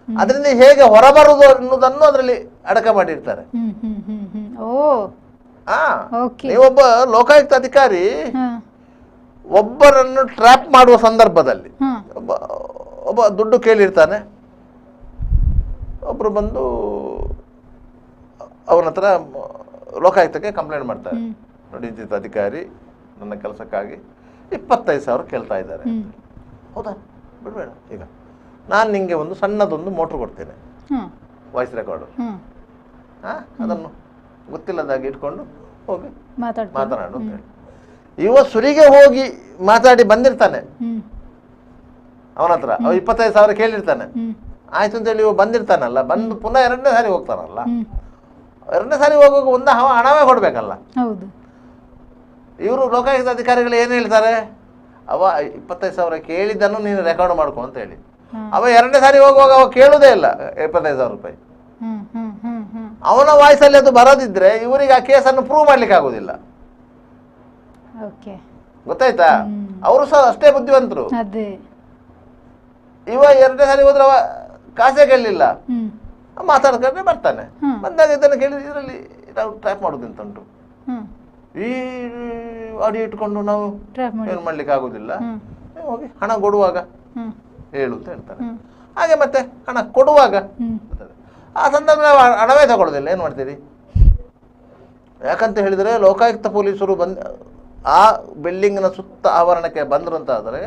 ಅದರಿಂದ ಹೇಗೆ ಹೊರಬರುವುದು ಅನ್ನೋದನ್ನು ಅದರಲ್ಲಿ ಅಡಕ ಮಾಡಿರ್ತಾರೆ. ನೀವೊಬ್ಬ ಲೋಕಾಯುಕ್ತ ಅಧಿಕಾರಿ ಒಬ್ಬರನ್ನು ಟ್ರ್ಯಾಪ್ ಮಾಡುವ ಸಂದರ್ಭದಲ್ಲಿ ಒಬ್ಬ ದುಡ್ಡು ಕೇಳಿರ್ತಾನೆ, ಒಬ್ರು ಬಂದು ಅವನ ಹತ್ರ ಲೋಕಾಯುಕ್ತಕ್ಕೆ ಕಂಪ್ಲೇಂಟ್ ಮಾಡ್ತಾರೆ, ನೋಡಿ ಇಂತಿಂತ ಅಧಿಕಾರಿ ನನ್ನ ಕೆಲಸಕ್ಕಾಗಿ 25,000 ಕೇಳ್ತಾ ಇದ್ದಾರೆ. ಹೌದಾ, ಬಿಡಬೇಡ, ಈಗ ನಾನು ನಿಂಗೆ ಒಂದು ಸಣ್ಣದೊಂದು ಮೋಟ್ರ್ ಕೊಡ್ತೇನೆ, ವಾಯ್ಸ್ ರೆಕಾರ್ಡು, ಅದನ್ನು ಗೊತ್ತಿಲ್ಲದಾಗಿ ಇಟ್ಕೊಂಡು ಹೋಗಿ ಮಾತನಾಡು ಅಂತ ಹೇಳಿ. ಇವ ಸುರಿಗೆ ಹೋಗಿ ಮಾತಾಡಿ ಬಂದಿರ್ತಾನೆ ಅವನ ಹತ್ರ, ಅವ 25,000 ಕೇಳಿರ್ತಾನೆ, ಆಯ್ತು ಅಂತೇಳಿ ಇವ ಬಂದಿರ್ತಾನಲ್ಲ, ಬಂದು ಪುನಃ 2ನೇ ಸಾರಿ ಹೋಗ್ತಾನಲ್ಲ, 2ನೇ ಸಾರಿ ಹೋಗುವಾಗ ಒಂದು ಹಣವೇ ಕೊಡ್ಬೇಕಲ್ಲ. ಇವರು ಲೋಕಾಯುಕ್ತ ಅಧಿಕಾರಿಗಳು ಏನು ಹೇಳ್ತಾರೆ, ಅವ 25,000 ಕೇಳಿದ್ದನ್ನು ನೀನು ರೆಕಾರ್ಡ್ ಮಾಡ್ಕೊ ಅಂತ ಹೇಳಿ. ಅವ 2ನೇ ಸಾರಿ ಹೋಗುವಾಗ ಅವ ಕೇಳುವುದೇ ಇಲ್ಲ 25,000 ರೂಪಾಯಿ. ಅವನ ವಾಯ್ಸಲ್ಲಿ ಅದು ಬರೋದಿದ್ರೆ ಇವರಿಗೆ ಆ ಕೇಸನ್ನು ಪ್ರೂವ್ ಮಾಡ್ಲಿಕ್ಕೆ ಆಗುದಿಲ್ಲ. ಗೊತ್ತಾಯ್ತಾ? ಅವರು ಸಹ ಅಷ್ಟೇ ಬುದ್ಧಿವಂತರು. ಇವ 2ನೇ ಸಾರಿ ಹೋದ್ರೆ ಅವ ಕಾಸೇ ಕೇಳಲಿಲ್ಲ, ಮಾತಾಡ್ಕೊಂಡ್ರೆ ಬರ್ತಾನೆ. ಬಂದಾಗ ಇದನ್ನು ಕೇಳಿ ಇದರಲ್ಲಿ ನಾವು ಟ್ರ್ಯಾಪ್ ಮಾಡೋದಂತ ಉಂಟು. ಈ ಆಡಿಯೋ ಇಟ್ಕೊಂಡು ನಾವು ಏನು ಮಾಡ್ಲಿಕ್ಕೆ ಆಗುದಿಲ್ಲ, ಹೋಗಿ ಹಣ ಕೊಡುವಾಗ ಹೇಳು ಅಂತ ಹೇಳ್ತಾರೆ. ಹಾಗೆ ಮತ್ತೆ ಹಣ ಕೊಡುವಾಗ ಆ ಸಂದರ್ಭ ಹಣವೇ ತಗೊಳ್ಳೋದಿಲ್ಲ, ಏನು ಮಾಡ್ತೀರಿ? ಯಾಕಂತ ಹೇಳಿದ್ರೆ ಲೋಕಾಯುಕ್ತ ಪೊಲೀಸರು ಆ ಬಿಲ್ಡಿಂಗ್ನ ಸುತ್ತ ಆವರಣಕ್ಕೆ ಬಂದ್ರು ಅಂತ ಆದರೆ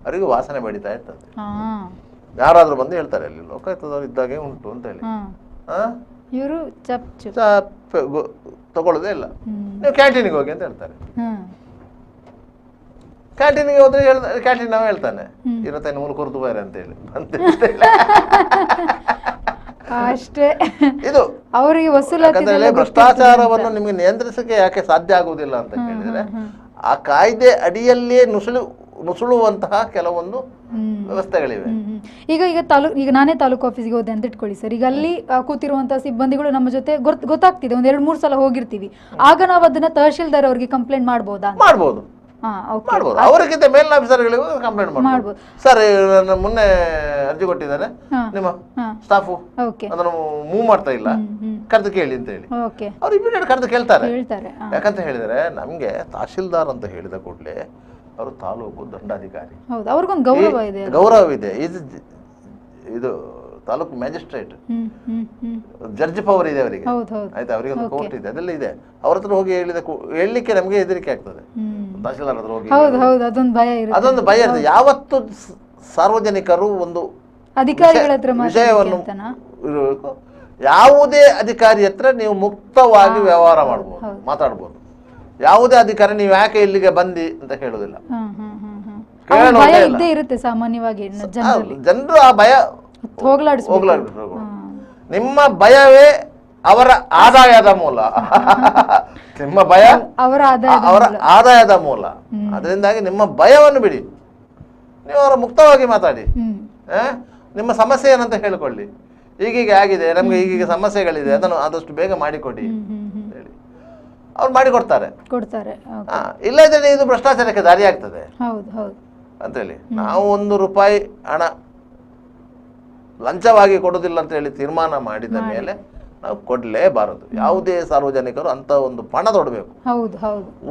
ಅವರಿಗೆ ವಾಸನೆ ಬೆಳೀತಾ ಇರ್ತದೆ. ಯಾರಾದ್ರೂ ಬಂದು ಹೇಳ್ತಾರೆ ಅಲ್ಲಿ ಲೋಕಾಯುಕ್ತದವ್ರು ಇದ್ದಾಗೆ ಉಂಟು ಅಂತ ಹೇಳಿ, ಇವರು ತಗೊಳ್ಳೋದೇ ಇಲ್ಲ. ನೀವು ಕ್ಯಾಂಟೀನಿಗೆ ಹೋಗಿ ಅಂತ ಹೇಳ್ತಾರೆ. ಕ್ಯಾಂಟೀನಿಗೆ ಹೋದ್ರೆ ಕ್ಯಾಂಟೀನ್ ನಾವು ಹೇಳ್ತಾನೆ 25 ಕೊರತು ಬೇರೆ ಅಂತ ಹೇಳಿ ಅಷ್ಟೇ. ಇದು ಅವರಿಗೆ ವಸೂಲಾತಿ ಭ್ರಷ್ಟಾಚಾರವನ್ನು ನಿಮಗೆ ನಿಯಂತ್ರಿಸಕ್ಕೆ ಯಾಕೆ ಸಾಧ್ಯ ಆಗುವುದಿಲ್ಲ ಅಂತ ಹೇಳಿದ್ರೆ ಆ ಕಾಯ್ದೆ ಅಡಿಯಲ್ಲಿಯೇ ನುಸುಳುವಂತಹ ಕೆಲವೊಂದು ವ್ಯವಸ್ಥೆಗಳಿವೆ. ಈಗ ನಾನೇ ತಾಲೂಕು ಆಫೀಸಿಗೆ ಹೋದೆ ಅಂತ ಇಟ್ಕೊಳ್ಳಿ ಸರ್, ಈಗ ಅಲ್ಲಿ ಕೂತಿರುವಂತಹ ಸಿಬ್ಬಂದಿಗಳು ನಮ್ಮ ಜೊತೆ ಗೊತ್ತಾಗ್ತಿದೆ, ಒಂದ್ 2-3 ಸಲ ಹೋಗಿರ್ತೀವಿ, ಆಗ ನಾವು ಅದನ್ನ ತಹಶೀಲ್ದಾರ್ ಅವರಿಗೆ ಕಂಪ್ಲೇಂಟ್ ಮಾಡ್ಬೋದಾ? ಮಾಡ್ಬೋದು, ಅವರಿಗಿಂತ ಮೇಲಿನ ಆಫೀಸರ್ಗಳಿಗೂ ಕಂಪ್ಲೇಂಟ್ ಮಾಡ್ಬೋದು. ಸರ್ ಮೊನ್ನೆ ಅರ್ಜಿ ಕೊಟ್ಟಿದ್ದಾರೆ, ನಿಮ್ಮ ಸ್ಟಾಫು ಅದನ್ನು ಮೂವ್ ಮಾಡ್ತಾ ಇಲ್ಲ, ಕರೆದು ಕೇಳಿ ಅಂತ ಹೇಳಿ ಅವ್ರು ಇಮಿಡಿಯೇಟ್ ಕರೆದು ಕೇಳ್ತಾರೆ. ಯಾಕಂತ ಹೇಳಿದ್ರೆ ನಮ್ಗೆ ತಹಶೀಲ್ದಾರ್ ಅಂತ ಹೇಳಿದ ಕೂಡಲೇ ಅವರು ತಾಲೂಕು ದಂಡಾಧಿಕಾರಿ, ಅವ್ರಿಗೊಂದು ಗೌರವ ಇದೆ. ಇದು ತಾಲೂಕು ಮ್ಯಾಜಿಸ್ಟ್ರೇಟ್, ಹ್ಮ್. ಜಡ್ಜ್ ಪವರ್ ಇದೆ ಅವರಿಗೆ, ಹೌದು ಹೌದು. ಆಯ್ತಾ, ಅವರಿಗೆ ಒಂದು ಕೋರ್ಟ್ ಇದೆ, ಅದೆಲ್ಲ ಇದೆ. ಅವ್ರ ಹತ್ರ ಹೋಗಿ ಹೇಳಲಿಕ್ಕೆ ನಮಗೆ ಹೆದರಿಕೆ ಆಗ್ತದೆ. ತಹಶೀಲ್ದಾರ್ ಹತ್ರ ಹೋಗಿ ಹೌದು ಹೌದು, ಅದೊಂದು ಭಯ ಇರುತ್ತೆ. ಅದೊಂದು ಭಯ ಇರ್ತದೆ. ಯಾವತ್ತು ಸಾರ್ವಜನಿಕರು ಒಂದು ಅಧಿಕಾರಿಗಳ ಹತ್ರ ವಿಷಯವನ್ನು ಇರಬೇಕು. ಯಾವುದೇ ಅಧಿಕಾರಿ ಹತ್ರ ನೀವು ಮುಕ್ತವಾಗಿ ವ್ಯವಹಾರ ಮಾಡ್ಬೋದು, ಮಾತಾಡ್ಬೋದು. ಯಾವುದೇ ಅಧಿಕಾರಿ ನೀವು ಯಾಕೆ ಇಲ್ಲಿಗೆ ಬಂದಿ ಅಂತ ಹೇಳುದಿಲ್ಲ. ಭಯ ಇದ್ದೇ ಇರುತ್ತೆ ಸಾಮಾನ್ಯವಾಗಿ ಜನರು ಆ ಭಯ ಹೋಗ್ಲಾಡಿಸ್ಬೇಕು. ನಿಮ್ಮ ಭಯವೇ ಅವರ ಆದಾಯದ ಮೂಲ. ನಿಮ್ಮ ಭಯ ಅವರ ಆದಾಯದ ಮೂಲ. ಅದರಿಂದಾಗಿ ನಿಮ್ಮ ಭಯವನ್ನು ಬಿಡಿ, ನೀವು ಅವರ ಮುಕ್ತವಾಗಿ ಮಾತಾಡಿ. ನಿಮ್ಮ ಸಮಸ್ಯೆ ಏನಂತ ಹೇಳಿಕೊಳ್ಳಿ. ಈಗೀಗ ಆಗಿದೆ, ನಮ್ಗೆ ಈಗೀಗ ಸಮಸ್ಯೆಗಳಿದೆ, ಅದನ್ನು ಆದಷ್ಟು ಬೇಗ ಮಾಡಿಕೊಡಿ ಹೇಳಿ. ಅವ್ರು ಮಾಡಿಕೊಡ್ತಾರೆ. ಇಲ್ಲದ್ರೆ ಇದು ಭ್ರಷ್ಟಾಚಾರಕ್ಕೆ ದಾರಿ ಆಗ್ತದೆ ಅಂತೇಳಿ ನಾವು ₹1 ಹಣ ಲಂಚವಾಗಿ ಕೊಡುವುದಿಲ್ಲ ಅಂತ ಹೇಳಿ ತೀರ್ಮಾನ ಮಾಡಿದ ಮೇಲೆ ನಾವು ಕೊಡ್ಲೇಬಾರದು. ಯಾವುದೇ ಸಾರ್ವಜನಿಕರು ಅಂತ ಒಂದು ಪಣ ತೊಡಬೇಕು.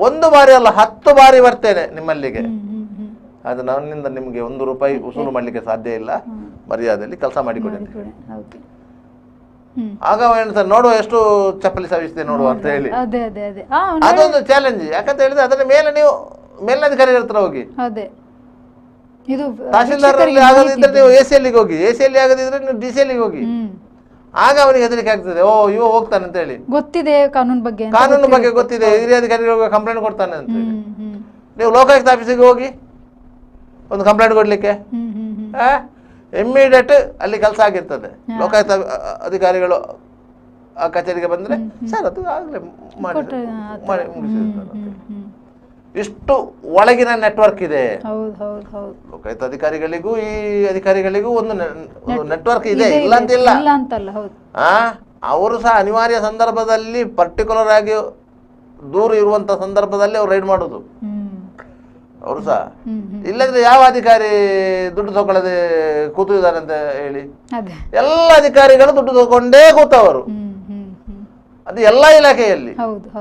ಒಂದು ಬಾರಿ ಅಲ್ಲ, 10 ಬಾರಿ ಬರ್ತೇನೆ ನಿಮ್ಮಲ್ಲಿಗೆ, ಅದು ನನ್ನಿಂದ ನಿಮ್ಗೆ ₹1 ವಸೂಲು ಮಾಡ್ಲಿಕ್ಕೆ ಸಾಧ್ಯ ಇಲ್ಲ, ಮರ್ಯಾದೆಯಲ್ಲಿ ಕೆಲಸ ಮಾಡಿಕೊಡಿ ಅಂತ ಹೇಳಿ. ಆಗ ಹೇಳ್ತಾರೆ, ನೋಡುವ ಎಷ್ಟು ಚಪ್ಪಲಿ ಸವಿಸಿದೆ ನೋಡುವ ಅಂತ ಹೇಳಿ. ಅದೊಂದು ಚಾಲೆಂಜ್. ಯಾಕಂತ ಹೇಳಿದ್ರೆ ಅದರ ಮೇಲೆ ನೀವು ಮೇಲಧಿಕಾರಿಗಳ ಹತ್ರ ಹೋಗಿ, ತಹಶೀಲ್ದಾರ್ ಆಗದಿದ್ರೆ ನೀವು ACLಗೆ ಹೋಗಿ, ACL ಆಗದಿದ್ರೆ ನೀವು DCLಗೆ ಹೋಗಿ. ಆಗ ಅವನಿಗೆ ಹೆದರಿಕೆ ಆಗ್ತದೆ, ಓ ಇವ ಹೋಗ್ತಾನೆ ಅಂತ ಹೇಳಿ, ಗೊತ್ತಿದೆ ಕಾನೂನು ಬಗ್ಗೆ ಗೊತ್ತಿದೆ, ಹಿರಿಯ ಅಧಿಕಾರಿಗಳಿಗೆ ಕಂಪ್ಲೇಂಟ್ ಕೊಡ್ತಾನೆ ಅಂತ ಹೇಳಿ. ನೀವು ಲೋಕಾಯುಕ್ತ ಆಫೀಸಿಗೆ ಹೋಗಿ ಒಂದು ಕಂಪ್ಲೇಂಟ್ ಕೊಡ್ಲಿಕ್ಕೆ ಇಮ್ಮಿಡಿಯೇಟ್ ಅಲ್ಲಿ ಕೆಲಸ ಆಗಿರ್ತದೆ. ಲೋಕಾಯುಕ್ತ ಅಧಿಕಾರಿಗಳು ಆ ಕಚೇರಿಗೆ ಬಂದ್ರೆ ಸರ್ ಅದು ಆಗ್ಲೇ ಮಾಡಿ ಮುಗಿಸಿರ್ತಾರೆ. ಇಷ್ಟು ಒಳಗಿನ ನೆಟ್ವರ್ಕ್ ಇದೆ. ಲೋಕಾಯುಕ್ತ ಅಧಿಕಾರಿಗಳಿಗೂ ಈ ಅಧಿಕಾರಿಗಳಿಗೂ ಒಂದು ನೆಟ್ವರ್ಕ್ ಇದೆ, ಇಲ್ಲ ಅಂತಿಲ್ಲ. ಅವರು ಸಹ ಅನಿವಾರ್ಯ ಸಂದರ್ಭದಲ್ಲಿ ಪರ್ಟಿಕ್ಯುಲರ್ ಆಗಿ ದೂರ ಇರುವಂತ ಸಂದರ್ಭದಲ್ಲಿ ಅವ್ರು ರೈಡ್ ಮಾಡೋದು ಅವರು ಸಹ. ಇಲ್ಲದ್ರೆ ಯಾವ ಅಧಿಕಾರಿ ದುಡ್ಡು ತಗೊಳ್ಳದೆ ಕೂತಿದ್ದಾನೆ ಅಂತ ಹೇಳಿ? ಎಲ್ಲ ಅಧಿಕಾರಿಗಳು ದುಡ್ಡು ತಗೊಂಡೇ ಕೂತವರು. ಅದು ಎಲ್ಲ ಇಲಾಖೆಯಲ್ಲಿ,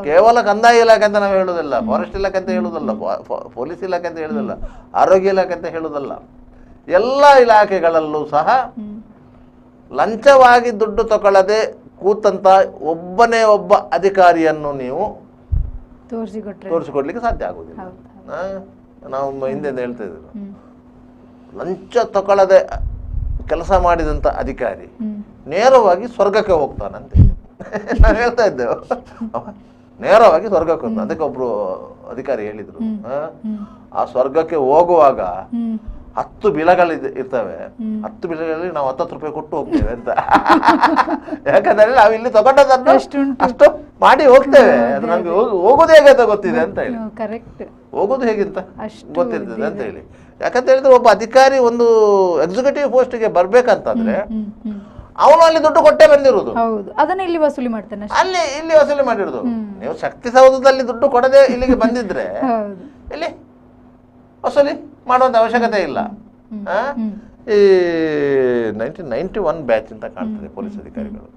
ಕೇವಲ ಕಂದಾಯ ಇಲಾಖೆ ಅಂತ ನಾವು ಹೇಳುವುದಿಲ್ಲ, ಫಾರೆಸ್ಟ್ ಇಲಾಖೆ ಅಂತ ಹೇಳುವುದಲ್ಲ, ಪೊಲೀಸ್ ಇಲಾಖೆ ಅಂತ ಹೇಳುವುದಲ್ಲ, ಆರೋಗ್ಯ ಇಲಾಖೆ ಅಂತ ಹೇಳುವುದಲ್ಲ. ಎಲ್ಲ ಇಲಾಖೆಗಳಲ್ಲೂ ಸಹ ಲಂಚವಾಗಿ ದುಡ್ಡು ತಗೊಳ್ಳದೆ ಕೂತಂತ ಒಬ್ಬನೇ ಒಬ್ಬ ಅಧಿಕಾರಿಯನ್ನು ನೀವು ತೋರಿಸಿಕೊಡ್ಲಿಕ್ಕೆ ಸಾಧ್ಯ ಆಗುವುದಿಲ್ಲ. ನಾವು ಹಿಂದೆ ಹೇಳ್ತಾ ಇದ್ರು, ಲಂಚ ತಗೊಳ್ಳದೆ ಕೆಲಸ ಮಾಡಿದಂತ ಅಧಿಕಾರಿ ನೇರವಾಗಿ ಸ್ವರ್ಗಕ್ಕೆ ಹೋಗ್ತಾನಂತೆ. ನಾವು ಹೇಳ್ತಾ ಇದ್ದೇವೆ, ನೇರವಾಗಿ ಸ್ವರ್ಗಕ್ಕೆ ಹೋಗ್ತಾನೆ. ಅದಕ್ಕೆ ಒಬ್ರು ಅಧಿಕಾರಿ ಹೇಳಿದ್ರು, ಆ ಸ್ವರ್ಗಕ್ಕೆ ಹೋಗುವಾಗ 10 ಬಿಲಗಳು ಇರ್ತವೆ, 10 ಬಿಲಗಳಲ್ಲಿ ನಾವು ₹10 ಕೊಟ್ಟು ಹೋಗ್ತೇವೆ ಅಂತ. ಯಾಕಂದ್ರೆ ನಾವು ಇಲ್ಲಿ ತಗೊಂಡದನ್ನು ಅಷ್ಟು ಮಾಡಿ ಹೋಗ್ತೇವೆ, ಅದು ನಮ್ಗೆ ಹೋಗೋದು ಹೇಗೆ ಅಂತ ಗೊತ್ತಿದೆ ಅಂತ ಹೇಳಿ, ಹೋಗೋದು ಹೇಗಿಂತ ಗೊತ್ತಿರ್ತದೆ ಅಂತ ಹೇಳಿ. ಯಾಕಂತ ಹೇಳಿದ್ರೆ ಒಬ್ಬ ಅಧಿಕಾರಿ ಒಂದು ಎಕ್ಸಿಕ್ಯೂಟಿವ್ ಪೋಸ್ಟ್ಗೆ ಬರ್ಬೇಕಂತಂದ್ರೆ ಅವನು ಅಲ್ಲಿ ದುಡ್ಡು ಕೊಟ್ಟೆ ಬಂದಿರುವುದು, ಇಲ್ಲಿ ವಸೂಲಿ ಮಾಡ್ತಾನೆ, ಇಲ್ಲಿ ವಸೂಲಿ ಮಾಡಿರುದು. ನೀವು ಶಕ್ತಿ ಸೌಧದಲ್ಲಿ ದುಡ್ಡು ಕೊಡದೆ ಇಲ್ಲಿಗೆ ಬಂದಿದ್ರೆ ಇಲ್ಲಿ ವಸೂಲಿ ಮಾಡುವಂತ ಅವಶ್ಯಕತೆ ಇಲ್ಲ. ಈ 1991 ಬ್ಯಾಚ್ ಅಂತ ಕಾಣ್ತದೆ ಪೊಲೀಸ್ ಅಧಿಕಾರಿಗಳು.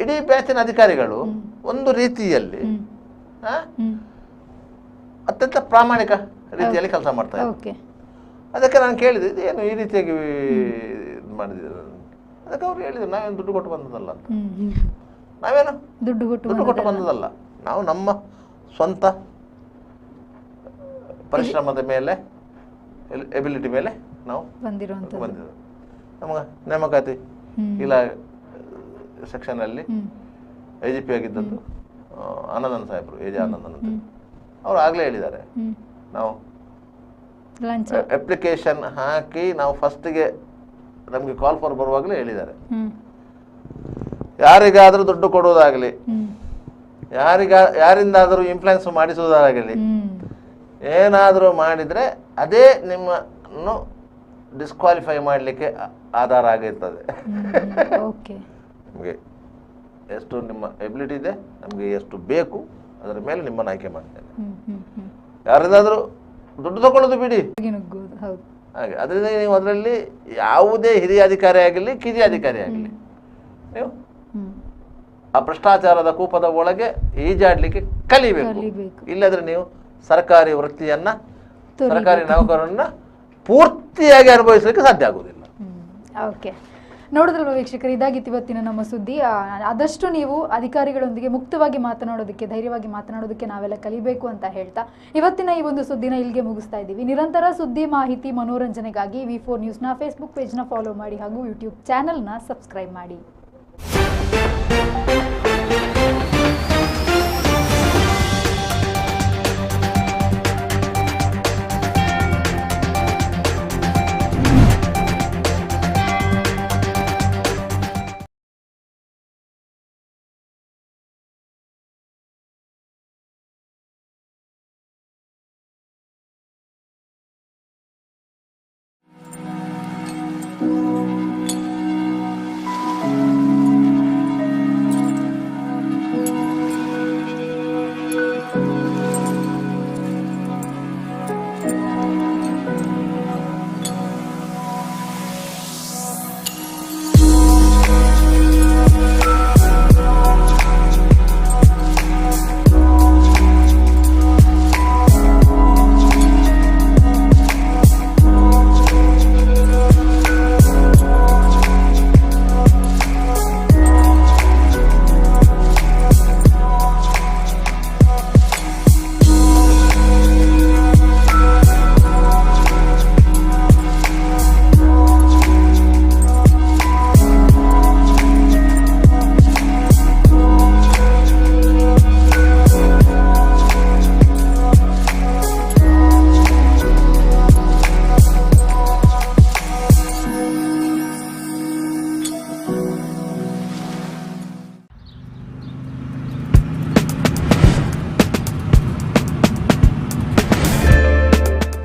ಇಡೀ ಬ್ಯಾಚಿನ ಅಧಿಕಾರಿಗಳು ಒಂದು ರೀತಿಯಲ್ಲಿ ಅತ್ಯಂತ ಪ್ರಾಮಾಣಿಕ ರೀತಿಯಲ್ಲಿ ಕೆಲಸ ಮಾಡ್ತಾ ಇದ್ದಾರೆ. ಅದಕ್ಕೆ ನಾನು ಕೇಳಿದೆ, ಏನು ಈ ರೀತಿಯಾಗಿ ಮಾಡಿದ್ದೀರ? ಅದಕ್ಕೆ ಅವ್ರು ಹೇಳಿದ್ರು, ನಾವೇನು ದುಡ್ಡು ಕೊಟ್ಟು ಬಂದದಲ್ಲ ಅಂತ. ನಾವೇನು ದುಡ್ಡು ಕೊಟ್ಟು ಬಂದದಲ್ಲ, ನಾವು ನಮ್ಮ ಸ್ವಂತ ಪರಿಶ್ರಮದ ಮೇಲೆ, ಎಬಿಲಿಟಿ ಮೇಲೆ ನಾವು ಬಂದಿರೋದು. ನಮಗೆ ನೇಮಕಾತಿ ಇಲ್ಲ ಸೆಕ್ಷನ್ ಅಲ್ಲಿ IGP ಆಗಿದ್ದದ್ದು ಆನಂದನ್ ಸಾಹೇಬ್ರು, AJ ಆನಂದನ್ ಅಂತ, ಅವ್ರು ಆಗ್ಲೇ ಹೇಳಿದ್ದಾರೆ, ನಾವು ಅಪ್ಲಿಕೇಶನ್ ಹಾಕಿ ನಾವು ಫಸ್ಟ್ಗೆ ನಮ್ಗೆ ಕಾಲ್ ಫಾರ್ ಬರುವಾಗಲೇ ಹೇಳಿದ್ದಾರೆ, ಯಾರಿಗಾದ್ರೂ ದುಡ್ಡು ಕೊಡುವುದಾಗಲಿ, ಯಾರಿಂದಾದರೂ ಇನ್ಫ್ಲುಯೆನ್ಸ್ ಮಾಡಿಸುವುದಾಗಲಿ, ಏನಾದರೂ ಮಾಡಿದ್ರೆ ಅದೇ ನಿಮ್ಮನ್ನು ಡಿಸ್ಕ್ವಾಲಿಫೈ ಮಾಡಲಿಕ್ಕೆ ಆಧಾರ ಆಗಿರ್ತದೆ. ನಮಗೆ ಎಷ್ಟು ನಿಮ್ಮ ಎಬಿಲಿಟಿ ಇದೆ, ನಮಗೆ ಎಷ್ಟು ಬೇಕು, ಅದರ ಮೇಲೆ ನಿಮ್ಮನ್ನು ಆಯ್ಕೆ ಮಾಡ್ತೇನೆ. ಯಾರಿಂದಾದರೂ ದುಡ್ಡು ತಗೊಳ್ಳೋದು ಬಿಡಿ ಹಾಗೆ. ಅದರಿಂದ ನೀವು ಅದರಲ್ಲಿ ಯಾವುದೇ ಹಿರಿಯ ಅಧಿಕಾರಿ ಆಗಲಿ ಕಿರಿಯ ಅಧಿಕಾರಿ ಆಗಲಿ, ನೀವು ಆ ಭ್ರಷ್ಟಾಚಾರದ ಕೂಪದ ಒಳಗೆ ಈಜಾಡ್ಲಿಕ್ಕೆ ಕಲಿಬೇಕು. ಇಲ್ಲದ್ರೆ ನೀವು ಸರ್ಕಾರಿ ವೃತ್ತಿಯನ್ನ, ಸರ್ಕಾರಿ ನೌಕರನ್ನ ಪೂರ್ತಿಯಾಗಿ ಅನುಭವಿಸಲಿಕ್ಕೆ ಸಾಧ್ಯ ಆಗುವುದಿಲ್ಲ. ಓಕೆ, ನೋಡಿದ್ರಲ್ವ ವೀಕ್ಷಕರು, ಇದಾಗಿತ್ತು ಇವತ್ತಿನ ನಮ್ಮ ಸುದ್ದಿ. ಆದಷ್ಟು ನೀವು ಅಧಿಕಾರಿಗಳೊಂದಿಗೆ ಮುಕ್ತವಾಗಿ ಮಾತನಾಡೋದಕ್ಕೆ, ಧೈರ್ಯವಾಗಿ ಮಾತನಾಡೋದಕ್ಕೆ ನಾವೆಲ್ಲ ಕಲಿಬೇಕು ಅಂತ ಹೇಳ್ತಾ ಇವತ್ತಿನ ಈ ಒಂದು ಸುದ್ದಿನ ಇಲ್ಲಿಗೆ ಮುಗಿಸ್ತಾ ಇದ್ದೀವಿ. ನಿರಂತರ ಸುದ್ದಿ, ಮಾಹಿತಿ, ಮನೋರಂಜನೆಗಾಗಿ V4 ನ್ಯೂಸ್ನ ಫೇಸ್ಬುಕ್ ಪೇಜ್ನ ಫಾಲೋ ಮಾಡಿ ಹಾಗೂ ಯೂಟ್ಯೂಬ್ ಚಾನಲ್ನ ಸಬ್ಸ್ಕ್ರೈಬ್ ಮಾಡಿ.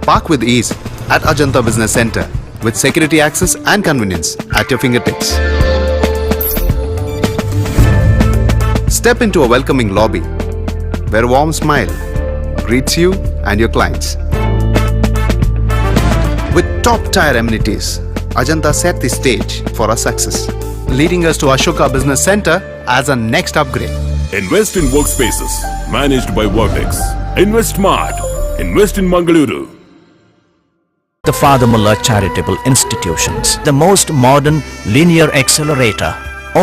Park with ease at Ajanta Business Center with security access and convenience at your fingertips. Step into a welcoming lobby where a warm smile greets you and your clients. With top-tier amenities, Ajanta set the stage for our success, leading us to Ashoka Business Center as our next upgrade. Invest in workspaces managed by Vortex. Invest Smart. Invest in Mangaluru. The Father Mullah Charitable Institutions, the most modern linear accelerator,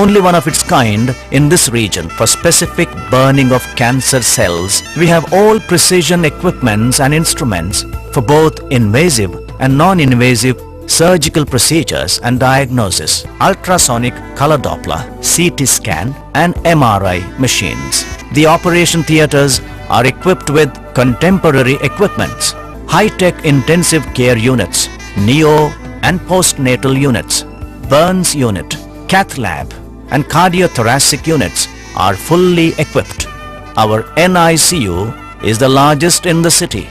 only one of its kind in this region for specific burning of cancer cells. We have all precision equipments and instruments for both invasive and non-invasive surgical procedures and diagnosis, ultrasonic color Doppler, CT scan and MRI machines. The operation theatres are equipped with contemporary equipments, high-tech intensive care units, neo and postnatal units, burns unit, cath lab and cardiothoracic units are fully equipped. Our NICU is the largest in the city.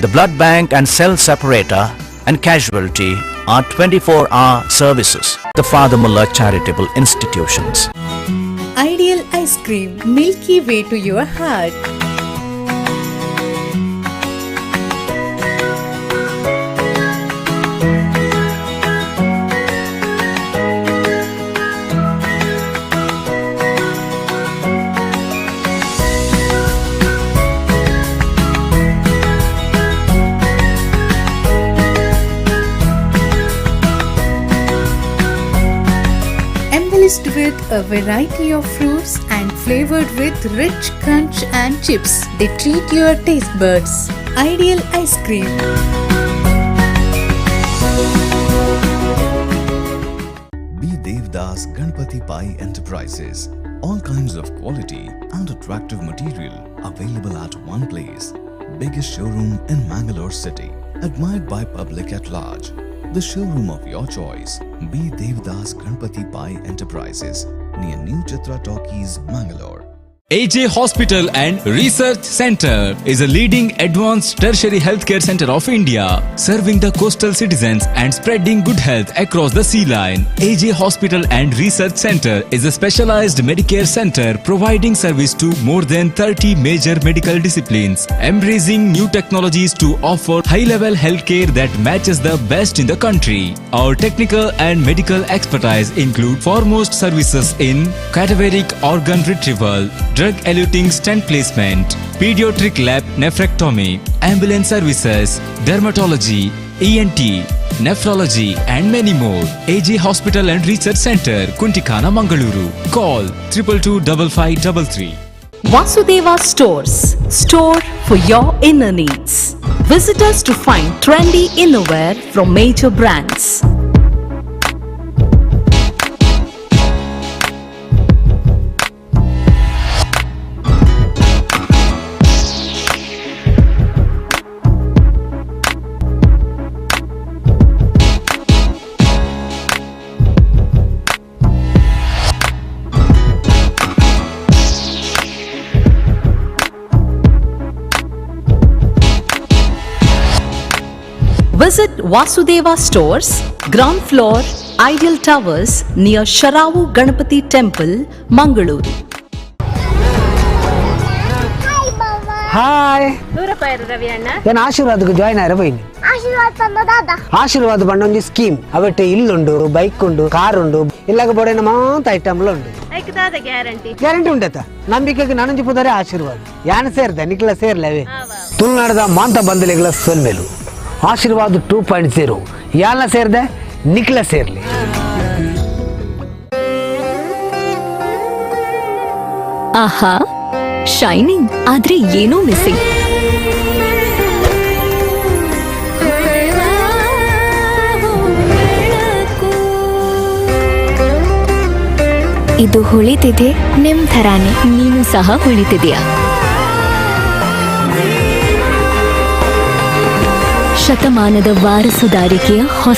The blood bank and cell separator and casualty are 24-hour services. The Father Mullah Charitable Institutions. Ideal ice cream, milky way to your heart. Embellished with a variety of fruits and flavored with rich crunch and chips. They treat your taste buds. Ideal ice cream. B. Devdas Ganpati Pai Enterprises. All kinds of quality and attractive material available at one place. Biggest showroom in Mangalore city. Admired by public at large. The showroom of your choice. B. Devdas Ganpati Pai Enterprises near New Chitra Talkies, Mangalore. AJ Hospital and Research Center is a leading advanced tertiary healthcare center of India, serving the coastal citizens and spreading good health across the sea line. AJ Hospital and Research Center is a specialized Medicare center providing service to more than 30 major medical disciplines, embracing new technologies to offer high-level healthcare that matches the best in the country. Our technical and medical expertise include foremost services in cadaveric organ retrieval, drug-eluting stent placement, pediatric lab nephrectomy, ambulance services, dermatology, ENT, nephrology, and many more. AJ Hospital and Research Center, Kuntikana, Mangaluru. Call 222553. Vasudeva Stores, store for your inner needs. Visit us to find trendy innerwear from major brands. Visit Vasudeva Stores, ground floor, Ideal Towers, near Sharavu Ganapati Temple, Mangaluru. Hi ಏನು ಆಶೀರ್ವಾದಕ್ಕೆ join ಆಯ್ರ ಬೈನಿ ಆಶೀರ್ವಾದ ಬಂಡೊಂದು scheme ಅವಟ್ಟೆ ಇಲ್ಲುಂಡು bike ಉಂಡು car ಉಂಡು ಇಲ್ಲಾಗ ಬೋಡೇನ ಮಾತ ಐಟಮ್ಲ ಉಂಡು guarantee ಉಂಟತ ನಂಬಿಕೆಗೆ ನನಂಜಿ ಪುದರೆ ಆಶೀರ್ವಾದ ಯಾನ ಸೇರ್ದ ನಿಕ್ಲ ಸೇರ್ಲವೇ ತುಳುನಾಡದ ಮಾಂತ ಬಂದಲೆಗಳ ಸೊಲ್ಮೆಲು ಆಶೀರ್ವಾದ 2.0 ಯಾಲ ಸೇರ್ದೆ ನಿಕ್ಲ ಸೇರ್ಲಿ. ಆಹಾ, ಶೈನಿಂಗ್ ಆದ್ರೆ ಏನೋ ಮಿಸ್ಸಿಂಗ್. ಇದು ಹೊಳಿತಿದೆ ನಿಮ್ ಥರಾನೇ, ನೀನು ಸಹ ಹೊಳಿತಿದೆಯಾ? ಶತಮಾನದ ವಾರಸುದಾರಿಕೆಯ ಹೊಸ